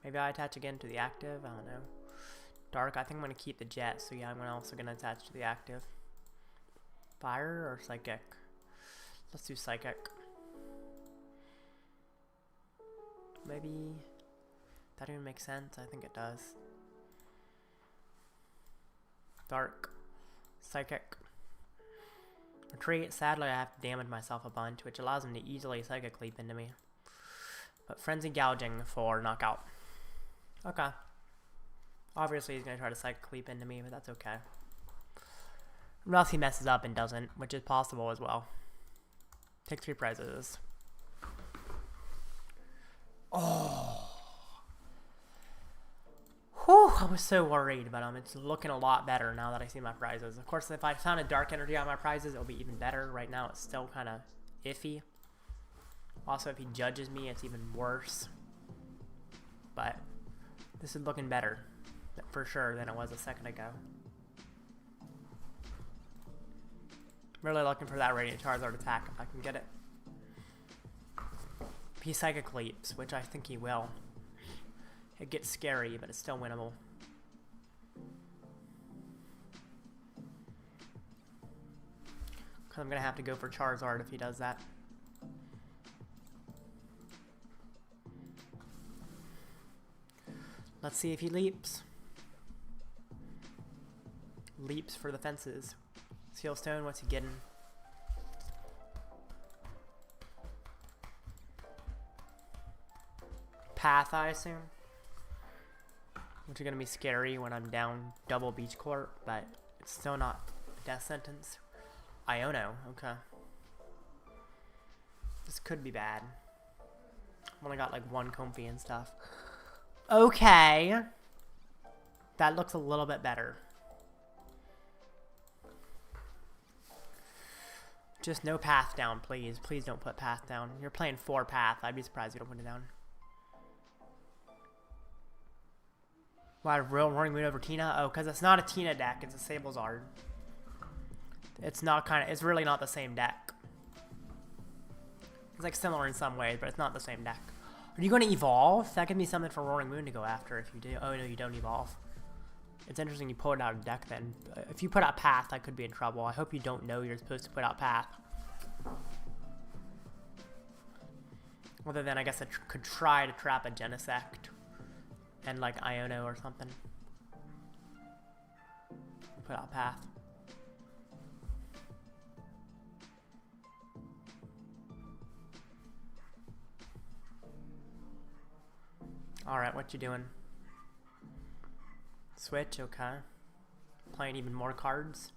Maybe I attach again to the active. I don't know. Dark. I think I'm going to keep the Jet. So yeah, I'm also going to attach to the active. Fire or Psychic? Let's do Psychic. Maybe that even makes sense. I think it does. Dark. Psychic. Retreat. Sadly, I have to damage myself a bunch, which allows him to easily Psychic Leap into me. But Frenzy Gouging for knockout. Okay. Obviously, he's going to try to Psychic Leap into me, but that's okay. Unless he messes up and doesn't, which is possible as well. Take 3 prizes. Oh. Whew, I was so worried, but it's looking a lot better now that I see my prizes. Of course, if I found a Dark Energy on my prizes, it'll be even better. Right now, it's still kind of iffy. Also, if he judges me, it's even worse. But this is looking better, for sure, than it was a second ago. Really looking for that Radiant Charizard attack if I can get it. If he Psychic Leaps, which I think he will. It gets scary, but it's still winnable. Because I'm going to have to go for Charizard if he does that. Let's see if he leaps. Leaps for the fences. Seal Stone, what's he getting? Path, I assume. Which is going to be scary when I'm down double Beach Court, but it's still not a death sentence. Iono, okay. This could be bad. I've only got like 1 Comfey and stuff. Okay. That looks a little bit better. Just no path down, please. Please don't put path down. You're playing 4 path. I'd be surprised if you don't put it down. Why, real Roaring Moon over Tina? Oh, because it's not a Tina deck. It's a Sableye. It's not it's really not the same deck. It's like similar in some ways, but it's not the same deck. Are you going to evolve? That could be something for Roaring Moon to go after if you do. Oh, no, you don't evolve. It's interesting you pull it out of deck then. If you put out Path, I could be in trouble. I hope you don't know you're supposed to put out Path. Other than, I guess I could try to trap a Genesect. And like Iono or something. Put out Path. Alright, what you doing? Switch, okay. Playing even more cards.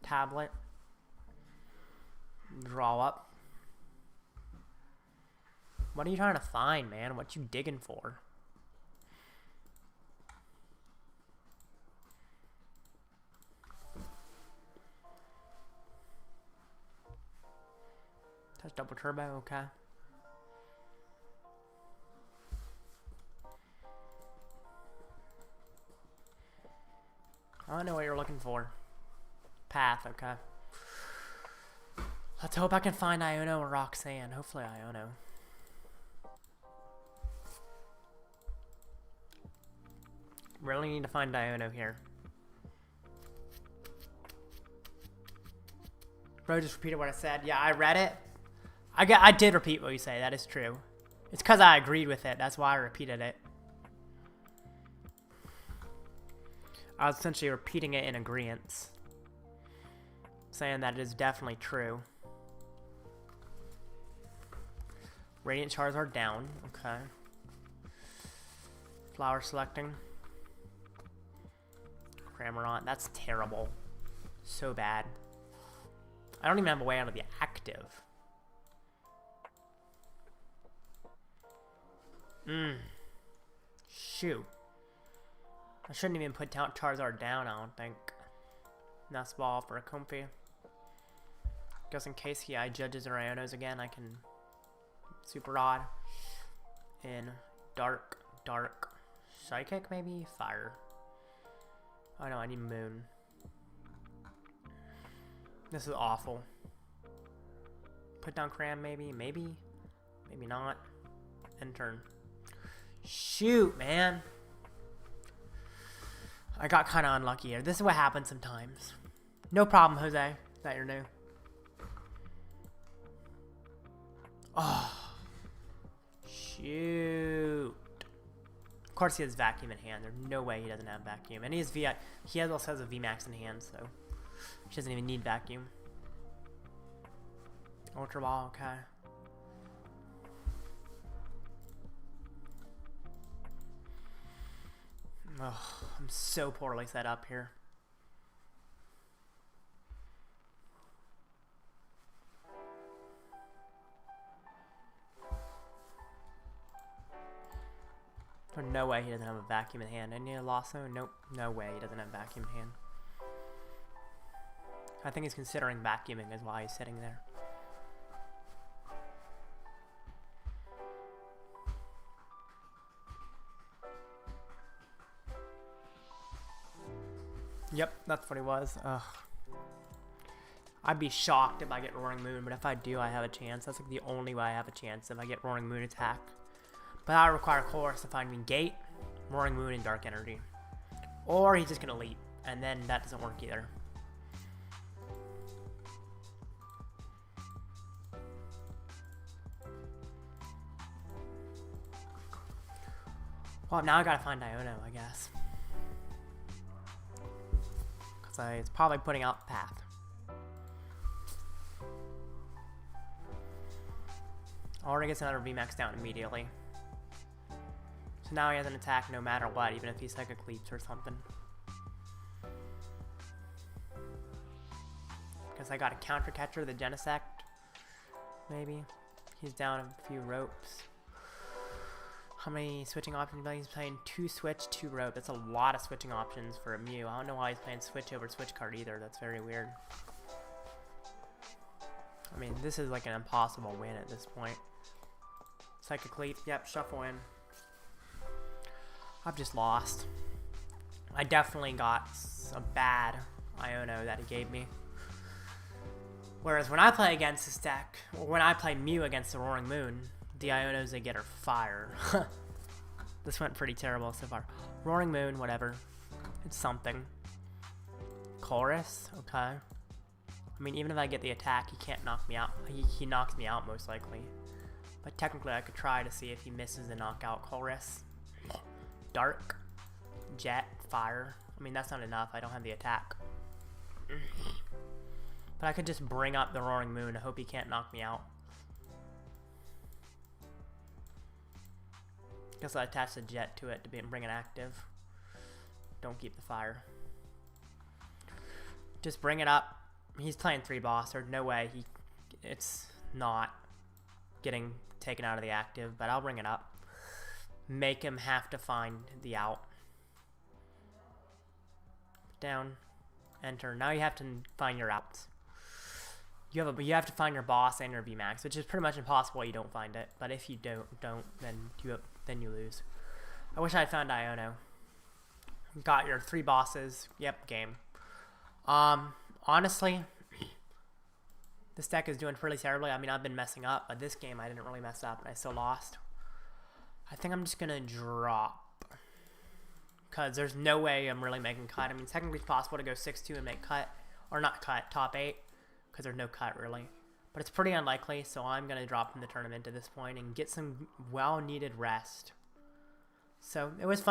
Tablet. Draw up. What are you trying to find, man? What you digging for? Touch double turbo, okay. I don't know what you're looking for. Path, okay. Let's hope I can find Iono or Roxanne. Hopefully Iono. Really need to find Iono here. Bro just repeated what I said. Yeah, I read it. I did repeat what you say. That is true. It's because I agreed with it. That's why I repeated it. I was essentially repeating it in agreement. Saying that it is definitely true. Radiant Charizard down. Okay. Flower selecting. Cramorant. That's terrible. So bad. I don't even have a way out of the active. Shoot. I shouldn't even put Charizard down, I don't think. Nest Ball for a Comfey. Just in case he judges or Ionos again, I can Super Odd. In Dark. Psychic, maybe? Fire. Oh no, I need Moon. This is awful. Put down Cram, maybe? Maybe not. End turn. Shoot, man. I got kind of unlucky here. This is what happens sometimes. No problem, Jose. that you're new? Oh. Shoot. Of course he has Vacuum in hand. There's no way he doesn't have Vacuum. And he has VI. He also has a VMAX in hand, so he doesn't even need Vacuum. Ultra Ball, okay. Oh, I'm so poorly set up here. There's no way he doesn't have a Vacuum in hand. Any Lasso? Nope. No way he doesn't have Vacuum in hand. I think he's considering vacuuming is why he's sitting there. Yep, that's what he was. Ugh. I'd be shocked if I get Roaring Moon, but if I do, I have a chance. That's like the only way I have a chance if I get Roaring Moon attack. But I require Colress to find me Gate, Roaring Moon, and Dark Energy. Or he's just going to Leap, and then that doesn't work either. Well, now I gotta find Iono, I guess. Because it's probably putting out Path. Already gets another VMAX down immediately. So now he has an attack no matter what, even if he Psychic Leaps or something. Guess I got a Counter Catcher, the Genesect. Maybe. He's down a few ropes. How many switching options? He's playing 2 Switch, 2 Rope. That's a lot of switching options for a Mew. I don't know why he's playing Switch over Switch Cart either. That's very weird. I mean, this is like an impossible win at this point. Psychic Leap. Yep, shuffle in. I've just lost. I definitely got a bad Iono that he gave me. Whereas when I play against this deck, or when I play Mew against the Roaring Moon, the Ionos they get are fire. This went pretty terrible so far. Roaring Moon, whatever. It's something. Colress, okay. I mean, even if I get the attack, he can't knock me out. He knocks me out most likely. But technically, I could try to see if he misses the knockout. Colress. Dark. Jet. Fire. I mean, that's not enough. I don't have the attack. But I could just bring up the Roaring Moon. I hope he can't knock me out. Guess I attach the Jet to it to bring it active. Don't keep the fire. Just bring it up. He's playing 3 boss. There's no way it's not getting taken out of the active, but I'll bring it up. Make him have to find the out. Down. Enter. Now you have to find your outs. You have to find your boss and your VMAX, which is pretty much impossible. You don't find it, but if you don't, then you lose. I wish I had found Iono. Got your 3 bosses. Yep, game. Honestly, this deck is doing pretty terribly. I mean, I've been messing up, but this game I didn't really mess up, and I still lost. I think I'm just gonna drop, because there's no way I'm really making cut. I mean, technically it's possible to go 6-2 and make cut, or not cut, top 8. Because there's no cut really, but it's pretty unlikely, so I'm gonna drop from the tournament at this point and get some well-needed rest. So it was fun.